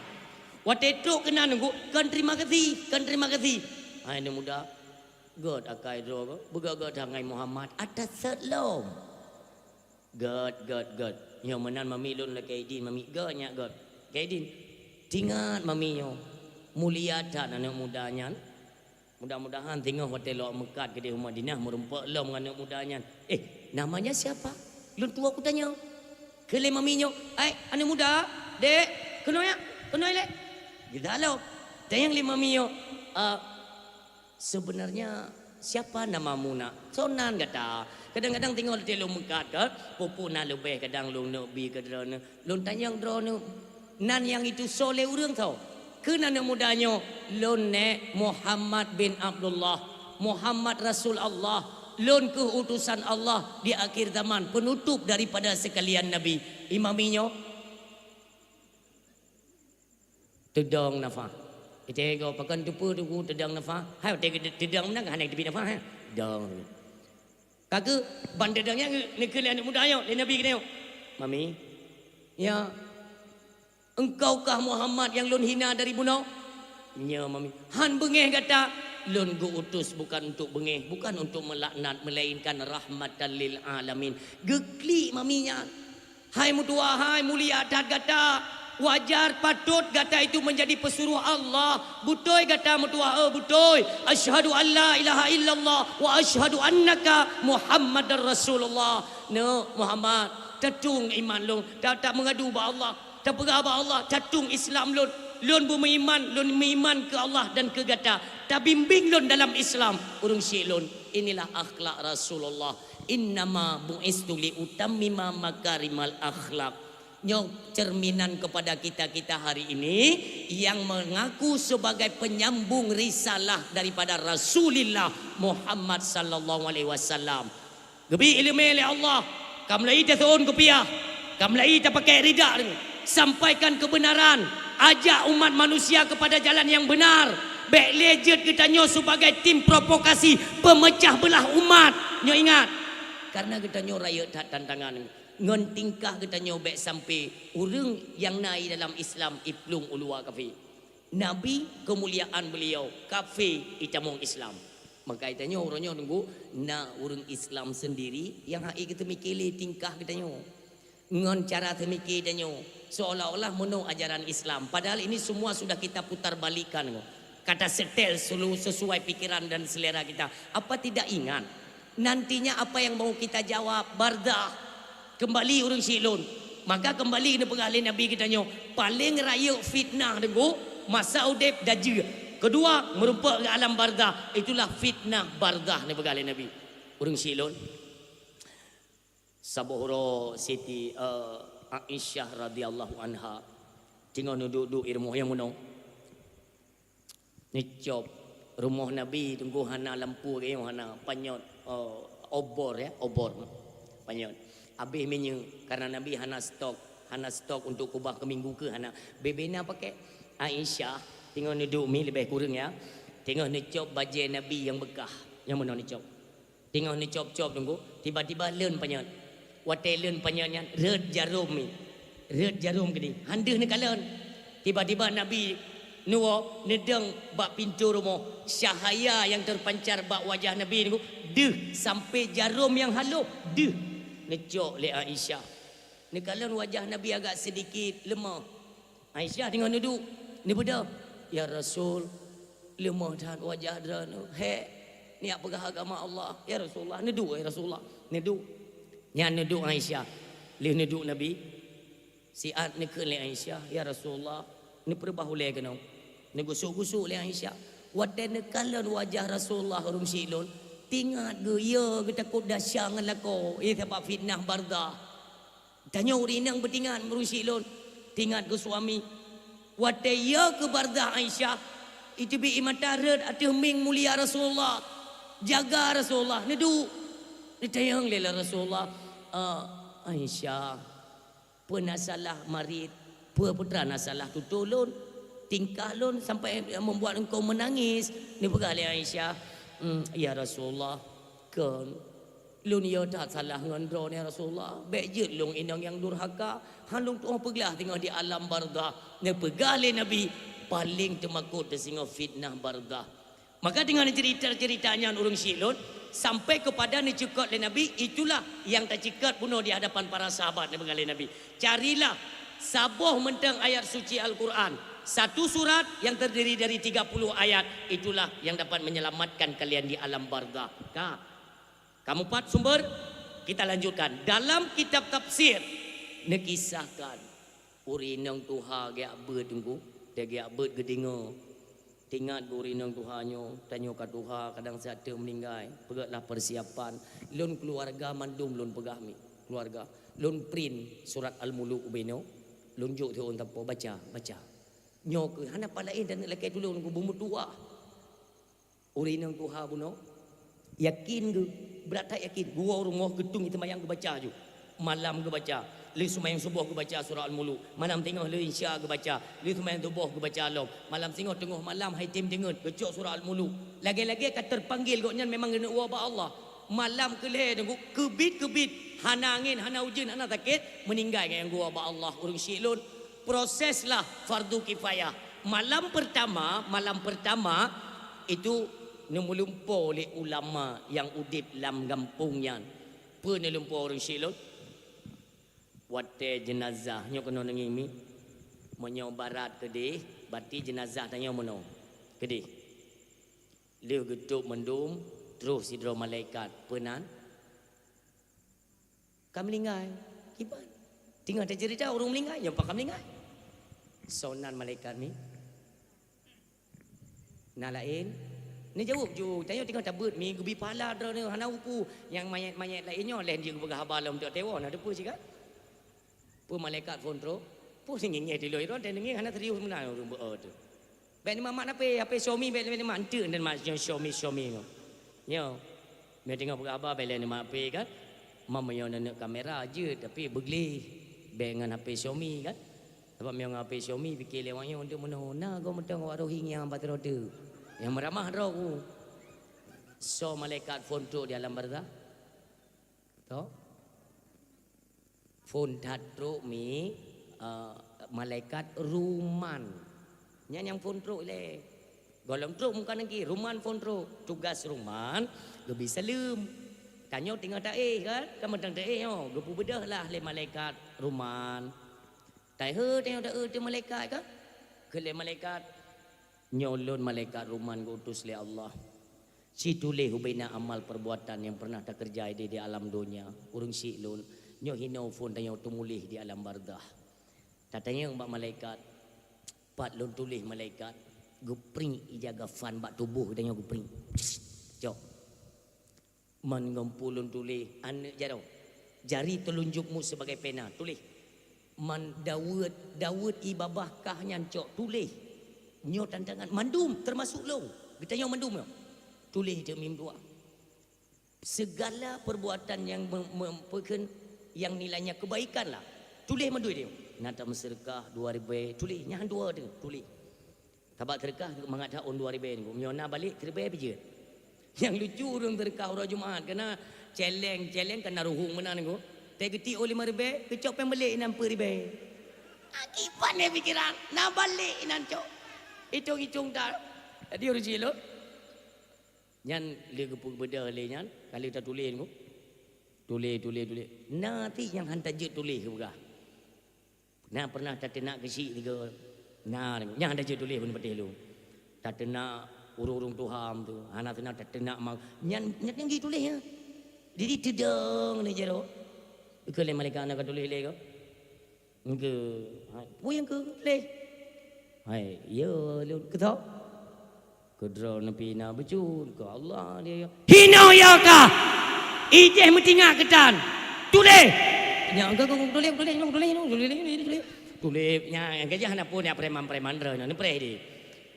waktu truk kena nunggu kan terima kasih Anak muda, God akai dro, begaga tangai Muhammad atas setlom. God. Yang menan mami lun la kaidin mami God nya God. Kaidin. Tingat mami nyo. Mulia dan anak mudanya. Mudah-mudahan tengok hotel lo mekat ke di Madinah merumpak lom anak mudanya. Namanya siapa? Lun tua aku tanya. Kele mami nyo, anak muda, dek, kena le. Kita lo. Tanyang le mami nyo, sebenarnya siapa namamu nak? Sonan kata. Kadang-kadang tengok di lu mekat ke, pupu nak lebih kadang lu nak bi ke drone. Lu tanyang drone nan yang itu soleh urang tau. Ke anak mudanya lu ne Muhammad bin Abdullah, Muhammad Rasul Allah, lun ke utusan Allah di akhir zaman, penutup daripada sekalian nabi. Imaminya tedang nafah. Kita go pakan tupu tu tedang nafah. Hai tedang menang hanek tepi nafah ha. Dang. Kagak bandedangnya ni ke anak muda yo, le nabi kene. Mami. Ya. Engkaukah Muhammad yang lun hina dari buno? Nya mami. Han bengeh kata lun go utus bukan untuk bengeh, bukan untuk melaknat melainkan rahmatan lil alamin. Gekli maminya. Hai mutua, hai mulia dat kata wajar patut kata itu menjadi pesuruh Allah. Butoi kata mutua butoi. Asyhadu an la ilaha illallah wa asyhadu annaka Muhammadar Rasulullah. No Muhammad tatung iman lu. Tak mengadu ba Allah. Tak beraba Allah tatung Islam lu. Lun beriman, lun beriman ke Allah dan ke gata. Tak bimbing lun dalam Islam. Urung syik lun. Inilah akhlak Rasulullah. Innama bu'istu li utammima makarimal akhlak. Nyok cerminan kepada kita hari ini yang mengaku sebagai penyambung risalah daripada Rasulullah Muhammad sallallahu alaihi wasallam. Gebi ilmu oleh Allah. Kamlai tahun kepiah. Kamu lagi tak pakai ridak. Sampaikan kebenaran. Ajak umat manusia kepada jalan yang benar. Back legend kita nyo sebagai tim provokasi pemecah belah umat. Nyo ingat. Karena kita nyo raya tak tantangan. Ngon tingkah kita nyo back sampai orang yang naik dalam Islam iplung ulua kafe. Nabi kemuliaan beliau, kafe itamong Islam. Maka kita nyo orangnya tunggu na orang Islam sendiri yang hak kita mikir tingkah kita nyo. Ngon cara termikir kita nyo seolah-olah mono ajaran Islam. Padahal ini semua sudah kita putar balikan. Kata setel sesuai pikiran dan selera kita. Apa tidak ingat? Nantinya apa yang mau kita jawab? Bardah. Kembali orang silun. Maka kembali ke pengalih Nabi kita nyo. Paling raya fitnah dengu. Masa udip daja. Kedua merupakan ke alam bardah. Itulah fitnah bardah ni pengalih Nabi. Orang silun. Sabuhro Siti Aisyah radhiyallahu anha. Tengok duduk rumah yang mana. Ni job rumah Nabi tunggu hana lampu ke hana panyot obor ya obor panyot habis menyu karena Nabi hana stok untuk kubah ke minggu ke hana bebena pakai Aisyah tengok duduk mi lebih kurang ya tengok ni job baju Nabi yang bekah yang mana ni job tengok ni job tunggu tiba-tiba len panyot watai len panyotnya red jarum ke ni handeh ni kalen tiba-tiba Nabi Nuo nedeng bak pintu rumah cahaya yang terpancar bak wajah Nabi ni deh sampai jarum yang halus deh ngejok le Aisyah ni kalau wajah Nabi agak sedikit lemah Aisyah tengok duduk ni beda ya Rasul lemah dah wajah dah ni apa agama Allah ya Rasulullah neduk ya Rasulullah neduk nyan neduk Aisyah le neduk Nabi siat ni ke le Aisyah ya Rasulullah ni perbahulai kena ni gusuk-gusuk le Aisyah wadan kalan wajah Rasulullah orang silun tingat ge ya kita takut dasyang lako tempat fitnah bardah tanya urinang bertingat orang silun tingat ke suami wadan ya ke bardah Aisyah itu bi imatarat atau ming mulia Rasulullah jaga Rasulullah nedu ditayang lela Rasulullah Aisyah pernah salah marid putra nasalah tu tolong tingkah lon sampai membuat engkau menangis ni pegali Aisyah ya Rasulullah kan lun ya tak salah ngandro ni Rasulullah baik je long inang yang durhaka halung tu pegelah tengok di alam bardah ni pegali Nabi paling temakut singa fitnah bardah maka dengan cerita-ceritanya orang silun sampai kepada ni cekot le Nabi itulah yang tak cekat bunuh di hadapan para sahabat ni pegali Nabi carilah sabuh mentang ayat suci Al-Quran satu surat yang terdiri dari 30 ayat itulah yang dapat menyelamatkan kalian di alam bardah. Kamu empat sumber kita lanjutkan dalam kitab tafsir nekisahkan urinang Tuhan gak ber tunggu dia gak ber gedinga tingat urinang Tuhannya tanya ke Tuhan kadang satu meninggal pegaklah persiapan lun keluarga mandum lun pegah mi keluarga lun print surat Al-Muluk ubeno lun juk tu on tapo baca nyok hana palain dan lelaki dulu nunggu bumbu tua urinang Tuhan buno yakin ke berat tak yakin gua rumah gedung itu mayang ke baca ju malam ke baca li sumayang subuh ke baca surah Al-Muluk malam tengah li isya ke baca li sumayang subuh ke baca alam malam tengah malam hai tim dengar kecok surah Al-Muluk lagi-lagi akan terpanggil goknya memang kena uaba Allah malam ke le tunggu kebit hana angin hana hujan hana sakit meninggal yang gua ba Allah urang silun proseslah fardu kifayah malam pertama itu nemulumpo oleh ulama yang udip lam kampungnya pernah lumpo orang silun wate jenazah nyo kena ngimi menyo barat kedih bati jenazah tanya mono kedih liu geduk mendum terus sidro malaikat penan kami meninggal kiban tinggal ada cerita orang meninggal yang pakam meninggal sonan malaikat ni nalain ni jawab ju tanya tinggal tabut mi gubi pala dra ni hana uku yang mayat lainnya lain dia bergah balam tu tewa ada apa sih kan pu malaikat kontrol pu singingnya di loiro dan nging hana terius menang orang tu baik ni mamak apa suami baik ni mantu dan macam suami yo me tengok bergah balam ni mak kan mama yang nak kamera je tapi begli dengan HP Xiaomi kan. Sebab memang HP Xiaomi fikir lewatnya untuk menona kau mentang awak rohing yang empat roda. Yang meramah roh. So malaikat phone tu di alam barzah. Tahu? Phone tatro mi malaikat ruman. Yang phone tro le. Golong tro muka lagi ruman phone tro. Tugas ruman lebih salam. Tanya tinggal tak kan? Kamu tang tak yo. Gepu bedah lah le malaikat ruman. Tai tengok tak tu malaikat kan? Ke le malaikat nyolon malaikat ruman utus le Allah. Si tulis hubina amal perbuatan yang pernah tak kerja di alam dunia. Urung si lun. Nyo hino phone tanya tumulih di alam barzah. Tatanya mbak malaikat. Pat lun tulis malaikat. Gupring ijaga fan bak tubuh tanya gupring. Jok. Man ngumpulun tulis anak jaro. Jari telunjukmu sebagai pena tulis. Man Dawud ibabahkah nyancok tulis. Nyo tantangan mandum termasuk lo. Kita nyo mandum yo. Tulis je mim dua. Segala perbuatan yang mempunyai yang nilainya kebaikan lah. Tulis mandu dia. Nata bersedekah 2000 tulis nyahan dua tu tulis. Tabak sedekah mengadak on 2000 ni. Miona balik 3000 je. Yang lucu orang sedekah orang Jumaat kena challenge kena ruhung mana ni ko. Tegeti oleh 5000 kecok pen balik 60000. Akibat ni fikiran nak balik nan cok. Hitung dah. Jadi orang cilo. Nyan le gepuk beda le nyan kalau kita tulis ko. Tulis. Nanti yang hantar je tulis ke begah. Nah pernah tak nak kesi tiga. Nah yang hantar je tulis pun betul lu. Tak nak urung Tuhan tu. Anak tu nak tak nak mau. Nyan yang gitu tulis ya. Jadi tedang ni jero. Ke le malaikat nak tulis le ko. Engke. Pu yang ke le. Hai, ya lu ke tau. Kedra nabi na bejul ke Allah dia. Hino ya ka. Ijeh mentingah kedan. Tulis. Nya engke tulis. Tulis nya gajah na pun ya preman-preman re ni preh di.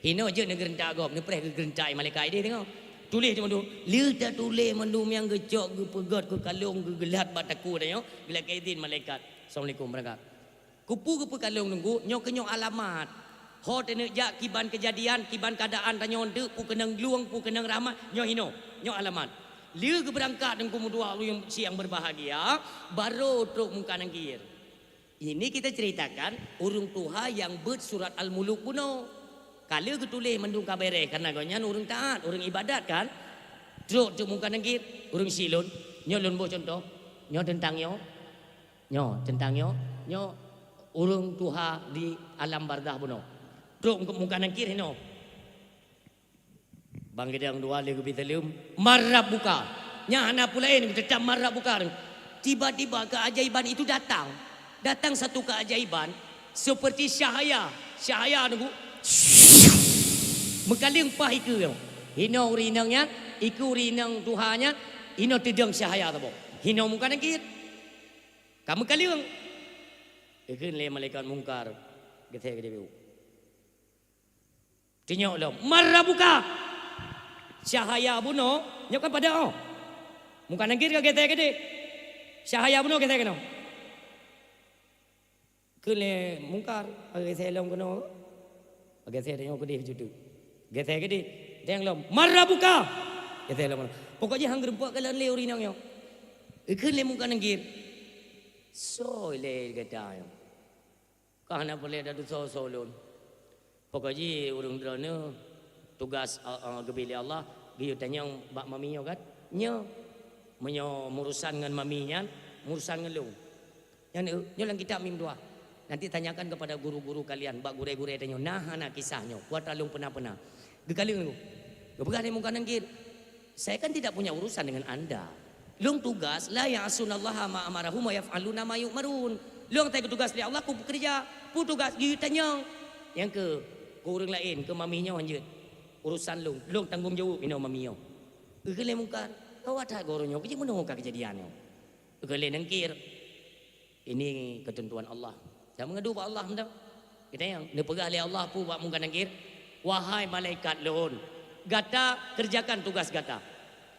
Hino je negeri tak gop ni preh ke gerentai malaikat dia tengok. Tulis cuma tu. Liu tak tulis mandum yang gecok ke pegat ke kalung ke gelat bataku dah yo. Bila kaidin malaikat. Assalamualaikum berangkat. Kupu kalung nunggu nyok kenyok alamat. Ho tene jak kiban kejadian, kiban keadaan tanya onde pu kenang luang, pu kenang rahmat, nyok hino, nyok alamat. Liu ke berangkat dengan kumu dua yang siang berbahagia, baru truk muka nangkir. Ini kita ceritakan urung Tuhan yang ber surat Al-Muluk buno. Kalau ketulis mendung kabere karena gonya urung taat, urung ibadat kan. Truk muka nangkir, urung silun, nyolun bo contoh, nyok tentang yo, urung Tuhan di alam barzah buno. Truk muka nangkir hino. Bang gedang dua lagi bitalum marab buka. Nya ana pula ini tetap marab buka. Tiba-tiba keajaiban itu datang. Datang satu keajaiban seperti cahaya. Cahaya nunggu. Mekaling pah iku. Hino urinangnya, iku urinang Tuhannya, hino tedang cahaya tabo. Hino muka nangkir. Kamu kaliung. Iku le malaikat mungkar. Gede. Tinyok lo, marah buka. Cahaya buno, nyok kan pada oh. Muka nangkir ke gede. Cahaya buno gede keno. Kele mungkar, agak saya lom keno. Agak saya tengok gede jutu. Gede. Tengok lo, marah buka. Gede lo. Pokoknya hang gerempak kalan le urinang yo. Kele muka nangkir. So le gede yo. Kahana boleh ada so lon. Pokoknya urung drone tugas gebili Allah giu tanya bak maminya kan nyo menyo murusan dengan maminya murusan dengan lu yang nyo lang kita mim dua nanti tanyakan kepada guru-guru kalian bak gure-gure tanya nah anak kisahnya kuat alung pernah gekali lu gebegan muka nangkir saya kan tidak punya urusan dengan anda lung tugas la ya'sunallaha ma amarahum wa yaf'aluna ma yu'marun lung tay tugas li Allah ku bekerja pu tugas giu tanya yang ke orang lain ke maminya anjut urusan lu tanggung jawab ino maminya kele mungkar kau ada goronyo kecik menunggu kejadiannya kele nangkir ini ketentuan Allah jangan mengadu pak Allah hendak kita yang nepegah oleh Allah pu pak mungkar nangkir wahai malaikat lun gata kerjakan tugas gata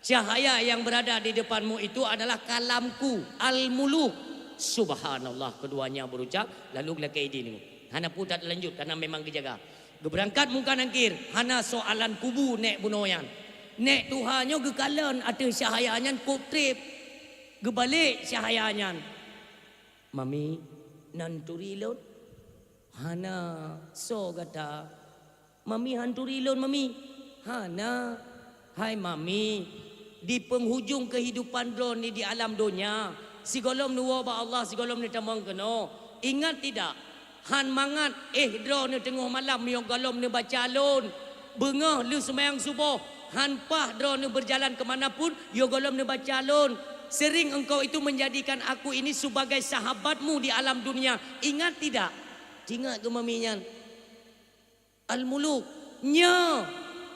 cahaya yang berada di depanmu itu adalah kalamku al-muluk Subhanallah keduanya berucap. Lalu gelakai ini. Hana pun tak lanjut karena memang kejaga. Berangkat muka nangkir. Hana soalan kubu nek bunoyan. Nek Tuhannya gekalan ada syahayanyan kop trip. Gebalik syahayanyan. Mami nanturilon. Hana so kata. Mami hanturilon mami. Hana. Hai mami. Di penghujung kehidupan drone ni di alam dunia. Si golom nuwa ba Allah si golom ni tamang kena. Ingat tidak? Han mangat drone ni tengah malam yang golom ni baca alun. Bengah lu semayang subuh. Han pah drone ni berjalan ke manapun yang golom ni baca alun. Sering engkau itu menjadikan aku ini sebagai sahabatmu di alam dunia. Ingat tidak? Ingat ke maminya? Al-Muluk.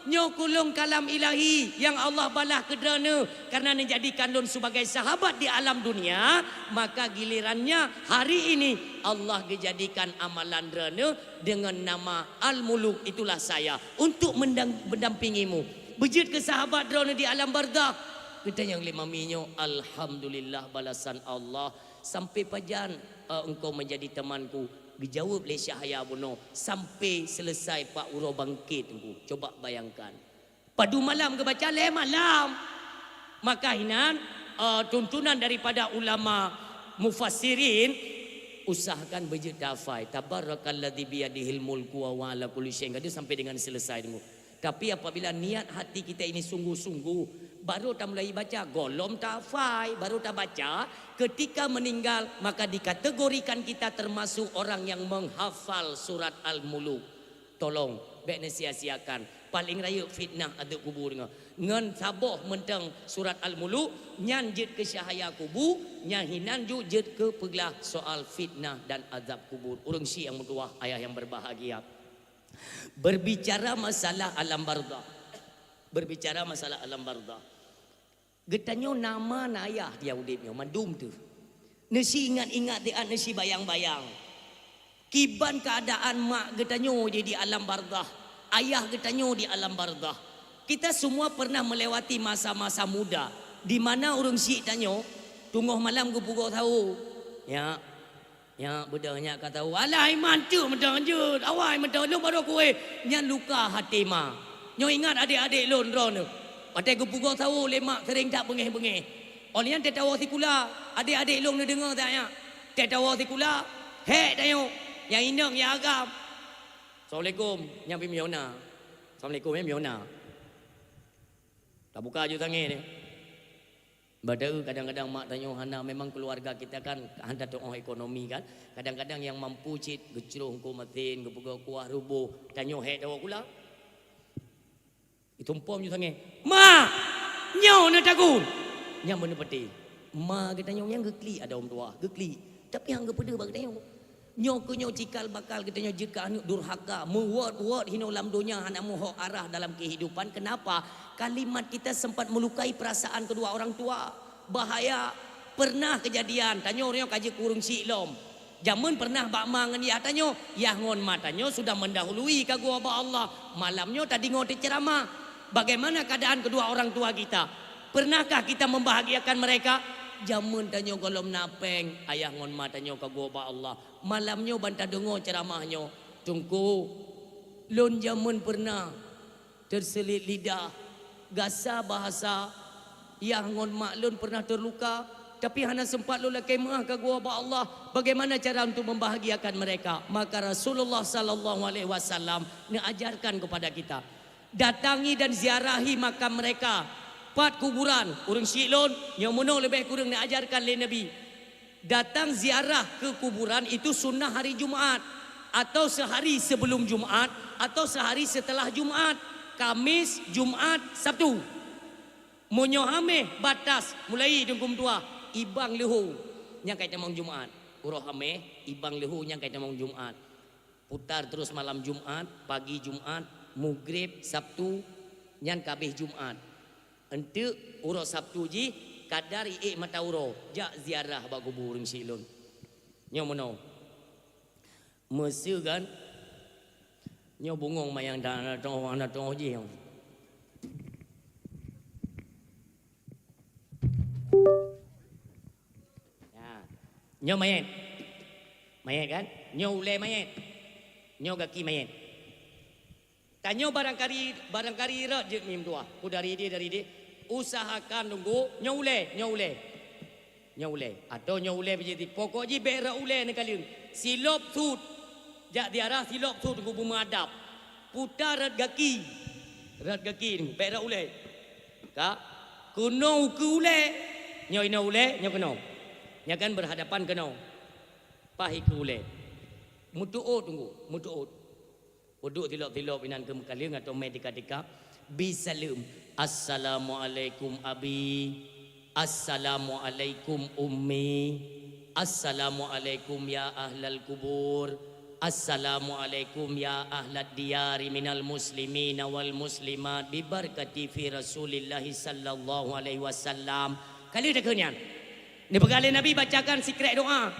Nyo kulung kalam ilahi yang Allah balah kederana karena menjadikan lun sebagai sahabat di alam dunia, maka gilirannya hari ini Allah dijadikan amalan derana dengan nama Al-Muluk, itulah saya untuk mendampingimu. Bejit ke sahabat derana di alam barzakh. Kita yang lima minyo, alhamdulillah balasan Allah sampai pajan engkau menjadi temanku. Dijawab oleh Syahaya Buno sampai selesai Pak Uro bangkit tunggu. Coba bayangkan. Padu malam ke baca le malam. Maka hinan tuntunan daripada ulama mufassirin usahakan bejit dafai. Tabarakalladzi biyadihil mulku wa ala kulli syai'in qadir sampai dengan selesai tunggu. Tapi apabila niat hati kita ini sungguh-sungguh, baru tak mulai baca, golom tak hafai, baru tak baca, ketika meninggal maka dikategorikan kita termasuk orang yang menghafal surat Al-Muluk. Tolong, baik sia-siakan. Paling raya fitnah ada kubur ngan saboh mentang surat Al-Muluk, nyan jid ke syahaya kubur, nyan hinan ju jid ke peglah soal fitnah dan azab kubur. Urang si yang mutuah, ayah yang berbahagia. Berbicara masalah alam barzakh. Berbicara masalah alam barzakh. Getanyo nama ayah dia udipnya mandum tu. Nasi ingat-ingat dia nasi bayang-bayang. Kiban keadaan mak getanyo di alam barzakh. Ayah getanyo di alam barzakh. Kita semua pernah melewati masa-masa muda di mana orang syik tanyo tunggu malam ke pukul tahu. Ya bedanya kata alah iman tu mentang je awai mentang lu baru kue nyan luka hati ma. Nyo ingat adik-adik lun ron. Patai gepugau tahu lemak sering tak bengeh-bengeh. Olian te tahu sikula adik-adik lun dengar tak ya. Te tahu sikula hek tayo yang inang yang agam. Assalamualaikum nyampi miona. Assalamualaikum miona. Tak buka je tangan ni. Badai kadang-kadang mak tanya hana memang keluarga kita kan handa tengok ekonomi kan. Kadang-kadang yang mampu cit gecruh ko matin gepegau kuah rubuh tanya hek dawa kula. Itu pom je sange. Ma, nyo na takun. Nya mun peti. Ma kita nyo yang gekli ada om tua, gekli. Tapi hang gepede bag tanya. Nyo ke nyo cikal bakal kita nyo jika anu durhaka, muwat-wat hino lam dunia hana moho arah dalam kehidupan. Kenapa? Kalimat kita sempat melukai perasaan kedua orang tua. Bahaya. Pernah kejadian. Tanya orang kaji kurung silom. Jaman pernah bak mangan ya tanya. Ya ngon matanya sudah mendahului kagua ba Allah. Malamnya tadi ngote ceramah. Bagaimana keadaan kedua orang tua kita? Pernahkah kita membahagiakan mereka? Jaman tanya golom napeng. Ayah ngon matanya kagua ba Allah. Malamnya bantah dengar ceramahnya. Tunggu. Lon jaman pernah terselit lidah. Gasa bahasa yang ngon maklun pernah terluka tapi hana sempat lu lakai maah ka gua ba Allah. Bagaimana cara untuk membahagiakan mereka? Maka Rasulullah sallallahu alaihi wasallam mengajarkan kepada kita, datangi dan ziarahi makam mereka. Pat kuburan urang silon yang mono lebih kurang diajarkan oleh Nabi. Datang ziarah ke kuburan itu sunnah hari Jumaat atau sehari sebelum Jumaat atau sehari setelah Jumaat. Kamis, Jumaat, Sabtu. Monyo hameh batas mulai dengkum tua ibang lehu nya kait mong Jumaat. Uroh hameh ibang lehu nya kait mong Jumaat. Putar terus malam Jumaat, pagi Jumaat, Maghrib Sabtu nyan kabeh Jumaat. Ente uroh Sabtu ji kadari mata uroh jak ziarah ba kubur silun. Nya mono. Mesir kan nyo bungong mayang dan tong je. Ya. Nyo mayat. Mayat kan? Nyo ule mayat. Nyo gaki mayat. Tanyo barangkali rak je mim dua. Ku dari dia. Usahakan tunggu nyo ule. Atau nyo ule begitu. Pokok je bera ule ni kalian. Silop sud. Jak diarah silop sud tunggu bumadap. Putar rat gaki ni bera ule. Ka kuno ku ule. Nyo ina ule, nyo kuno. Nya kan berhadapan kuno. Pahi ku ule. Mutuot tunggu, mutuot. Uduk tilop-tilop inan ke kalian atau mai dika-dika bisalam. Assalamualaikum abi. Assalamualaikum ummi. Assalamualaikum ya ahlal kubur. Assalamualaikum ya ahlad diyari minal muslimina wal muslimat bi barakati fi Rasulillah sallallahu alaihi wasallam. Kali dah kenyan. Ni pegala Nabi bacakan secret doa.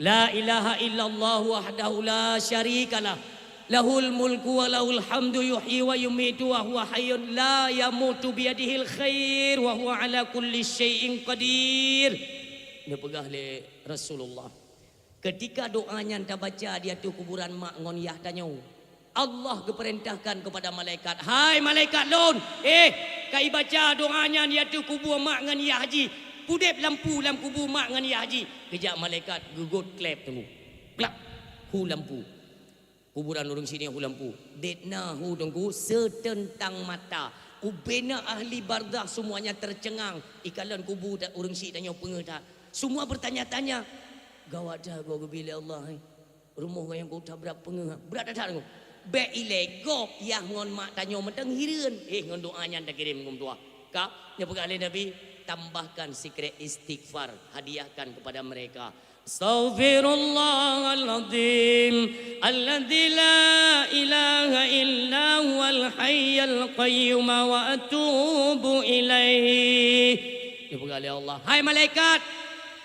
La ilaha illallah wahdahu la syarikalah. Lahul mulku wa lahul hamdu yuhyi wa yumitu wa huwa hayyun la yamutu biyadihil khair wa huwa ala kulli syai'in qadir. Dia pegah le Rasulullah. Ketika doanya anda baca dia tu kuburan mak ngon yah tanya. Allah keperintahkan kepada malaikat, hai malaikat lon, kai baca doanya dia tu kubur mak ngan yah haji. Pudep lampu dalam kubur mak ngan yah haji. Kejap malaikat gugut klep tunggu. Klap hu lampu. Kuburan orang sini hu lampu. Detna hu tunggu setentang mata. Ubena ahli bardah semuanya tercengang. Ikalan kubur dan orang sini tanya pengetat. Semua bertanya-tanya. Gawat dah kau bila Allah. Rumah yang kau tabrak pengah. Berat dah tengok. Be ilego yang ngon mak tanya mentang hireun. Ngon doanya anda kirim ngom tua. Kak, nya pegang Nabi tambahkan secret istighfar, hadiahkan kepada mereka. Astaghfirullahaladzim alladzi la ilaha illa huwal hayyul qayyum wa atubu ilaihi. Dia pegang Allah. Hai malaikat,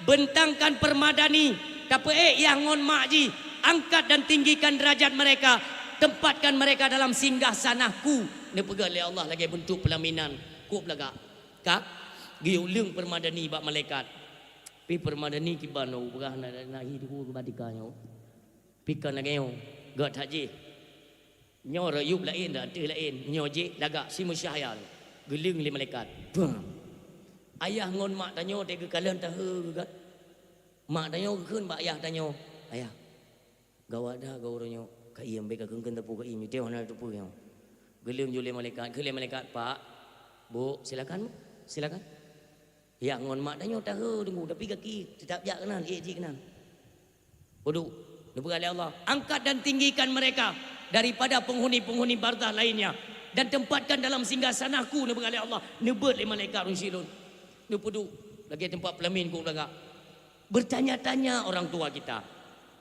bentangkan permadani. Tapi yang ngon makji, angkat dan tinggikan derajat mereka. Tempatkan mereka dalam singgah sanahku. Dia pegang Allah lagi bentuk pelaminan. Kuk belakang. Kak, giu lương permadani bak malaikat. Pi permadani ki bano pegah na hidu ke badikanya. Pi kan ngeo, gat haji. Nyo rayub lain dah, teh lain. Nyo je lagak si musyahayal. Geling li malaikat. Ayah ngon mak tanyo te ke kalian tah gat. Mak tanyo keun bak ayah tanyo. Ayah. Gawat dah gauronyo. Ka ieu beka keungkeun tepu ka ieu teh ona tepu nya. Geling jule malaikat, ke malaikat, Pak. Bu, silakan. Silakan. Ya ngon mak tanya tahu tunggu tapi kaki tetap jak kenal ji kenal. Bodoh. Diberi Allah, angkat dan tinggikan mereka daripada penghuni-penghuni bardah lainnya dan tempatkan dalam singgasanahku diberi Allah. Nebut le malaikat rusilun. Nepudu lagi tempat pelamin ku belaka. Bertanya-tanya orang tua kita.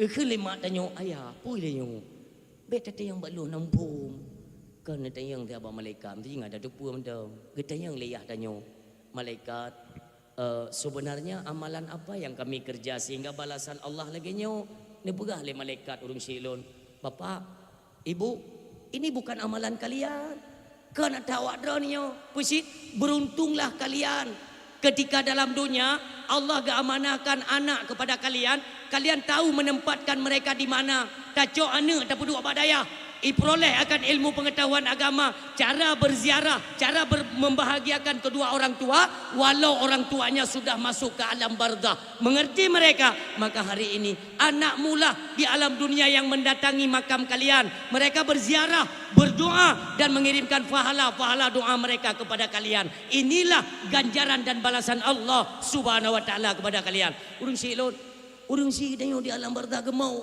Ke mak tanya ayah, poi le nyo. Bet tete yang balu nampung. Kan tanya yang dia abang malaikat, mesti ada depu mendam. Ketanya yang leyah tanya malaikat, sebenarnya amalan apa yang kami kerja sehingga balasan Allah lagi nyo? Ni pegah le malaikat urung silon. Bapak, ibu, ini bukan amalan kalian. Kan tawak dronyo. Pusit, beruntunglah kalian ketika dalam dunia Allah amanahkan anak kepada kalian. Kalian tahu menempatkan mereka di mana. Tacok anak tak peduli apa daya. Iproleh akan ilmu pengetahuan agama, cara berziarah, cara membahagiakan kedua orang tua walau orang tuanya sudah masuk ke alam bardah. Mengerti mereka, maka hari ini anak mula di alam dunia yang mendatangi makam kalian. Mereka berziarah, berdoa dan mengirimkan pahala-pahala doa mereka kepada kalian. Inilah ganjaran dan balasan Allah Subhanahu wa taala kepada kalian. Urung si lon, urung si dayo di alam bardah gemau.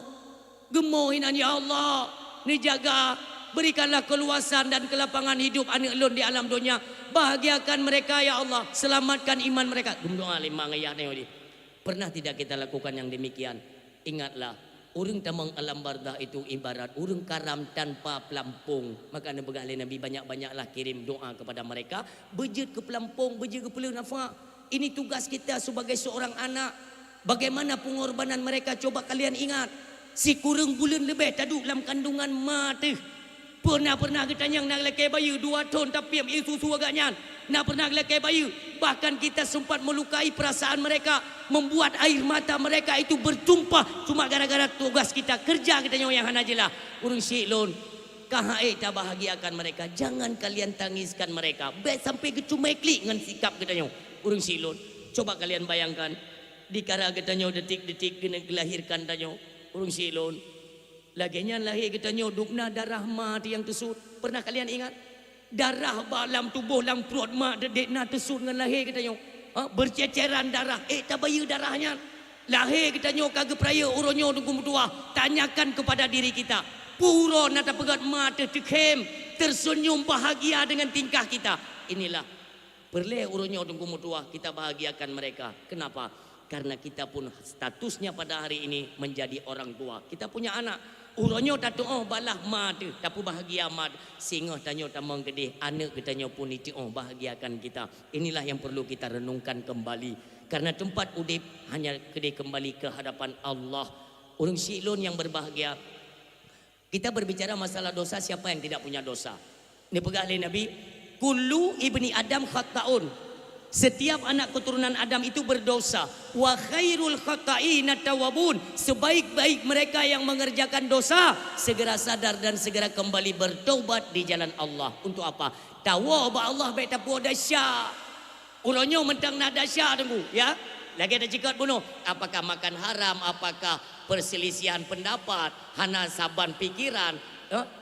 Gemau inan ya Allah. Ni jaga, berikanlah keluasan dan kelapangan hidup anak lon di alam dunia. Bahagiakan mereka ya Allah, selamatkan iman mereka. Berdoa lima ayah ni. Pernah tidak kita lakukan yang demikian? Ingatlah, urang tamang alam bardah itu ibarat urang karam tanpa pelampung. Maka Nabi banyak-banyaklah kirim doa kepada mereka. Bejit ke pelampung, bejit ke pelu nafak. Ini tugas kita sebagai seorang anak. Bagaimana pengorbanan mereka, coba kalian ingat. Si kurang bulan lebih taduk dalam kandungan mak tu. Pernah kita yang nak lekai bayu 2 ton tapi yang susu agaknya. Nak pernah lekai bayu. Bahkan kita sempat melukai perasaan mereka. Membuat air mata mereka itu bertumpah. Cuma gara-gara tugas kita. Kerja kita yang hana je lah. Urung syiklun. Kahai tak bahagiakan mereka. Jangan kalian tangiskan mereka. Baik sampai kecumeklik dengan sikap kita yang. Urung syiklun. Coba kalian bayangkan. Di kara kita yang detik-detik kena dilahirkan kita yang. Urung syiklun. Laginya lahir kita nyodukna darah mati yang tersud. Pernah kalian ingat? Darah dalam tubuh, dalam perut mak dedekna tersud dengan lahir kita nyok. Berceceran darah. Tak bayu darahnya. Lahir kita nyok kagak peraya uronyo tunggu mutua. Tanyakan kepada diri kita. Puro nata pegat mata tekem. Tersenyum bahagia dengan tingkah kita. Inilah. Perle uronyo tunggu mutua. Kita bahagiakan mereka. Kenapa? Karena kita pun statusnya pada hari ini menjadi orang tua. Kita punya anak. Uronyo tak balah mat tapi bahagia mat sehingga tanyo tamang gede anak kita pun itu bahagiakan kita. Inilah yang perlu kita renungkan kembali karena tempat udip hanya gede kembali ke hadapan Allah. Urang silun yang berbahagia. Kita berbicara masalah dosa, siapa yang tidak punya dosa? Ini pegang oleh Nabi, kullu ibni Adam khata'un. Setiap anak keturunan Adam itu berdosa. Wa khairul khata'ina tawabun. Sebaik-baik mereka yang mengerjakan dosa segera sadar dan segera kembali bertaubat di jalan Allah. Untuk apa? Tawab Allah baik tapu dasya. Uronyo mentang nadasya tunggu ya. Lagi ada cikat bunuh. Apakah makan haram, apakah perselisihan pendapat, hana saban pikiran,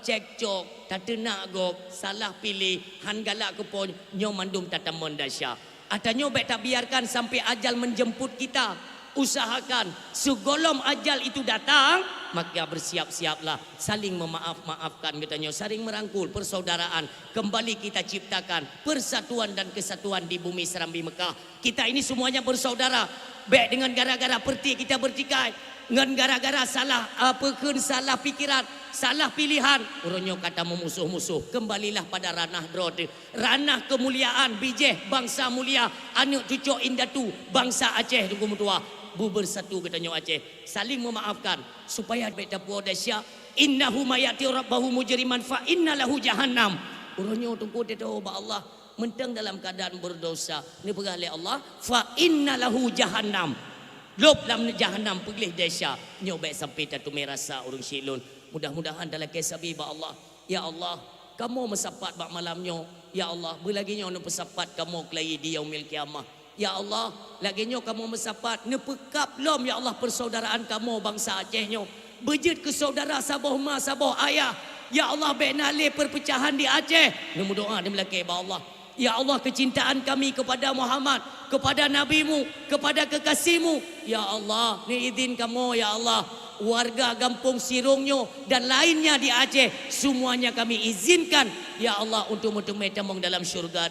cekcok, tatenak gok, salah pilih, han galak kepon, nyomandum tatamon dasya. Atanya baik tak biarkan sampai ajal menjemput kita. Usahakan segolom ajal itu datang, maka bersiap-siaplah saling memaaf-maafkan katanya, saling merangkul persaudaraan. Kembali kita ciptakan persatuan dan kesatuan di bumi Serambi Mekah. Kita ini semuanya bersaudara. Baik dengan gara-gara perti kita bertikai, dengan gara-gara salah salah pikiran, salah pilihan, uronyo kata memusuh-musuh. Kembalilah pada ranah drod, ranah kemuliaan bijeh bangsa mulia, anak cucu indatu bangsa Aceh tunggu mutua. Bersatu katanya Aceh, saling memaafkan supaya beta puadasya innahu mayati rabbahu mujriman fa innalahu jahannam. Uronyo tunggu dia tahu ba Allah mentang dalam keadaan berdosa ni bergalih Allah fa innalahu jahannam. Lop dalam jahannam pilih desa nyo baik sampai tatu merasa urang silun. Mudah-mudahan dalam kesabi ba Allah, ya Allah kamu mesapat bak malamnyo, ya Allah belaginya nu pesapat kamu kelai di yaumil kiamah. Ya Allah laginya kamu mesapat nepekap lom ya Allah persaudaraan kamu bangsa Aceh nyo. Bejit ke saudara saboh ma saboh ayah. Ya Allah benale perpecahan di Aceh. Nemu doa dia melaki ba Allah. Ya Allah kecintaan kami kepada Muhammad, kepada nabimu, kepada kekasihmu. Ya Allah ni izin kamu ya Allah warga Kampung Sirungnya dan lainnya di Aceh semuanya kami izinkan ya Allah untuk metemui dalam syurga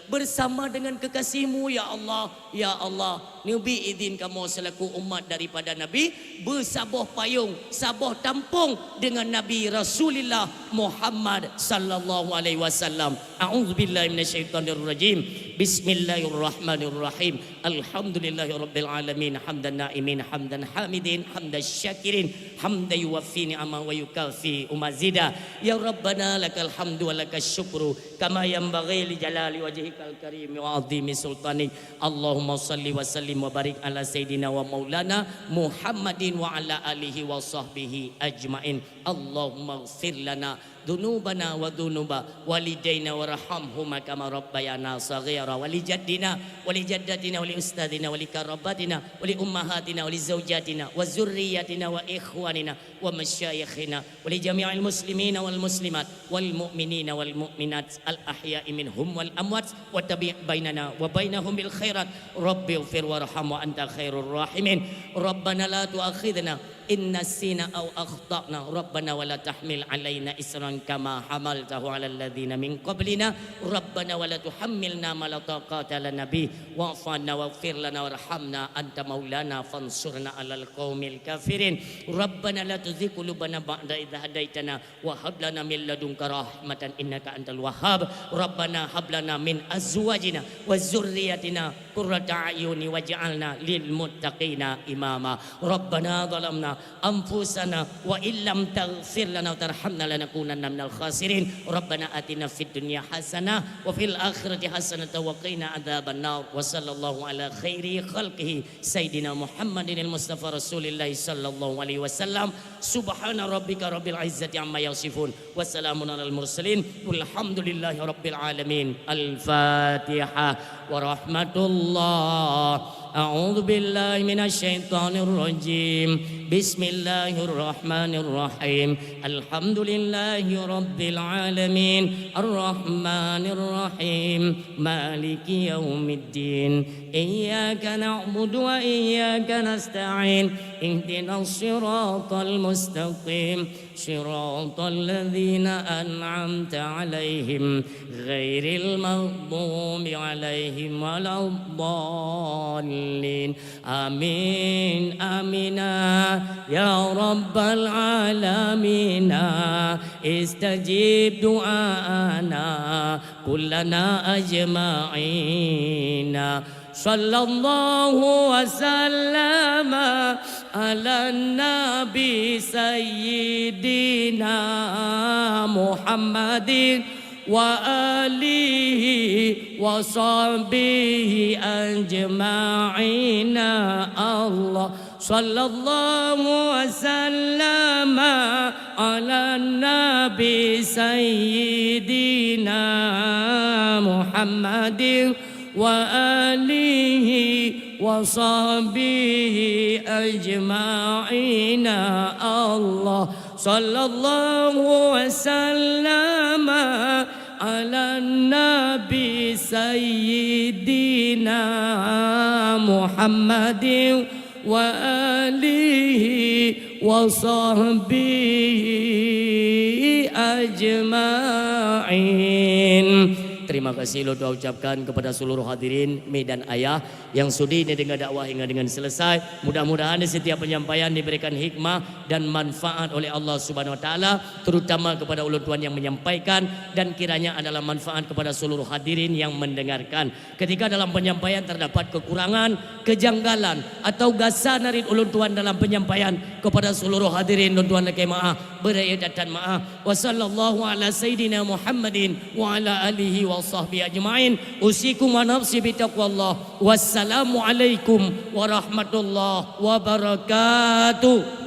bersama dengan kekasihmu ya Allah. Ya Allah Nabi izin kamu selaku umat daripada Nabi bersaboh payung saboh tampung dengan Nabi Rasulullah Muhammad sallallahu alaihi wasallam. A'udzubillahi minasyaitonirrajim. Bismillahirrahmanirrahim. Alhamdulillahirabbil alamin hamdan naimin hamdan hamidin hamdan syakirin hamdan yuwaffi ni'ama wa yukafi umazida. Ya Rabbana lakal hamdu wa lakas syukru kama yanbaghi li jalali wajhikal karim wa azimi sultanik. Allahumma salli wa sallim wa barik ala sayyidina wa maulana Muhammadin wa ala alihi wa sahbihi ajmain. Allahumma ighfir lana dunubana wa dunuba walidaina warhamhuma kama rabbayana saghira wali jaddina wali jaddatina wali ustadina wali karabatina wali ummahatina wali zawjatina wa zurriyatina wa ikhwanina wa masyayikhina wali jami'il muslimina wal muslimat wal mu'minina wal mu'minat al ahya'i minhum wal amwat wa tabi' bainana wa bainahum bil khairat rabbi ighfir warham wa anta khairur rahimin. Rabbana la tu'akhidna إن نسينا أو أخطأنا ربنا ولا تحمل علينا إسرا كما حملته على الذين من قبلنا ربنا ولا تحملنا ما لا طاقة لنا به واعف عنا واغفر لنا وارحمنا أنت مولانا فانصرنا على القوم الكافرين ربنا لا تزغ قلوبنا بعد إذ هديتنا وهب لنا من لدنك رحمة إنك أنت الوهاب ربنا هب لنا من أزواجنا وذرياتنا قرة أعين واجعلنا للمتقين إماما ربنا ظلمنا أنفسنا وإن لم تغفر لنا وترحمنا لنكونن من الخاسرين ربنا آتنا في الدنيا حسنة وفي الآخرة حسنة وقنا عذاب النار وصلى الله على خير خلقه سيدنا محمد المصطفى رسول الله صلى الله عليه وسلم سبحان ربك رب العزة عما يصفون وسلام على المرسلين والحمد لله رب العالمين. الفاتحة ورحمة الله. أعوذ بالله من الشيطان الرجيم. بسم الله الرحمن الرحيم. الحمد لله رب العالمين الرحمن الرحيم مالك يوم الدين إياك نعبد وإياك نستعين اهدنا الصراط المستقيم صراط الذين أنعمت عليهم غير المغضوب عليهم ولا الضالين آمين آمين يا رب العالمين استجيب دعاءنا كلنا أجمعين صلى الله وسلم على النبي سيدنا محمد وآله وصحبه أجمعين الله صلى الله وسلم على النبي سيدنا محمد وآله وصحبه أجمعين الله صلى الله وسلم على النبي سيدنا محمد وآله وصحبه أجمعين. Terima kasih lo doa ucapkan kepada seluruh hadirin Mi dan Ayah yang sudi dengar dakwah hingga dengan selesai. Mudah-mudahan di setiap penyampaian diberikan hikmah dan manfaat oleh Allah Subhanahu wa taala, terutama kepada ulun tuan yang menyampaikan dan kiranya adalah manfaat kepada seluruh hadirin yang mendengarkan. Ketika dalam penyampaian terdapat kekurangan, kejanggalan atau gasan dari ulun tuan dalam penyampaian, kepada seluruh hadirin ulun tuan lekai maaf, beredatan maaf. Wassallallahu ala sayyidina Muhammadin wa ala alihi wa sahbihi ajma'in. Usikum wa nafsi bitaqwallah. Wassalamualaikum warahmatullahi wabarakatuh.